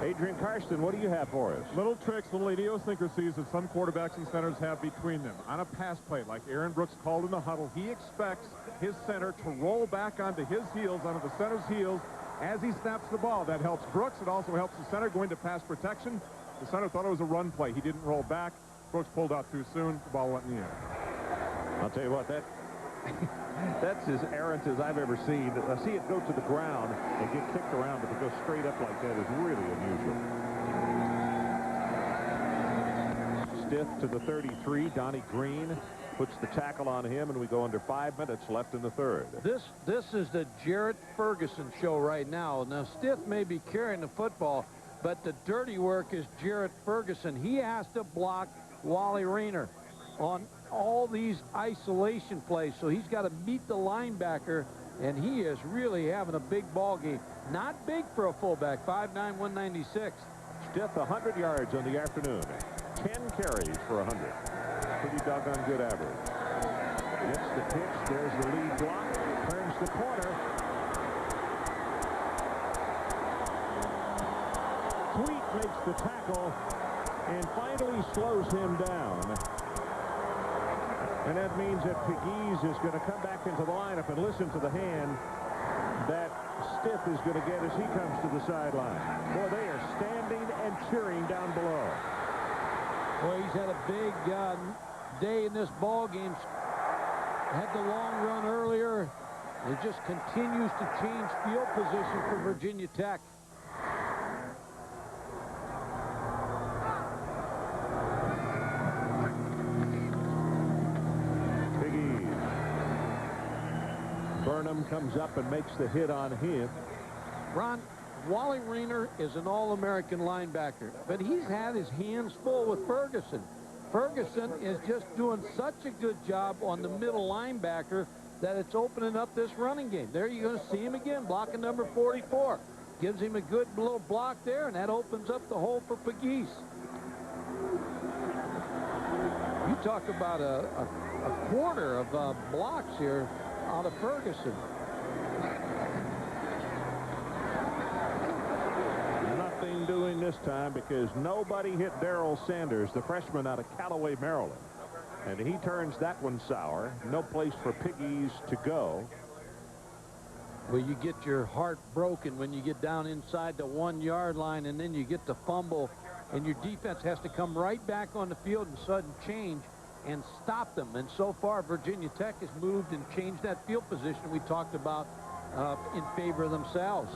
Adrian Karsten, what do you have for us? Little tricks, little idiosyncrasies that some quarterbacks and centers have between them. On a pass play, like Aaron Brooks called in the huddle, he expects his center to roll back onto his heels, onto the center's heels, as he snaps the ball. That helps Brooks. It also helps the center go into pass protection. The center thought it was a run play. He didn't roll back. Brooks pulled out too soon. The ball went in the air. I'll tell you what, that's as errant as I've ever seen. I see it go to the ground and get kicked around, but to go straight up like that is really unusual. Stiff to the 33. Donnie Green puts the tackle on him, and we go under 5 minutes left in the third. This is the Jarrett Ferguson show right now. Now, Stiff may be carrying the football, but the dirty work is Jarrett Ferguson. He has to block Wally Rayner on all these isolation plays, so he's got to meet the linebacker, and he is really having a big ball game. Not big for a fullback, 5'9", 196. Stiff 100 yards on the afternoon. 10 carries for 100. Pretty doggone good average. Gets the pitch. There's the lead block. Turns the corner. Sweet makes the tackle and finally slows him down. And that means that Pegues is going to come back into the lineup, and listen to the hand that Stiff is going to get as he comes to the sideline. Boy, they are standing and cheering down below. Boy, he's had a big day in this ball game. Had the long run earlier. It just continues to change field position for Virginia Tech. Big East. Burnham comes up and makes the hit on him. Ron, Wally Rayner is an All-American linebacker, but he's had his hands full with Ferguson. Ferguson is just doing such a good job on the middle linebacker that it's opening up this running game. There you're going to see him again, blocking number 44. Gives him a good little block there, and that opens up the hole for Pegues. You talk about a quarter of blocks here out of Ferguson. Nothing doing this time because nobody hit Darrell Sanders, the freshman out of Callaway, Maryland. And he turns that one sour. No place for Pegues to go. Well, you get your heart broken when you get down inside the 1-yard line, and then you get the fumble, and your defense has to come right back on the field in sudden change and stop them. And so far, Virginia Tech has moved and changed that field position we talked about in favor of themselves.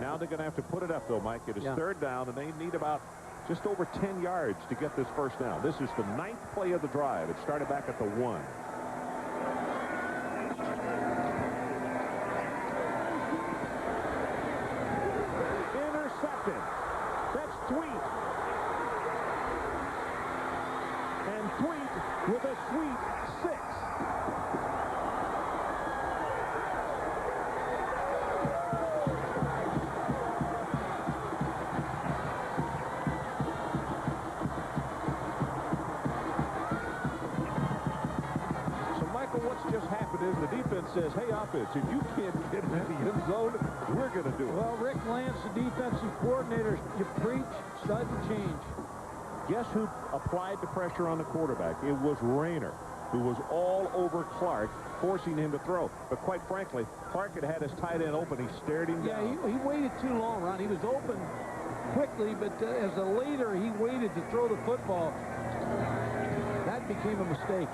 Now they're going to have to put it up, though, Mike. It is third down, and they need about just over 10 yards to get this first down. This is the 9th play of the drive. It started back at the 1. Intercepted. That's Tweet. And Tweet with a sweet 6. What's just happened is the defense says, hey, offense, if you can't get in the end zone, we're going to do it. Well, Rick Lance, the defensive coordinator, you preach, sudden change. Guess who applied the pressure on the quarterback? It was Rayner, who was all over Clark, forcing him to throw. But quite frankly, Clark had his tight end open. He stared him down. Yeah, he waited too long, Ron. He was open quickly, but as a leader, he waited to throw the football. That became a mistake.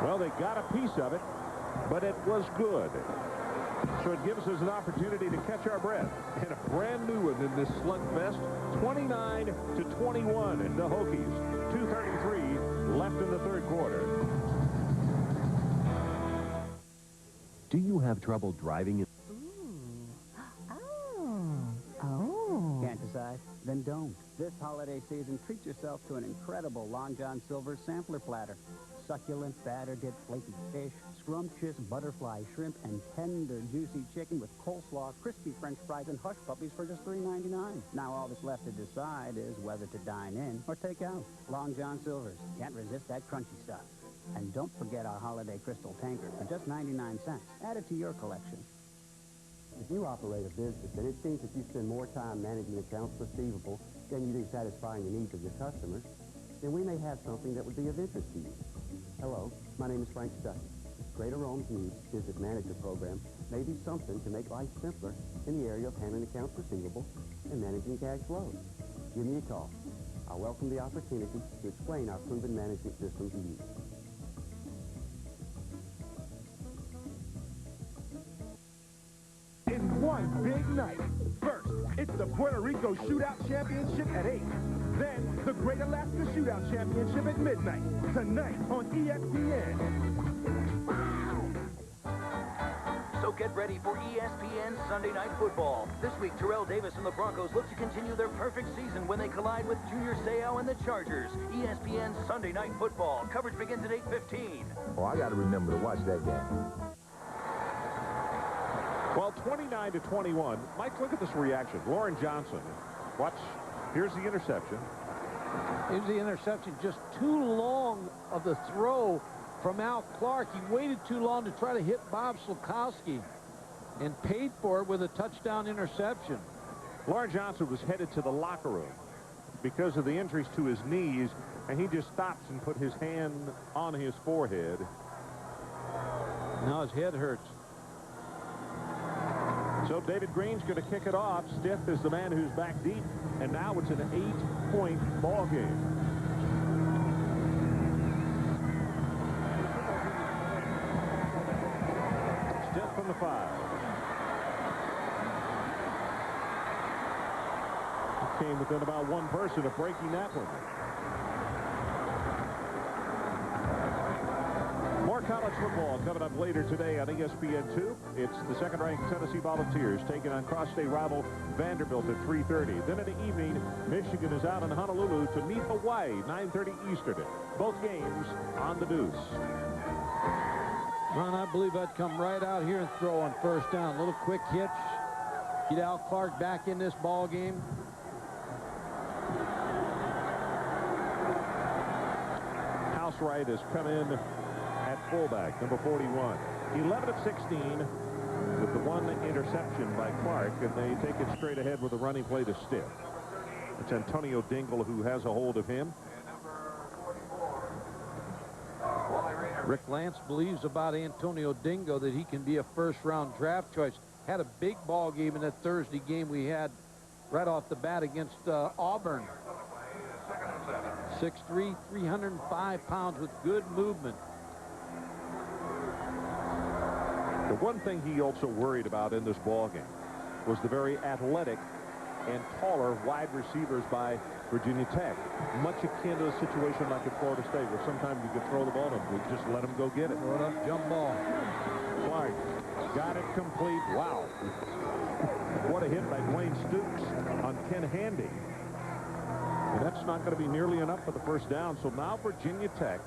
Well, they got a piece of it, but it was good. So it gives us an opportunity to catch our breath. And a brand new one in this slugfest, 29-21 in the Hokies. 2:33 left in the third quarter. Do you have trouble driving? Can't decide? Then don't. This holiday season, treat yourself to an incredible Long John Silver's sampler platter. Succulent, batter-dipped, flaky fish, scrumptious butterfly shrimp, and tender, juicy chicken with coleslaw, crispy French fries, and hush puppies for just $3.99. Now all that's left to decide is whether to dine in or take out. Long John Silver's. Can't resist that crunchy stuff. And don't forget our holiday crystal tankard for just 99 cents. Add it to your collection. If you operate a business and it seems that you spend more time managing accounts receivable than you do satisfying the needs of your customers, then we may have something that would be of interest to you. Hello, my name is Frank Stuckey. Greater Rome's new Business Manager program may be something to make life simpler in the area of handling accounts receivable and managing cash flows. Give me a call. I welcome the opportunity to explain our proven management system to you. In one big night. First, it's the Puerto Rico Shootout Championship at 8. Then, the Great Alaska Shootout Championship at midnight. Tonight on ESPN. So get ready for ESPN Sunday Night Football. This week, Terrell Davis and the Broncos look to continue their perfect season when they collide with Junior Seau and the Chargers. ESPN Sunday Night Football. Coverage begins at 8:15. Oh, I got to remember to watch that game. Well, 29-21. Mike, look at this reaction. Lauren Johnson. Watch. Here's the interception. Here's the interception. Just too long of the throw from Al Clark. He waited too long to try to hit Bob Slukowski and paid for it with a touchdown interception. Lauren Johnson was headed to the locker room because of the injuries to his knees, and he just stops and put his hand on his forehead. Now his head hurts. So David Green's going to kick it off. Stiff is the man who's back deep, and now it's an 8-point ball game. 5. He came within about one person of breaking that one. More college football coming up later today on ESPN2. It's the second-ranked Tennessee Volunteers taking on cross-state rival Vanderbilt at 3:30. Then in the evening, Michigan is out in Honolulu to meet Hawaii, 9:30 Eastern. Both games on the Deuce. Ron, I believe I'd come right out here and throw on first down. A little quick hitch. Get Al Clark back in this ball game. Housewright has come in at fullback, number 41. 11 of 16 with the one interception by Clark, and they take it straight ahead with a running play to Stiff. It's Antonio Dingle who has a hold of him. Rick Lance believes about Antonio Dingo that he can be a first-round draft choice. Had a big ball game in that Thursday game we had right off the bat against Auburn. 6'3", 305 pounds with good movement. The one thing he also worried about in this ball game was the very athletic and taller wide receivers by Virginia Tech. Much akin to a situation like at Florida State, where sometimes you can throw the ball and we just let them go get it. Throw it up, jump ball. Clark got it complete. Wow. What a hit by Dwayne Stukes on Ken Handy. And that's not going to be nearly enough for the first down. So now Virginia Tech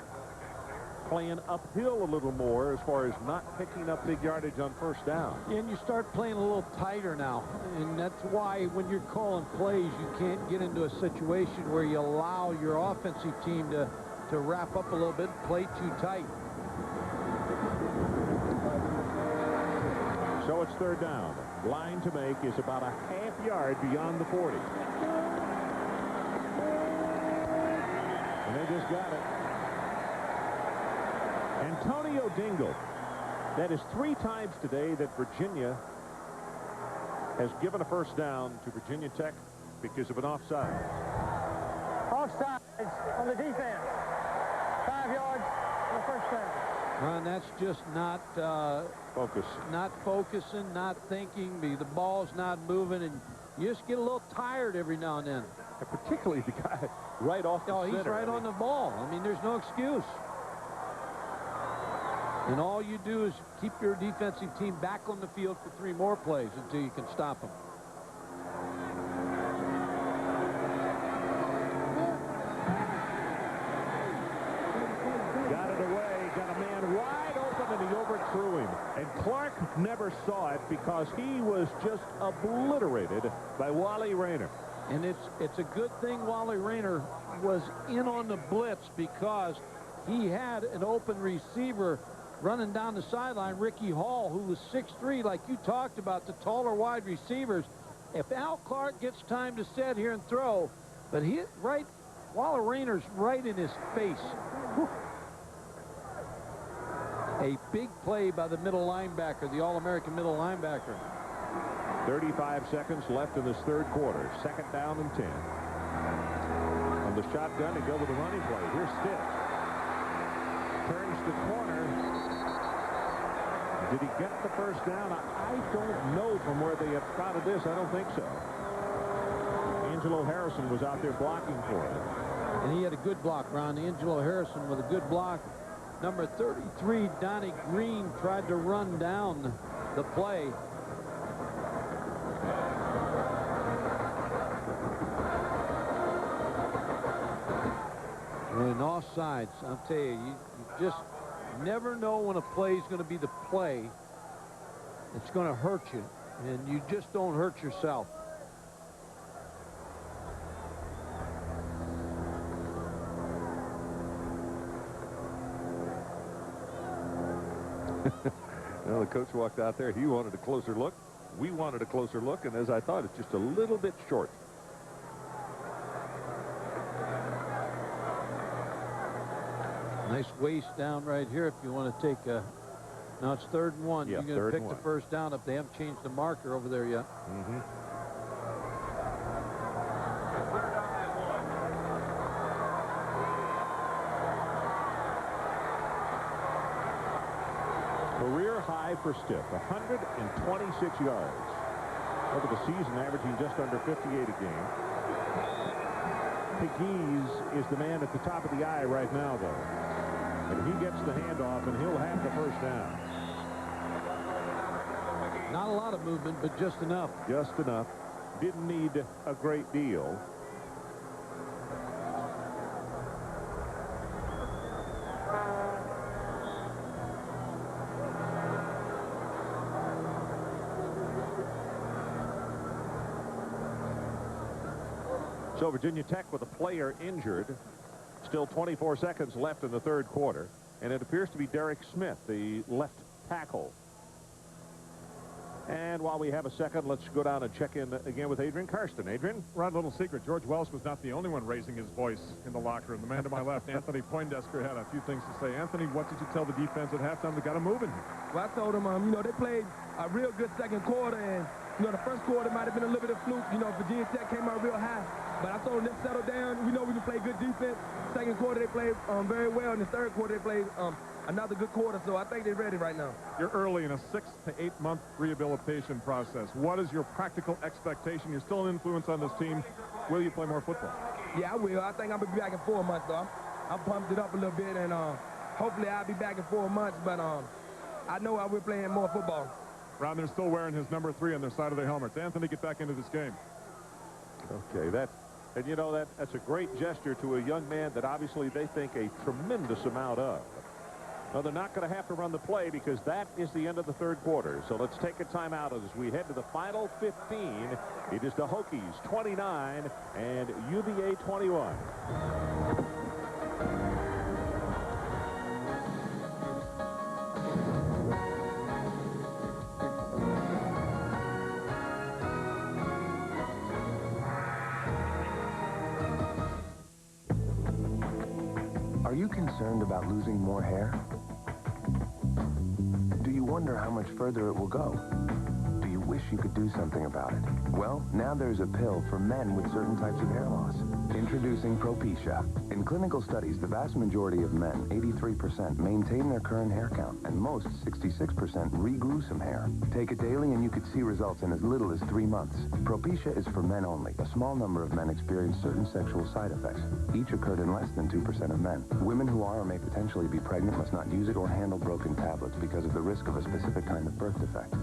playing uphill a little more as far as not picking up big yardage on first down. And you start playing a little tighter now. And that's why when you're calling plays, you can't get into a situation where you allow your offensive team to wrap up a little bit and play too tight. So it's third down. Line to make is about a half yard beyond the 40. And they just got it. Antonio Dingle. That is 3 times today that Virginia has given a first down to Virginia Tech because of an offside. Offside on the defense. 5 yards on the first down. Ron, that's just not not focusing, not thinking. The ball's not moving, and you just get a little tired every now and then. And particularly the guy right off the center. He's right on the ball. I mean, there's no excuse. And all you do is keep your defensive team back on the field for 3 more plays until you can stop them. Got it away, got a man wide open, and he overthrew him. And Clark never saw it because he was just obliterated by Wally Rayner. And it's a good thing Wally Rayner was in on the blitz because he had an open receiver running down the sideline, Ricky Hall, who was 6'3", like you talked about, the taller wide receivers. If Al Clark gets time to set here and throw, but Wally Rayner's right in his face. Whew. A big play by the middle linebacker, the All-American middle linebacker. 35 seconds left in this third quarter. Second down and 10. On the shotgun, they go with a running play. Here's Stiff. Turns the corner. Did he get the first down? I don't know from where they have spotted this. I don't think so. Angelo Harrison was out there blocking for him. And he had a good block, Ron. Angelo Harrison with a good block. Number 33, Donnie Green, tried to run down the play. In offsides, I'll tell you, you just never know when a play is going to be the play that's going to hurt you, and you just don't hurt yourself. Well, the coach walked out there. He wanted a closer look. We wanted a closer look, and as I thought, it's just a little bit short. Nice waist down right here if you want to take a... Now it's 3rd and 1. Yeah, you're going to pick the first down if they haven't changed the marker over there yet. Mm-hmm. Career tie for Stiff, 126 yards. Over the season, averaging just under 58 a game. Pegues is the man at the top of the eye right now, though. And he gets the handoff, and he'll have the first down. Not a lot of movement, but just enough. Just enough. Didn't need a great deal. So Virginia Tech with a player injured. Still 24 seconds left in the third quarter. And it appears to be Derek Smith, the left tackle. And while we have a second, let's go down and check in again with Adrian Karsten. Adrian? Rod, little secret. George Welsh was not the only one raising his voice in the locker room. The man to my left, Anthony Poindexter, had a few things to say. Anthony, what did you tell the defense at halftime? They got to move in here. Well, I told them, you know, they played a real good second quarter, and, you know, the first quarter might have been a little bit of fluke. You know, Virginia Tech came out real high. But I told them, let's settle down. We know we can play good defense. Second quarter, they played very well. In the third quarter, they played another good quarter. So I think they're ready right now. You're early in a 6 to 8 month rehabilitation process. What is your practical expectation? You're still an influence on this team. Will you play more football? Yeah, I will. I think I'm going to be back in 4 months, though. I'm pumped it up a little bit, and hopefully I'll be back in 4 months. But I know I will be playing more football. Ron, they're still wearing his number 3 on their side of their helmets. Anthony, get back into this game. Okay, and you know, that's a great gesture to a young man that obviously they think a tremendous amount of. No, they're not going to have to run the play because that is the end of the third quarter. So let's take a timeout as we head to the final 15. It is the Hokies 29 and UVA 21. Are you concerned about losing more hair? Do you wonder how much further it will go? Do you wish you could do something about it? Well, now there's a pill for men with certain types of hair loss. Introducing Propecia. In clinical studies, the vast majority of men, 83%, maintain their current hair count, and most, 66%, regrew some hair. Take it daily and you could see results in as little as 3 months. Propecia is for men only. A small number of men experience certain sexual side effects. Each occurred in less than 2% of men. Women who are or may potentially be pregnant must not use it or handle broken tablets because of the risk of a specific kind of birth defect.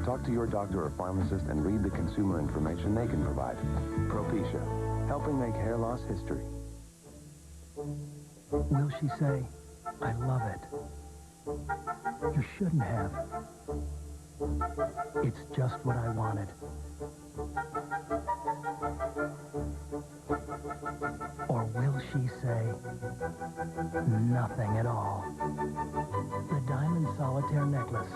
Talk to your doctor or pharmacist and read the consumer information they can provide. Propecia, helping make hair loss history. Will she say, I love it? You shouldn't have. It's just what I wanted. Or will she say, nothing at all? The Diamond Solitaire Necklace.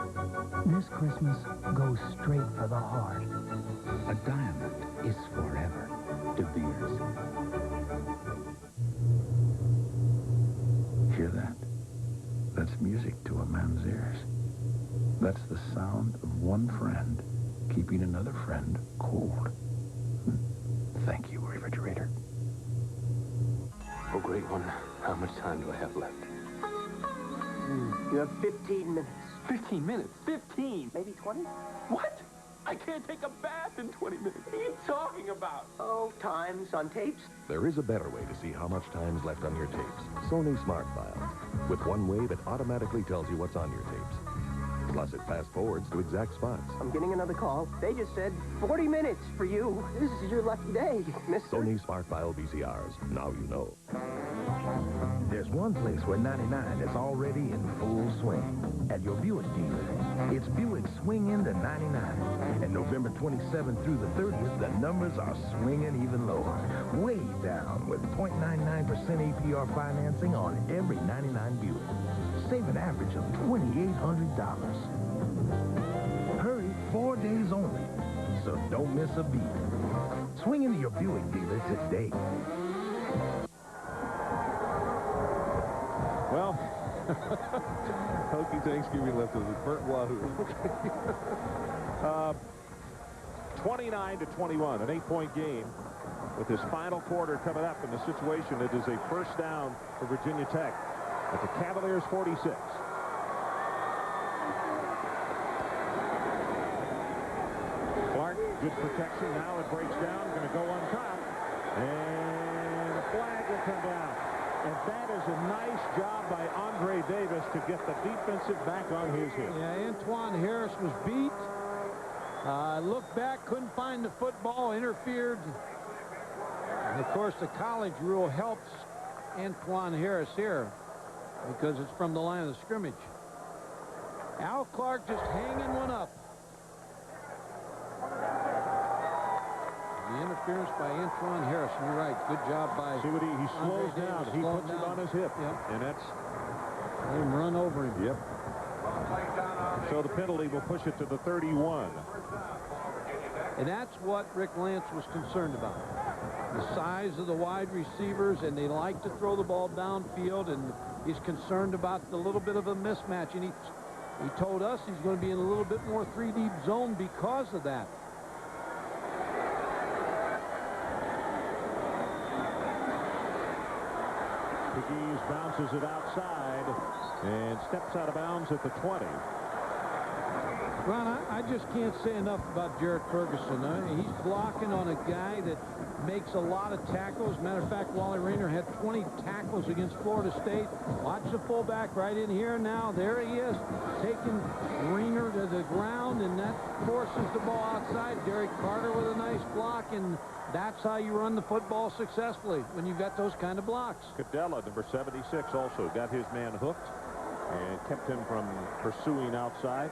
This Christmas goes straight for the heart. A diamond is forever. De Beers. Hear that? That's music to a man's ears. That's the sound of one friend keeping another friend cold. Thank you, refrigerator. Oh, great one. How much time do I have left? You have 15 minutes. 15 minutes? 15? Maybe 20? What? I can't take a bath in 20 minutes. What are you talking about? Oh, times on tapes. There is a better way to see how much time's left on your tapes. Sony Smart Files. With one way that automatically tells you what's on your tapes. Plus, it fast-forwards to exact spots. I'm getting another call. They just said 40 minutes for you. This is your lucky day, mister. Sony Smart File VCRs. Now you know. There's one place where 99 is already in full swing. At your Buick dealer. It's Buick Swing Into 99. And November 27th through the 30th, the numbers are swinging even lower. Way down with 0.99% APR financing on every 99 Buick. Save an average of $2,800. Hurry, 4 days only. So don't miss a beat. Swing into your Buick dealer today. Well, Hokie Thanksgiving left us with Burt Wahoo. 29 to 21, an 8-point game. With this final quarter coming up in the situation, it is a first down for Virginia Tech at the Cavaliers 46. good protection. Now it breaks down. Going to go on top. And a flag will come down. And that is a nice job by Andre Davis to get the defensive back on his hip. Yeah, Antoine Harris was beat. Looked back, couldn't find the football, interfered. And of course, the college rule helps Antoine Harris here because it's from the line of scrimmage. Al Clark just hanging one up. The interference by Antoine Harris. You're right. Good job by... See what he slows down. He puts it on his hip. Yep. And that's... Let him run over him. Yep. So the penalty will push it to the 31. And that's what Rick Lance was concerned about. The size of the wide receivers, and they like to throw the ball downfield, and he's concerned about the little bit of a mismatch. And he told us he's going to be in a little bit more 3-deep zone because of that. Pegues bounces it outside and steps out of bounds at the 20. Ron, I just can't say enough about Jared Ferguson. He's blocking on a guy that makes a lot of tackles. Matter of fact, Wally Rayner had 20 tackles against Florida State. Watch the fullback right in here now. There he is, taking Rayner to the ground, and that forces the ball outside. Derek Carter with a nice block, and that's how you run the football successfully, when you've got those kind of blocks. Cadella, number 76, also got his man hooked and kept him from pursuing outside.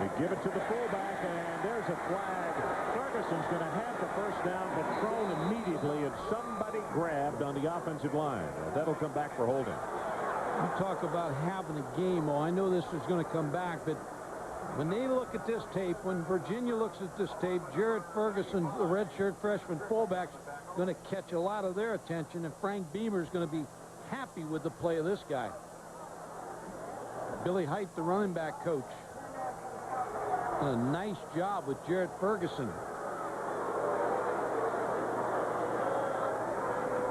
They give it to the fullback, and there's a flag. Ferguson's going to have the first down, but thrown immediately, and somebody grabbed on the offensive line. That'll come back for holding. You talk about having a game. Oh, I know this is going to come back, but when they look at this tape, when Virginia looks at this tape, Jared Ferguson, the redshirt freshman fullback's going to catch a lot of their attention, and Frank Beamer's going to be happy with the play of this guy. Billy Height, the running back coach. A nice job with Jared Ferguson.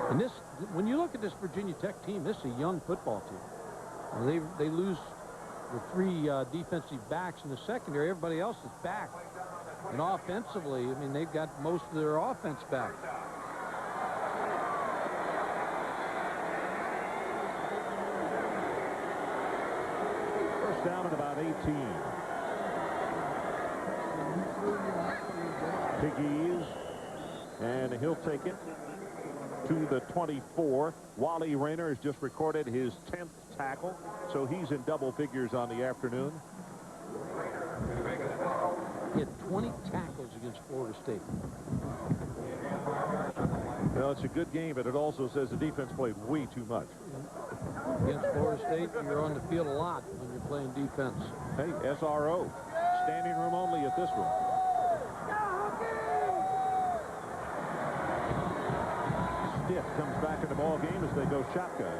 And this, when you look at this Virginia Tech team, this is a young football team. They lose the 3 defensive backs in the secondary. Everybody else is back. And offensively, I mean, they've got most of their offense back. First down at about 18. Pegues, and he'll take it to the 24. Wally Rayner has just recorded his 10th tackle, so he's in double figures on the afternoon. He had 20 tackles against Florida State. Well, it's a good game, but it also says the defense played way too much. Against Florida State, you're on the field a lot when you're playing defense. Hey, SRO. Standing room only at this one. Stiff comes back in the ball game as they go shotgun.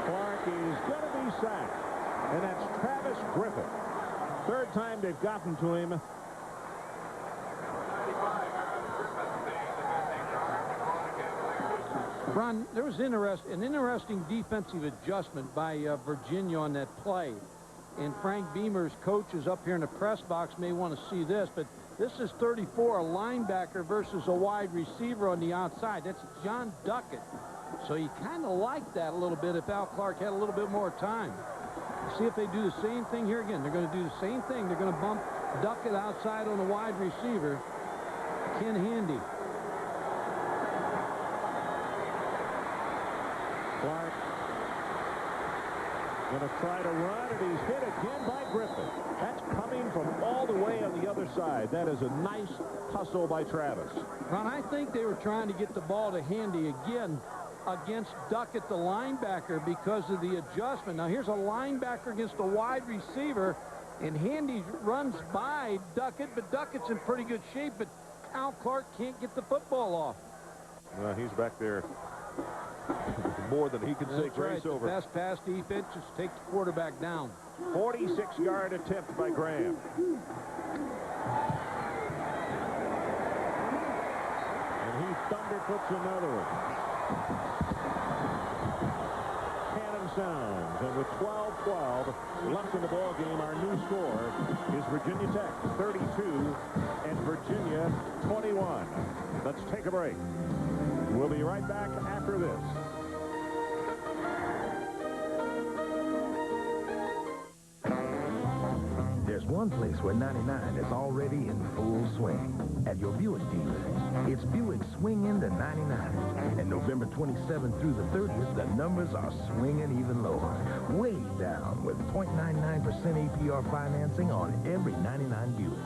Clark is going to be sacked, and that's Travis Griffith. Third time they've gotten to him. Ron, there was an interesting defensive adjustment by Virginia on that play. And Frank Beamer's coaches up here in the press box may want to see this, but this is 34, a linebacker versus a wide receiver on the outside. That's John Duckett. So you kind of like that a little bit if Al Clark had a little bit more time. See if they do the same thing here again. They're going to do the same thing. They're going to bump Duckett outside on the wide receiver, Ken Handy. Clark going to try to run, and he's hit again by Griffith. That's coming from all the way on the other side. That is a nice hustle by Travis. Ron, I think they were trying to get the ball to Handy again against Duckett, the linebacker, because of the adjustment. Now, here's a linebacker against a wide receiver, and Handy runs by Duckett, but Duckett's in pretty good shape, but Al Clark can't get the football off. Well, he's back there more than he can say grace right. over. The best pass defense is take the quarterback down. 46-yard attempt by Graham. And he thunderputs another one. sounds. And with 12-12 left in the ball game, our new score is Virginia Tech 32 and Virginia 21. Let's take a break. We'll be right back after this. There's one place where 99 is already in full swing. At your Buick dealer. It's Buick Swing Into 99. And November 27th through the 30th, the numbers are swinging even lower. Way down with 0.99% APR financing on every 99 Buick.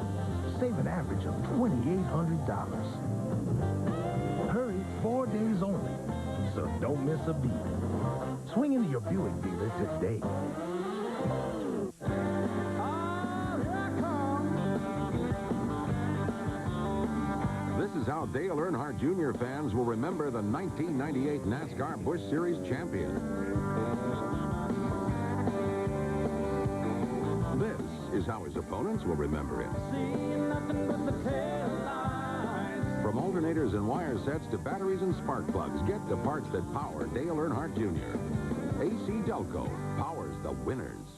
Save an average of $2,800. Hurry, 4 days only. So don't miss a beat. Swing into your Buick dealer today. This is how Dale Earnhardt Jr. fans will remember the 1998 NASCAR Busch Series champion. This is how his opponents will remember him. From alternators and wire sets to batteries and spark plugs, get the parts that power Dale Earnhardt Jr. AC Delco powers the winners.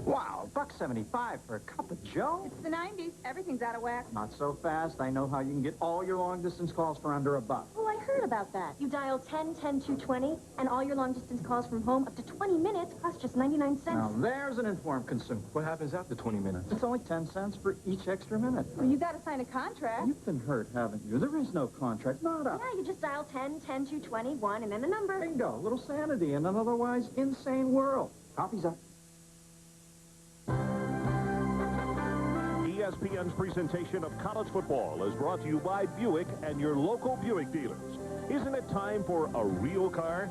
Wow, $1.75 for a cup of Joe? It's the 90s. Everything's out of whack. Not so fast. I know how you can get all your long-distance calls for under $1. Oh, I heard about that. You dial 10-10-220, and all your long-distance calls from home up to 20 minutes cost just 99 cents. Now, there's an informed consumer. What happens after 20 minutes? It's only 10 cents for each extra minute. Well, you got to sign a contract. You've been hurt, haven't you? There is no contract. Nada. Yeah, you just dial 10-10-220-1 and then the number. Bingo. A little sanity in an otherwise insane world. Coffee's up. ESPN's presentation of college football is brought to you by Buick and your local Buick dealers. Isn't it time for a real car?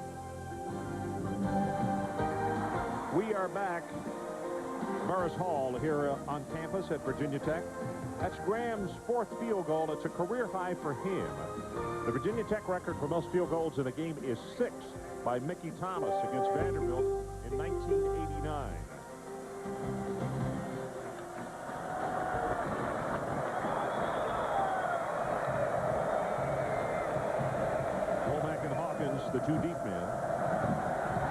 We are back. Morris Hall here on campus at Virginia Tech. That's Graham's 4th field goal. It's a career high for him. The Virginia Tech record for most field goals in a game is 6 by Mickey Thomas against Vanderbilt in 1989. The two deep men.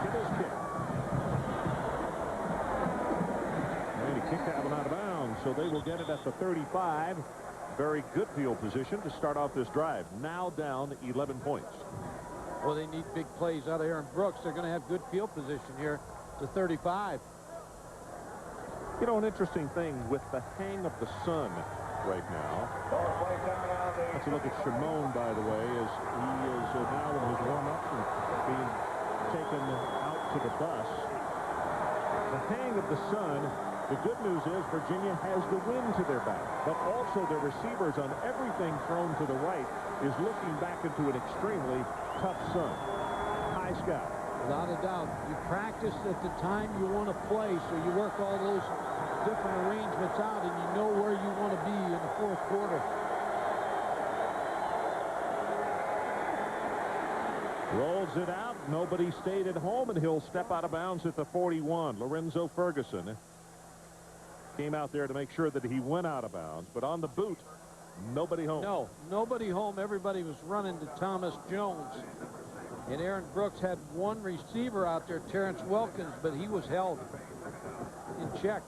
Kittle's kick. And he kicked that one out of bounds, so they will get it at the 35. Very good field position to start off this drive. Now down 11 points. Well, they need big plays out of Aaron Brooks. They're going to have good field position here to 35. You know, an interesting thing with the hang of the sun right now. Let's look at Shimon, by the way, as he is now in his warm-ups and being taken out to the bus. The hang of the sun, the good news is Virginia has the wind to their back, but also their receivers on everything thrown to the right is looking back into an extremely tough sun. High sky. Without a doubt. You practice at the time you want to play, so you work all those different arrangements out, and you know where you want to be in the 4th quarter. Rolls it out. Nobody stayed at home, and he'll step out of bounds at the 41. Lorenzo Ferguson came out there to make sure that he went out of bounds, but on the boot, nobody home. No, nobody home. Everybody was running to Thomas Jones. And Aaron Brooks had one receiver out there, Terrence Wilkins, but he was held in check.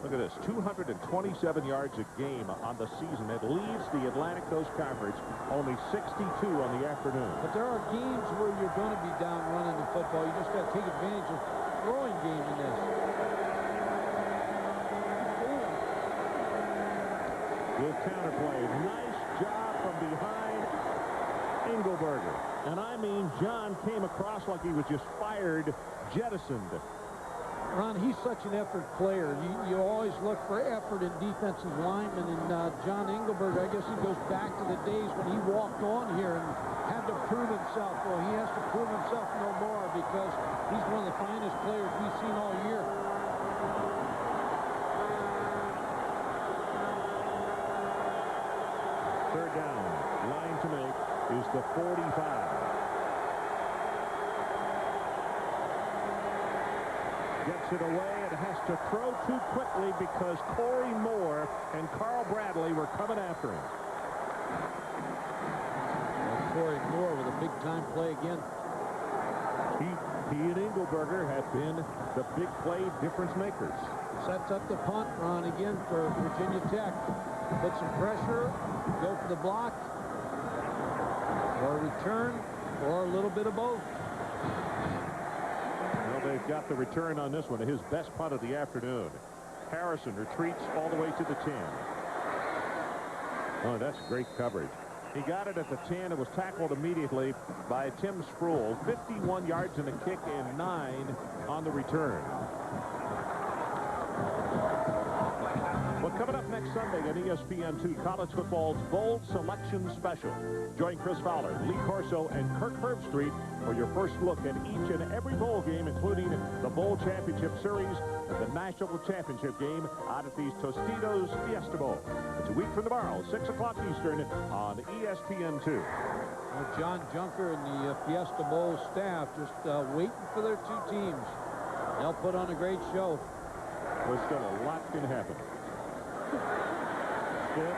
Look at this, 227 yards a game on the season. It leads the Atlantic Coast Conference, only 62 on the afternoon. But there are games where you're going to be down running the football. You just got to take advantage of the throwing game in this. Good counterplay. Nice job from behind Engelberger. And I mean, John came across like he was just fired, jettisoned. Ron, he's such an effort player. You always look for effort in defensive linemen, and John Engelberger, I guess he goes back to the days when he walked on here and had to prove himself. Well, he has to prove himself no more because he's one of the finest players we've seen all year. Third down, line to make is the 45. Gets it away and has to throw too quickly because Corey Moore and Carl Bradley were coming after him. Corey Moore with a big-time play again. He Roethlisberger have been the big play difference makers. Sets up the punt, Ron, again for Virginia Tech. Put some pressure, go for the block, or return, or a little bit of both. Well, they've got the return on this one, his best punt of the afternoon. Harrison retreats all the way to the 10. Oh, that's great coverage. He got it at the 10. It was tackled immediately by Tim Sproul. 51 yards in a kick and 9 on the return. Well, coming up next Sunday on ESPN2, college football's Bowl Selection Special. Join Chris Fowler, Lee Corso, and Kirk Herbstreit for your first look at each and every bowl game, including the Bowl Championship Series and the National Championship game out at the Tostitos Fiesta Bowl. It's a week from tomorrow, 6 o'clock Eastern on ESPN2. Well, John Junker and the Fiesta Bowl staff just waiting for their two teams. They'll put on a great show. There's still a lot can happen. Still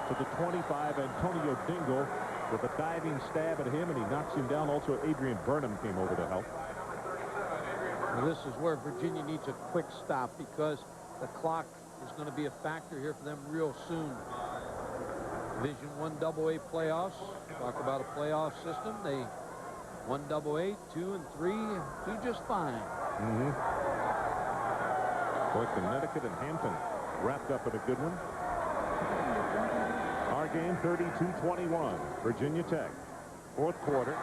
to the 25, Antonio Dingle with a diving stab at him, and he knocks him down. Also, Adrian Burnham came over to help. Well, this is where Virginia needs a quick stop because the clock is going to be a factor here for them real soon. Division I AA playoffs. Talk about a playoff system. They won AA, 2 and 3, do just fine. Boy, Connecticut and Hampton wrapped up in a good one. Our game, 32-21. Virginia Tech. Fourth quarter.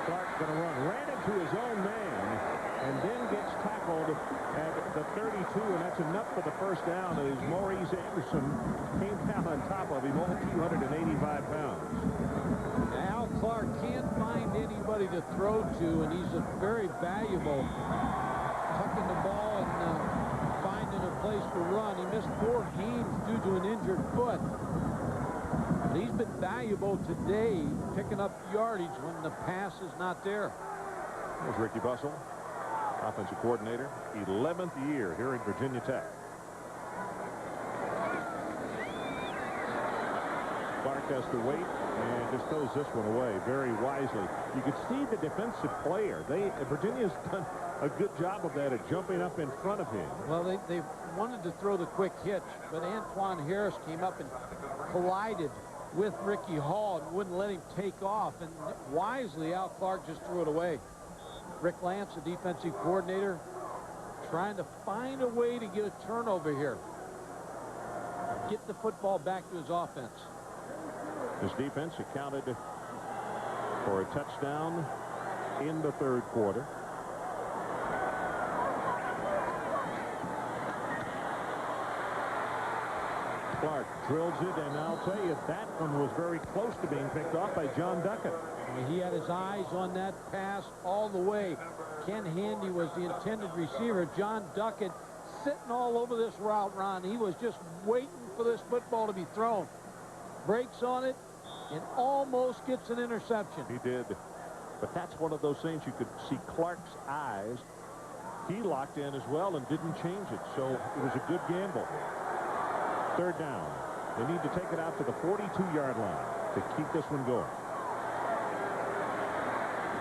Clark going to run. Ran into his own man and then gets tackled at the 32, and that's enough for the first down as Maurice Anderson came down on top of him, all 285 pounds. Al Clark can't find anybody to throw to, and he's a very valuable tucking the ball and finding a place to run. He missed 4 games due to an injured foot. But he's been valuable today, picking up yardage when the pass is not there. There's Ricky Bussell, offensive coordinator, 11th year here at Virginia Tech. Clark has to wait and just throws this one away very wisely. You could see the defensive player. Virginia's done a good job of that, at jumping up in front of him. Well, they wanted to throw the quick hitch, but Antoine Harris came up and collided with Ricky Hall and wouldn't let him take off, and wisely Al Clark just threw it away. Rick Lance, the defensive coordinator, trying to find a way to get a turnover here. Get the football back to his offense. His defense accounted for a touchdown in the third quarter. Clark drills it, and I'll tell you, that one was very close to being picked off by John Duckett. He had his eyes on that pass all the way. Ken Handy was the intended receiver. John Duckett sitting all over this route, Ron. He was just waiting for this football to be thrown. Breaks on it and almost gets an interception. He did. But that's one of those things you could see Clark's eyes. He locked in as well and didn't change it. So it was a good gamble. Third down. They need to take it out to the 42-yard line to keep this one going.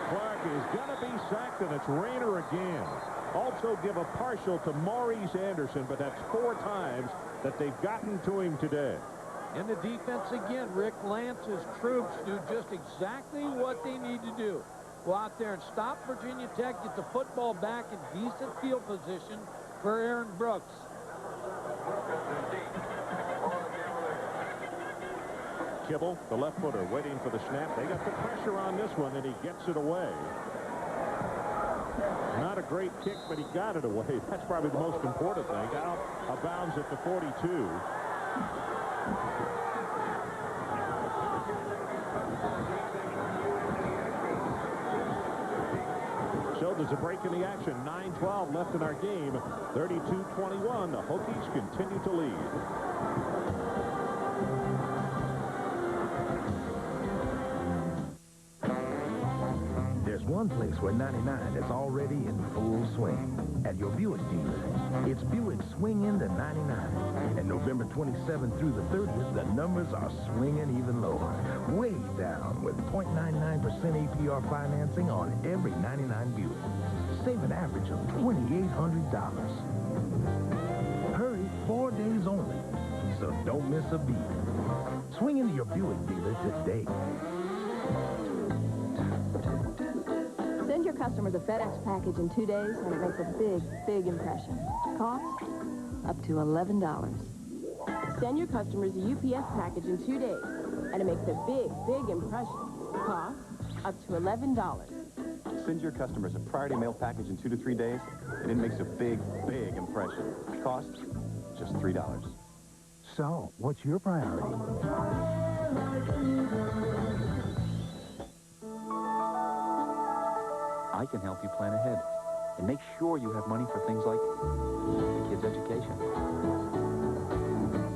Clark is going to be sacked, and it's Rayner again. Also give a partial to Maurice Anderson, but that's 4 times that they've gotten to him today. And the defense again, Rick Lance's troops do just exactly what they need to do. Go out there and stop Virginia Tech, get the football back in decent field position for Aaron Brooks. Kibble, the left footer, waiting for the snap. They got the pressure on this one, and he gets it away. Not a great kick, but he got it away. That's probably the most important thing. Out of bounds at the 42. So there's a break in the action. 9-12 left in our game. 32-21. The Hokies continue to lead. There's one place where 99 is already in full swing. At your Buick dealer. It's Buick Swing Into 99. And November 27th through the 30th, the numbers are swinging even lower. Way down with 0.99% APR financing on every 99 Buick. Save an average of $2,800. Hurry, 4 days only. So don't miss a beat. Swing into your Buick dealer today. Send your customers a FedEx package in 2 days, and it makes a big, big impression. Cost? Up to $11. Send your customers a UPS package in 2 days, and it makes a big, big impression. Cost? Up to $11. Send your customers a priority mail package in 2 to 3 days, and it makes a big, big impression. Cost? Just $3. So, what's your priority? I can help you plan ahead and make sure you have money for things like the kids' education.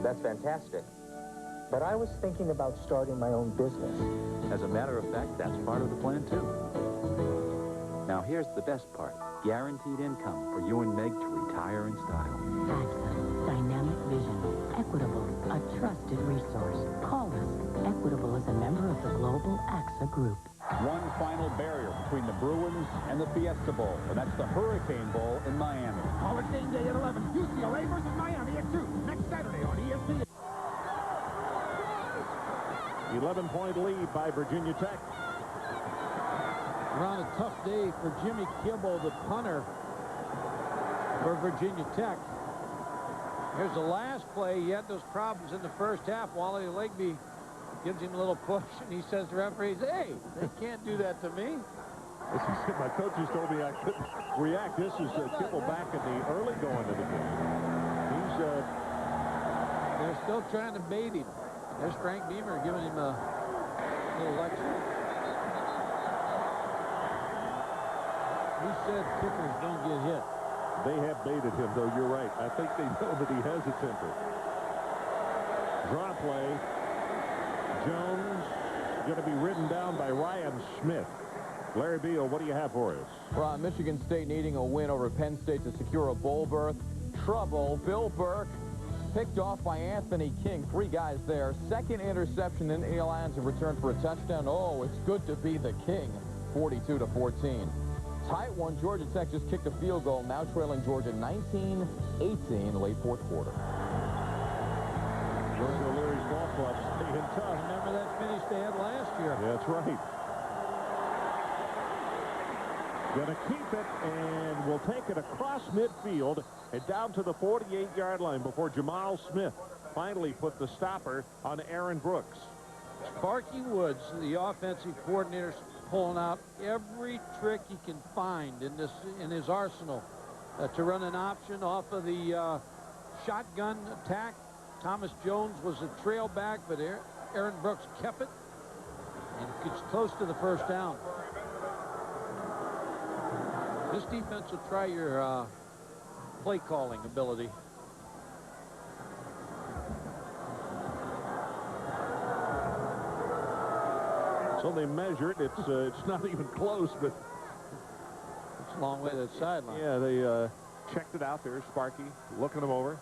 That's fantastic. But I was thinking about starting my own business. As a matter of fact, that's part of the plan, too. Now, here's the best part. Guaranteed income for you and Meg to retire in style. AXA, dynamic vision, Equitable, a trusted resource. Call us. Equitable is a member of the global AXA Group. One final barrier between the Bruins and the Fiesta Bowl, and that's the Hurricane Bowl in Miami. Call it game day at 11. UCLA versus Miami at 2. Next Saturday on ESPN. 11-point lead by Virginia Tech. We're on a tough day for Jimmy Kibble, the punter for Virginia Tech. Here's the last play. He had those problems in the first half. Wally Legby gives him a little push, and he says to the referees, hey, they can't do that to me. My coaches told me I couldn't react. This is Kibble back in the early going of the game. They're still trying to bait him. There's Frank Beamer giving him a little lecture. He said kickers don't get hit. They have baited him, though. You're right. I think they know that he has a temper. Draw play. Jones going to be ridden down by Ryan Smith. Larry Beal, what do you have for us? Ron, Michigan State needing a win over Penn State to secure a bowl berth. Trouble. Bill Burke picked off by Anthony King. 3 guys there. Second interception, and the Lions have returned for a touchdown. Oh, it's good to be the King. 42-14. Tight one. Georgia Tech just kicked a field goal, now trailing Georgia 19-18, late fourth quarter. Georgia O'Leary's ball club staying tough. Remember that finish they had last year. That's right. Gonna keep it, and we'll take it across midfield and down to the 48-yard line before Jamal Smith finally put the stopper on Aaron Brooks. Sparky Woods, the offensive coordinator, pulling out every trick he can find in his arsenal to run an option off of the shotgun attack. Thomas Jones was a trail back, but Aaron Brooks kept it and gets close to the first down. This defense will try your play calling ability. So they measure it. It's not even close, but it's a long way to the sideline. Yeah, they checked it out there. Sparky looking them over.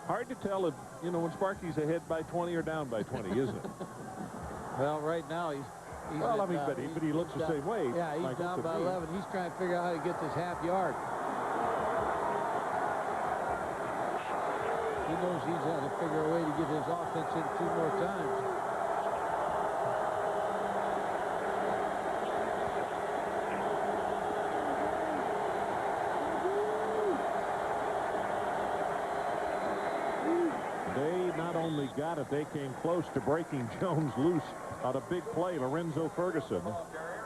Hard to tell if, you know, when Sparky's ahead by 20 or down by 20, isn't it? Well, right now he's well, I mean, but he looks the same way. Yeah, he's down by 11. He's trying to figure out how to get this half yard. He knows he's got to figure a way to get his offense in 2 more times. Got it. They came close to breaking Jones loose on a big play. Lorenzo Ferguson.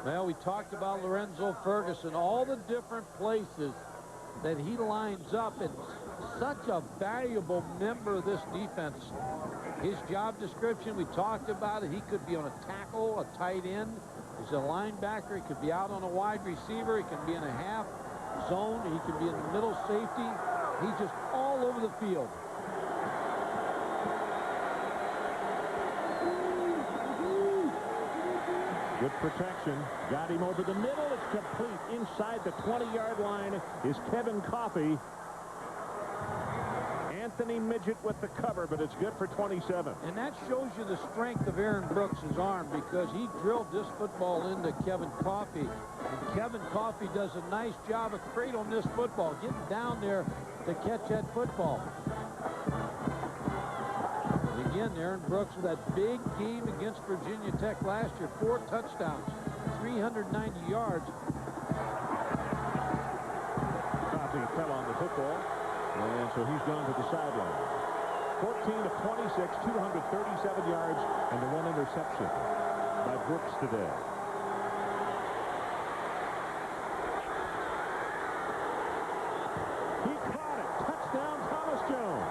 Well, we talked about Lorenzo Ferguson, all the different places that he lines up, and such a valuable member of this defense. His job description, we talked about it. He could be on a tackle, a tight end. He's a linebacker. He could be out on a wide receiver. He can be in a half zone. He could be in the middle safety. He's just all over the field. Good protection. Got him over the middle. It's complete. Inside the 20-yard line is Kevin Coffey. Anthony Midget with the cover, but it's good for 27. And that shows you the strength of Aaron Brooks' arm, because he drilled this football into Kevin Coffey. And Kevin Coffey does a nice job of cradling this football, getting down there to catch that football. And again, Aaron Brooks with that big game against Virginia Tech last year, 4 touchdowns, 390 yards. Coffey fell on the football. And so he's gone to the sideline. 14 of 26, 237 yards, and the 1 interception by Brooks today. He caught it. Touchdown, Thomas Jones.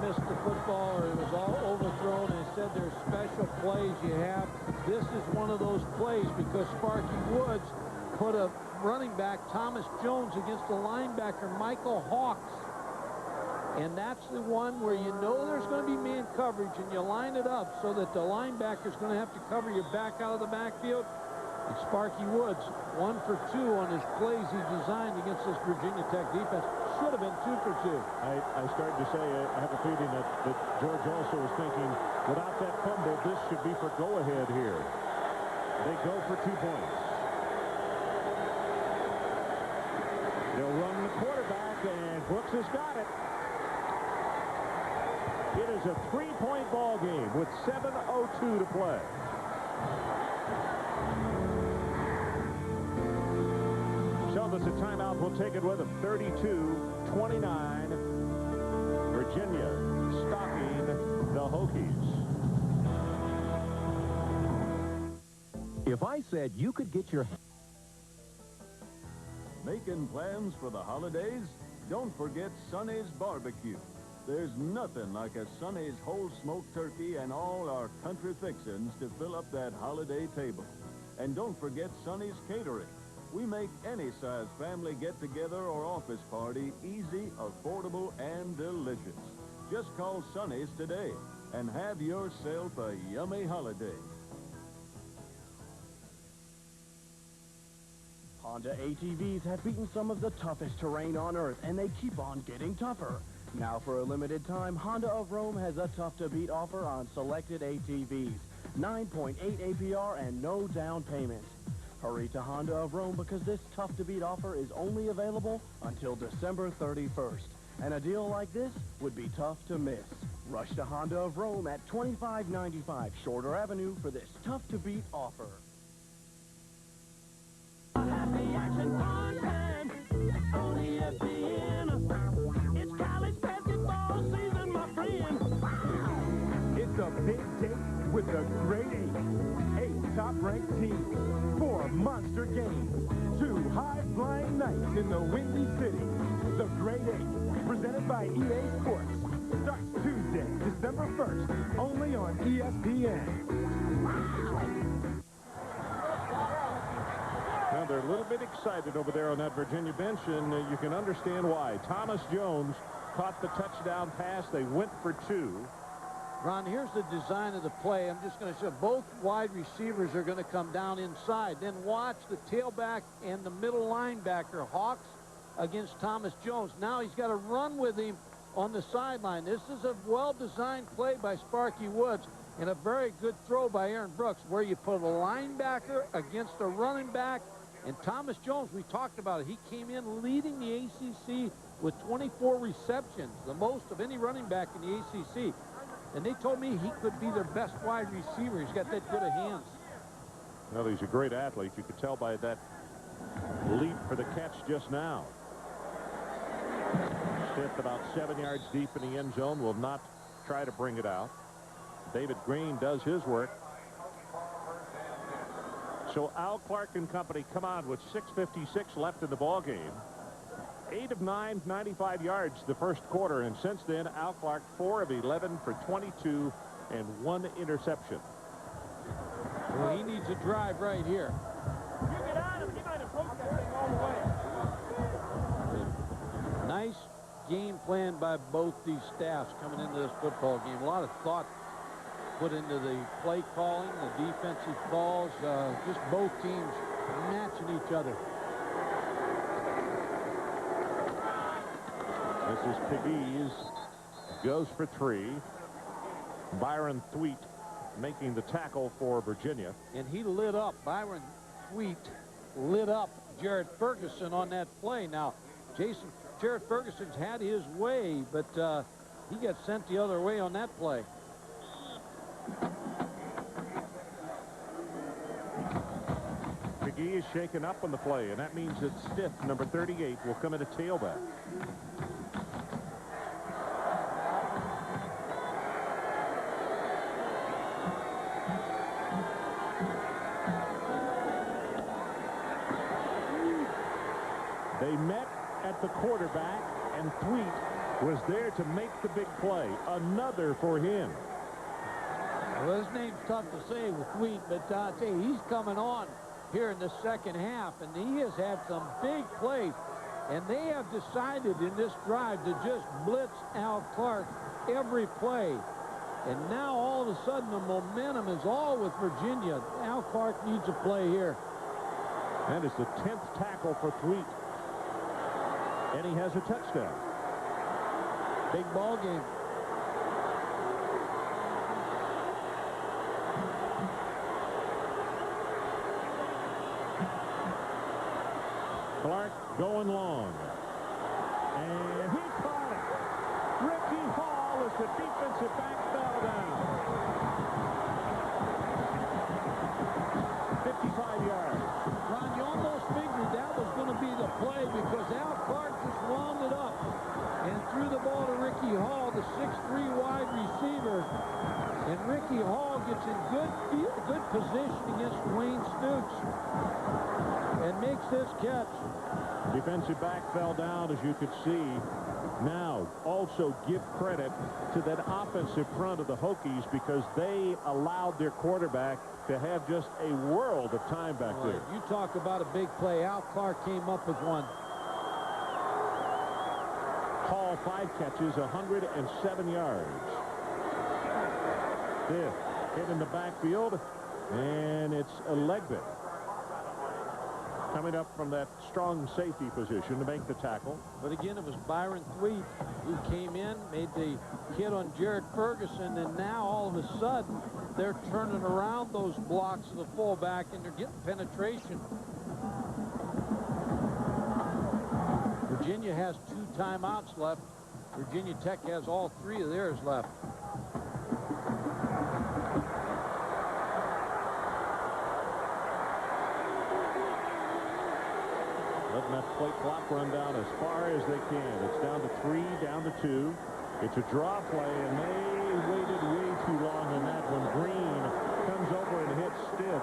Missed the football, or it was all overthrown, and said there's special plays you have. This is one of those plays, because Sparky Woods put a running back, Thomas Jones, against the linebacker, Michael Hawks. And that's the one where you know there's going to be man coverage, and you line it up so that the linebacker's going to have to cover your back out of the backfield. And Sparky Woods, 1 for 2 on his plays he designed against this Virginia Tech defense. Should have been 2 for 2. I started to say, I have a feeling that George also was thinking, without that fumble, this should be for go-ahead here. They go for 2 points. They'll run the quarterback, and Brooks has got it. It is a 3-point ball game with 7:02 to play. Us a timeout. We'll take it with them. 32-29. Virginia stalking the Hokies. If I said you could get your... Making plans for the holidays? Don't forget Sonny's Barbecue. There's nothing like a Sonny's whole smoked turkey and all our country fixins to fill up that holiday table. And don't forget Sonny's Catering. We make any size family get-together or office party easy, affordable, and delicious. Just call Sonny's today and have yourself a yummy holiday. Honda ATVs have beaten some of the toughest terrain on Earth, and they keep on getting tougher. Now, for a limited time, Honda of Rome has a tough-to-beat offer on selected ATVs. 9.8 APR and no down payment. Hurry to Honda of Rome, because this tough-to-beat offer is only available until December 31st. And a deal like this would be tough to miss. Rush to Honda of Rome at 2595 Shorter Avenue for this tough-to-beat offer. Happy action fun time on ESPN. It's college basketball season, my friend. It's a big date with the Great 8. 8 top-ranked teams, 4 monster games, 2 high-flying nights in the Windy City. The Great 8, presented by EA Sports, starts Tuesday, December 1st, only on ESPN. Now, they're a little bit excited over there on that Virginia bench, and you can understand why. Thomas Jones caught the touchdown pass. They went for 2. Ron, here's the design of the play. I'm just going to show both wide receivers are going to come down inside. Then watch the tailback and the middle linebacker, Hawks against Thomas Jones. Now he's got to run with him on the sideline. This is a well-designed play by Sparky Woods, and a very good throw by Aaron Brooks, where you put a linebacker against a running back. And Thomas Jones, we talked about it. He came in leading the ACC with 24 receptions, the most of any running back in the ACC. And they told me he could be their best wide receiver. He's got that good of hands. Well, he's a great athlete. You could tell by that leap for the catch just now. Stiff about 7 yards deep in the end zone. Will not try to bring it out. David Green does his work. So Al Clark and company come on with 6:56 left in the ball game. 8 of 9, 95 yards the first quarter, and since then, Al Clark 4 of 11 for 22 and 1 interception. Well, he needs a drive right here. You get out of it. He might have poked that thing all the way. Nice game plan by both these staffs coming into this football game. A lot of thought put into the play calling, the defensive calls, just both teams matching each other. This is Pegues. Goes for 3. Byron Thweet making the tackle for Virginia. And he lit up. Byron Thweet lit up Jared Ferguson on that play. Now, Jared Ferguson's had his way, but he got sent the other way on that play. McGee is shaken up on the play, and that means that Stiff, number 38, will come in at tailback. They met at the quarterback, and Thweet was there to make the big play. Another for him. Well, his name's tough to say with Thweet, but I tell you, he's coming on here in the second half, and he has had some big plays. And they have decided in this drive to just blitz Al Clark every play. And now all of a sudden the momentum is all with Virginia. Al Clark needs a play here. That is the 10th tackle for Thweet. And he has a touchdown. Big ball game. Clark going long. And he caught it. Ricky Hall as the defensive back fell down. 55 yards. Ron, you almost figured that was going to be the play because Al Clark just wound it up and threw the ball to Ricky Hall, the 6'3" wide receiver. And Ricky Hall gets in good position against Wayne Stoops and makes this catch. Defensive back fell down, as you could see. Now, also give credit to that offensive front of the Hokies because they allowed their quarterback to have just a world of time back there. You talk about a big play. Al Clark came up with one. Hall 5 catches, 107 yards. Fifth hit in the backfield, and it's a leg bit. Coming up from that strong safety position to make the tackle. But again, it was Byron Thweet who came in, made the hit on Jared Ferguson, and now all of a sudden they're turning around those blocks of the fullback and they're getting penetration. Virginia has 2 timeouts left. Virginia Tech has all 3 of theirs left. Letting that play clock run down as far as they can. It's down to 3, down to 2. It's a draw play, and they waited way too long on that one. Green comes over and hits Stiff.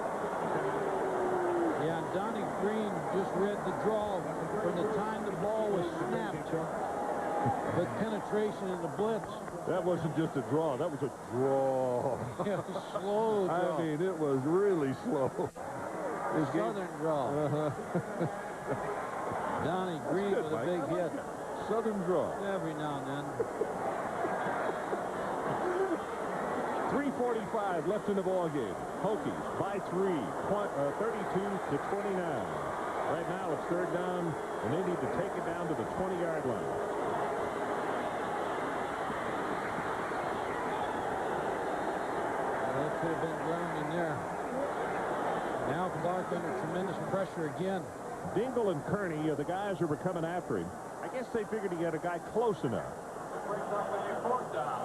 Yeah, and Donnie Green just read the draw from the time the ball was snapped. But penetration in the blitz. That wasn't just a draw. That was a draw. Yeah, slow draw. I mean, it was really slow. Southern draw. Donnie Green with a big hit. Southern draw. Every now and then. 3:45 left in the ball game. Hokies by 3, 32-29. Right now it's 3rd down, and they need to take it down to the 20-yard line. That could have been grounding there. Now Clark under tremendous pressure again. Dingle and Kearney are the guys who were coming after him. I guess they figured he had a guy close enough.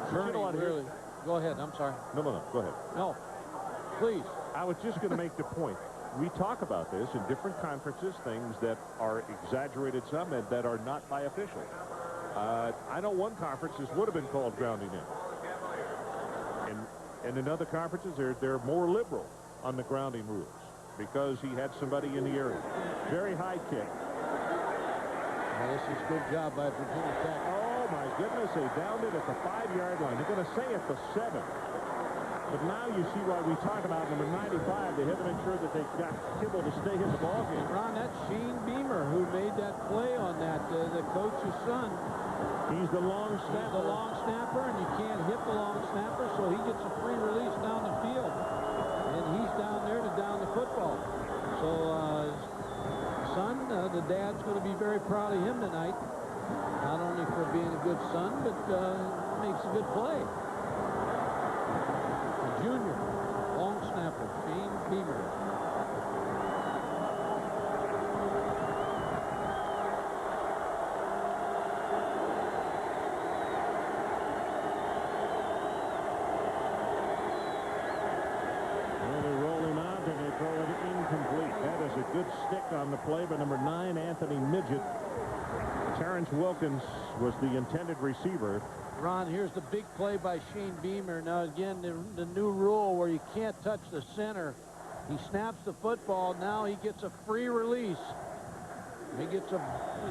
Kearney really. Go ahead. I'm sorry. No, go ahead. No, please. I was just going to make the point. We talk about this in different conferences, things that are exaggerated some and that are not by officials. I know one conference this would have been called grounding in. And in other conferences, they're more liberal on the grounding rules because he had somebody in the area. Very high kick. Well, this is a good job by Virginia Tech. Oh, my goodness. They downed it at the 5-yard line. They're going to say at the 7. But now you see why we talk about number 95. They have to make sure that they've got Kibble to stay in the ballgame. Ron, that's Shane Beamer who made that play on that, the coach's son. He's the long snapper. He's the long snapper, and you can't hit the long snapper, so he gets a free release down the field. And he's down there to down the football. So, son, the dad's going to be very proud of him tonight. Not only for being a good son, but makes a good play. The junior, long snapper, Shane Beamer. Good stick on the play by number 9, Anthony Midget. Terrence Wilkins was the intended receiver. Ron, here's the big play by Shane Beamer. Now, again, the new rule where you can't touch the center. He snaps the football. Now he gets a free release. He gets a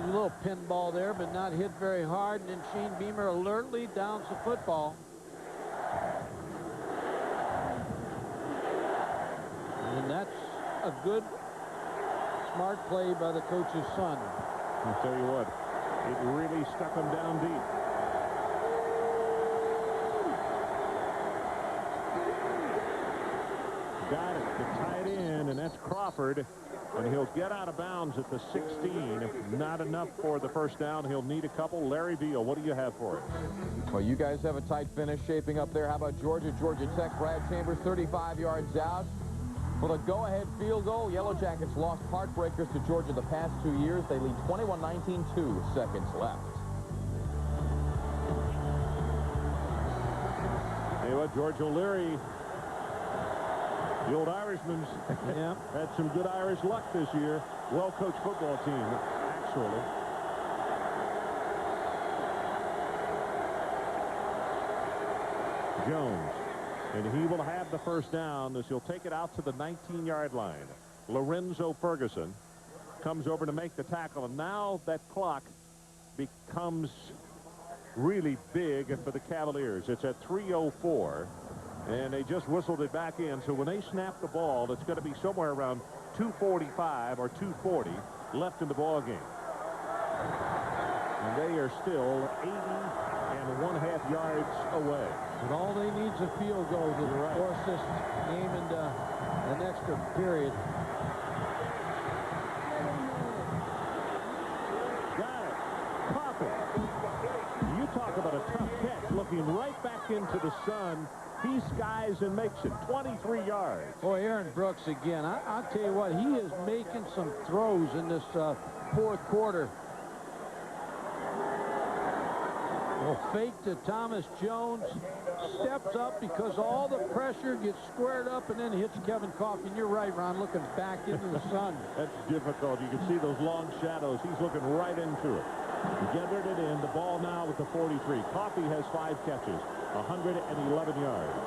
little pinball there, but not hit very hard. And then Shane Beamer alertly downs the football. And that's a good, smart play by the coach's son. I'll tell you what, it really stuck him down deep. Got it, the tight end, and that's Crawford. And he'll get out of bounds at the 16. If not enough for the first down, he'll need a couple. Larry Beal, what do you have for it? Well, you guys have a tight finish shaping up there. How about Georgia? Georgia Tech, Brad Chambers, 35 yards out. For the go-ahead field goal, Yellow Jackets lost heartbreakers to Georgia the past 2 years. They lead 21-19, 2 seconds left. Hey, what, George O'Leary, the old Irishman's had some good Irish luck this year. Well-coached football team, actually. Jones. And he will have the first down as he'll take it out to the 19-yard line. Lorenzo Ferguson comes over to make the tackle. And now that clock becomes really big for the Cavaliers. It's at 3:04. And they just whistled it back in. So when they snap the ball, it's going to be somewhere around 2:45 or 2:40 left in the ball game. And they are still 80.5 yards away. And all they need is a field goal to force this game into an extra period. Got it. Pop it. You talk about a tough catch. Looking right back into the sun. He skies and makes it 23 yards. Boy, Aaron Brooks again. I'll tell you what, he is making some throws in this fourth quarter. Well, fake to Thomas Jones, steps up because all the pressure gets squared up and then hits Kevin Coffey. And you're right, Ron, looking back into the sun. That's difficult. You can see those long shadows. He's looking right into it. Gathered it in. The ball now with the 43. Coffey has 5 catches, 111 yards.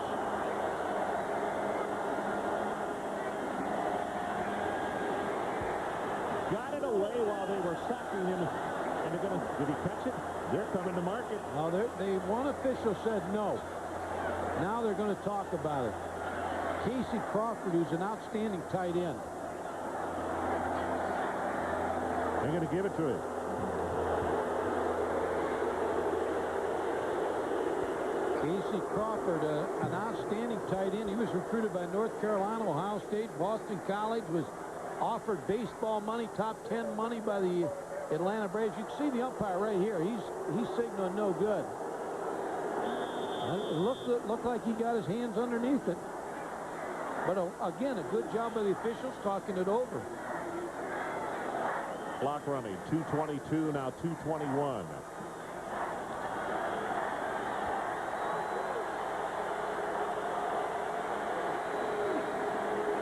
Got it away while they were sacking him. And they're going to, did he catch it? They're coming to mark it. Now, one official said no. Now they're going to talk about it. Casey Crawford, who's an outstanding tight end. They're going to give it to him. Casey Crawford, an outstanding tight end. He was recruited by North Carolina, Ohio State, Boston College, was offered baseball money, top 10 money by the Atlanta Braves. You can see the umpire right here. He's signaling no good. It looked like he got his hands underneath it. But again, a good job by the officials talking it over. Clock running, 2:22, now 2:21.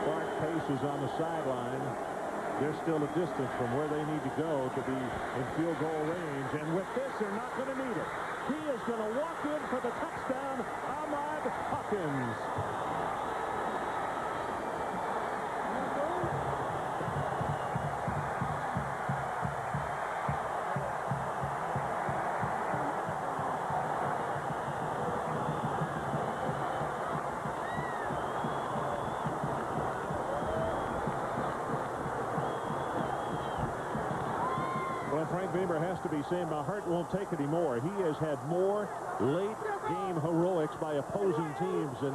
Clark Pace is on the sideline. They're still a distance from where they need to go to be in field goal range. And with this, they're not going to need it. He is going to walk in for the touchdown, Ahmad Hawkins. Frank Beamer has to be saying, my heart won't take it anymore. He has had more late-game heroics by opposing teams than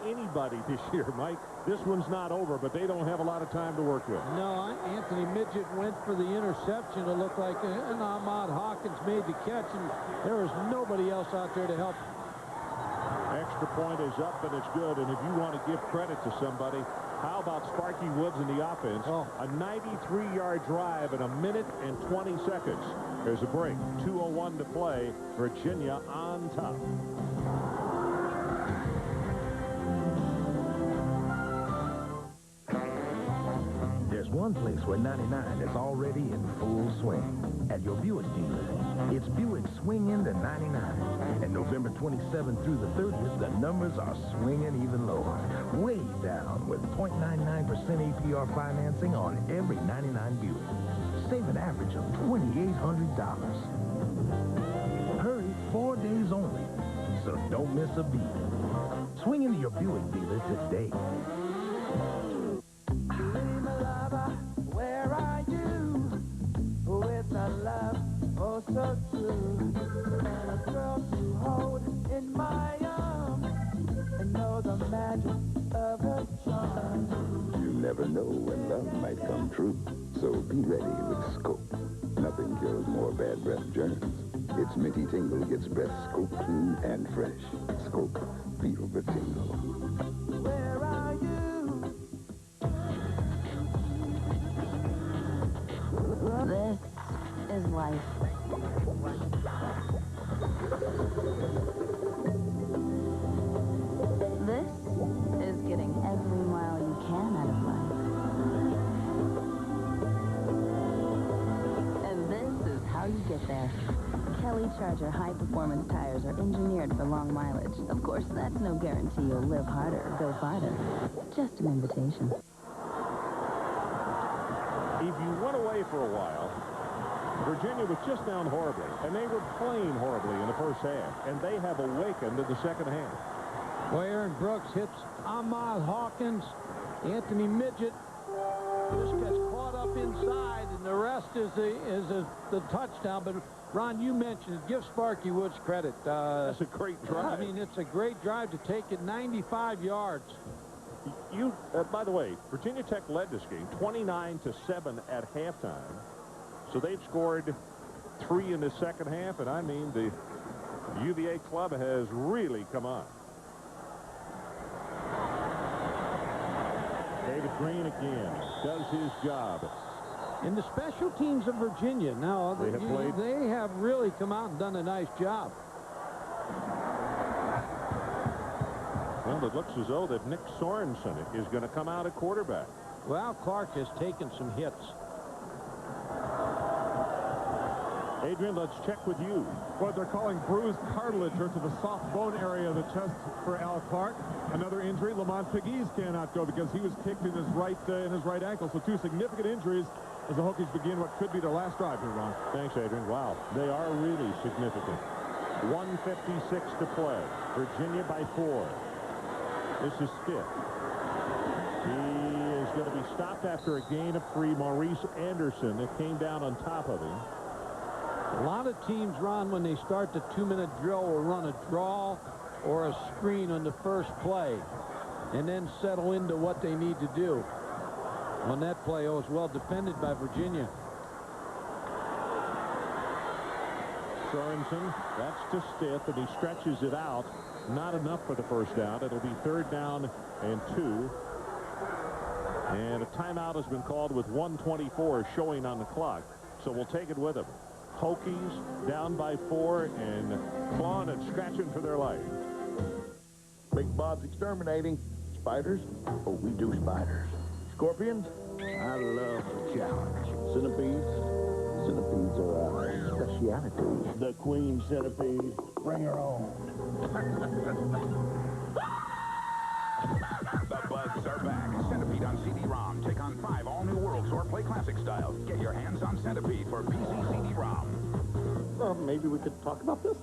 anybody this year, Mike. This one's not over, but they don't have a lot of time to work with. No, Anthony Midget went for the interception. It looked like and Ahmad Hawkins made the catch, and there was nobody else out there to help. Extra point is up, and it's good. And if you want to give credit to somebody, how about Sparky Woods in the offense? A 93-yard drive in 1 minute and 20 seconds. There's a break. 2:01 to play. Virginia on top. There's one place where 99 is already in full swing. At your Buick dealer. It's Buick Swing Into 99. And November 27th through the 30th, the numbers are swinging even lower. Way down with 0.99% APR financing on every 99 Buick. Save an average of $2,800. Hurry, 4 days only. So don't miss a beat. Swing into your Buick dealer today. Where are you? With a love oh so true, and a girl to hold in my arms and know the magic of her charm. You never know when love might come true, so be ready with Scope. Nothing kills more bad breath germs. Its minty tingle gets breath Scope clean and fresh. Scope, feel the tingle. Where are you? This is life. This is getting every mile you can out of life. And this is how you get there. Kelly Charger high-performance tires are engineered for long mileage. Of course, that's no guarantee you'll live harder, go farther. Just an invitation. If you went away for a while, Virginia was just down horribly, and they were playing horribly in the first half, and they have awakened in the second half. Well, Aaron Brooks hits Ahmad Hawkins. Anthony Midget just gets caught up inside, and the rest is the touchdown. But, Ron, you mentioned it. Give Sparky Woods credit. That's a great drive. I mean, it's a great drive to take it 95 yards. By the way, Virginia Tech led this game 29-7 at halftime. So they've scored 3 in the second half, and I mean the UVA club has really come on. David Green again does his job. And the special teams of Virginia now, they have really come out and done a nice job. Well, it looks as though that Nick Sorensen is going to come out at quarterback. Well, Clark has taken some hits. Adrian, let's check with you. What they're calling bruised cartilage or to the soft bone area of the chest for Al Clark. Another injury, Lamont Pegues cannot go because he was kicked in his right ankle. So 2 significant injuries as the Hokies begin what could be their last drive here, Ron. Thanks, Adrian. Wow, they are really significant. 1:56 to play. Virginia by 4. This is Stitt. He is going to be stopped after a gain of 3. Maurice Anderson that came down on top of him. A lot of teams, Ron, when they start the 2-minute drill, will run a draw or a screen on the first play and then settle into what they need to do. On that play, it was well defended by Virginia. Sorensen, that's to Stitt, and he stretches it out. Not enough for the first down. It'll be 3rd down and 2. And a timeout has been called with 1:24 showing on the clock. So we'll take it with him. Hokies down by 4 and clawing and scratching for their life. Big Bob's exterminating. Spiders? Oh, we do spiders. Scorpions? I love the challenge. Centipedes? Centipedes are our speciality. The queen centipede. Bring her on. The Bugs are back. Centipede on CD-ROM. Take on 5 all-new worlds or play classic styles. Get your hands on Centipede for PC CD-ROM. Maybe we could talk about this?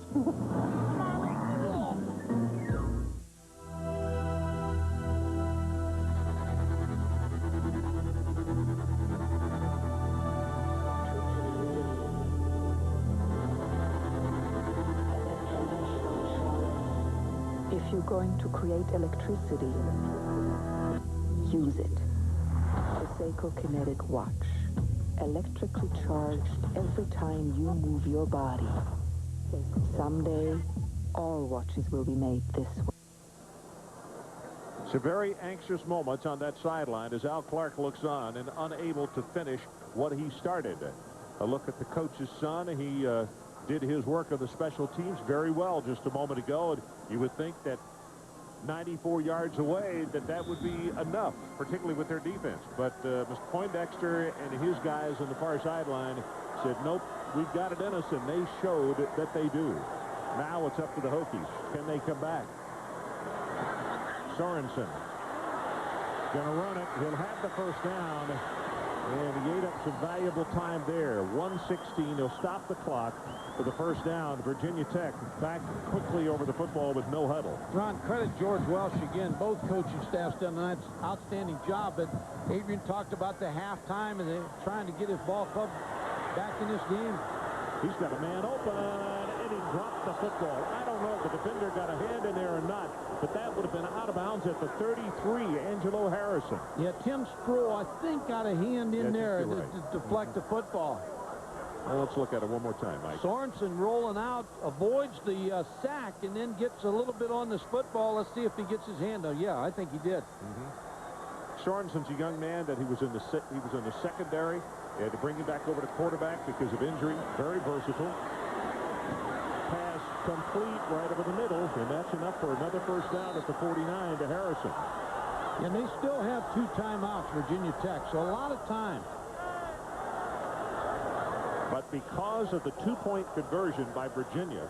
If you're going to create electricity, use it. The Seiko Kinetic Watch. Electrically charged every time you move your body. Someday, all watches will be made this way. Some very anxious moments on that sideline as Al Clark looks on and unable to finish what he started. A look at the coach's son. He did his work on the special teams very well just a moment ago, and you would think that 94 yards away that would be enough, particularly with their defense. But Mr. Poindexter and his guys on the far sideline said, nope, we've got it in us, and they showed that they do. Now it's up to the Hokies. Can they come back? Sorensen gonna run it. He'll have the first down, and he ate up some valuable time there. 1:16. He'll stop the clock for the first down. Virginia Tech back quickly over the football with no huddle. Ron, credit George Welsh again. Both coaching staffs done an outstanding job. But Adrian talked about the halftime and they're trying to get his ball club back in this game. He's got a man open, and he dropped the football. I don't know if the defender got a hand in there or not, but that would have been out of bounds at the 33, Angelo Harrison. Yeah, Tim Sproul, I think, got a hand in there to deflect the football. Well, let's look at it one more time, Mike. Sorensen rolling out, avoids the sack, and then gets a little bit on this football. Let's see if he gets his hand on. Yeah, I think he did. Sorensen's a young man that he was in the secondary. They had to bring him back over to quarterback because of injury. Very versatile. Pass complete right over the middle, and that's enough for another first down at the 49 to Harrison. And they still have 2 timeouts, Virginia Tech, so a lot of time. But because of the 2-point conversion by Virginia,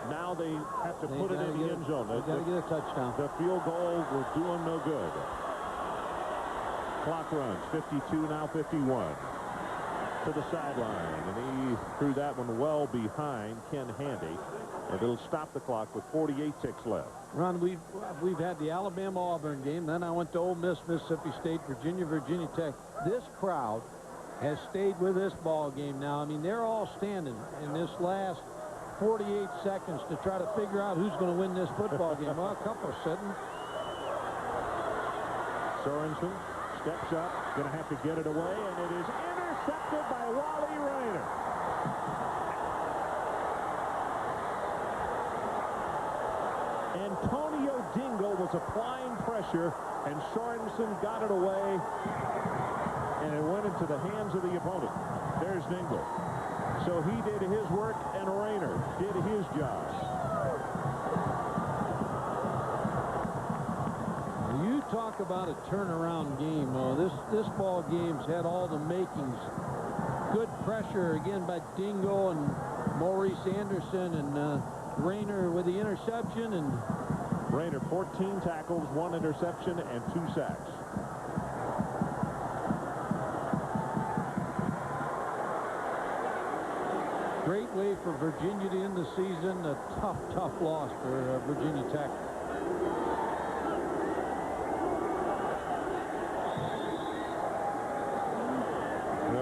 now they have to put it in the end zone. They got to get a touchdown. The field goal will do them no good. Clock runs, 52, now 51. To the sideline, and he threw that one well behind Ken Handy, and it'll stop the clock with 48 ticks left. Ron, we've had the Alabama-Auburn game, then I went to Ole Miss, Mississippi State, Virginia Tech. This crowd has stayed with this ball game now. I mean, they're all standing in this last 48 seconds to try to figure out who's going to win this football game. Well, a couple are sitting. Sorensen steps up, going to have to get it away, and it is intercepted by Wally Rayner. Antonio Dingle was applying pressure, and Sorensen got it away, and it went into the hands of the opponent. There's Dingle. So he did his work, and Rayner did his job. You talk about a turnaround game. This ball game's had all the makings. Good pressure again by Dingle and Maurice Anderson, and Rayner with the interception. And Rayner 14 tackles, 1 interception, and 2 sacks. Great way for Virginia to end the season. A tough loss for Virginia Tech.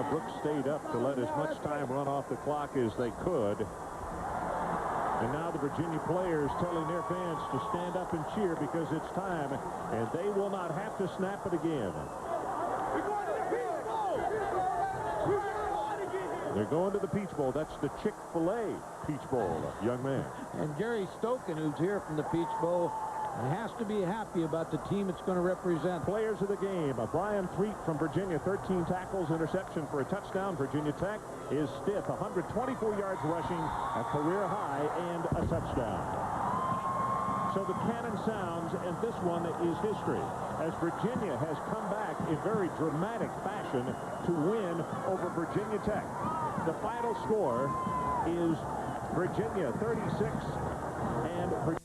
Brooks stayed up to let as much time run off the clock as they could. And now the Virginia players telling their fans to stand up and cheer because it's time, and they will not have to snap it again. They're going to the Peach Bowl. That's the Chick-fil-A Peach Bowl, young man. And Gary Stoken, who's here from the Peach Bowl, has to be happy about the team it's going to represent. Players of the game. Brian Threet from Virginia, 13 tackles, interception for a touchdown. Virginia Tech is stiff, 124 yards rushing, a career high, and a touchdown. So the cannon sounds, and this one is history, as Virginia has come back in very dramatic fashion to win over Virginia Tech. The final score is Virginia 36 and Virginia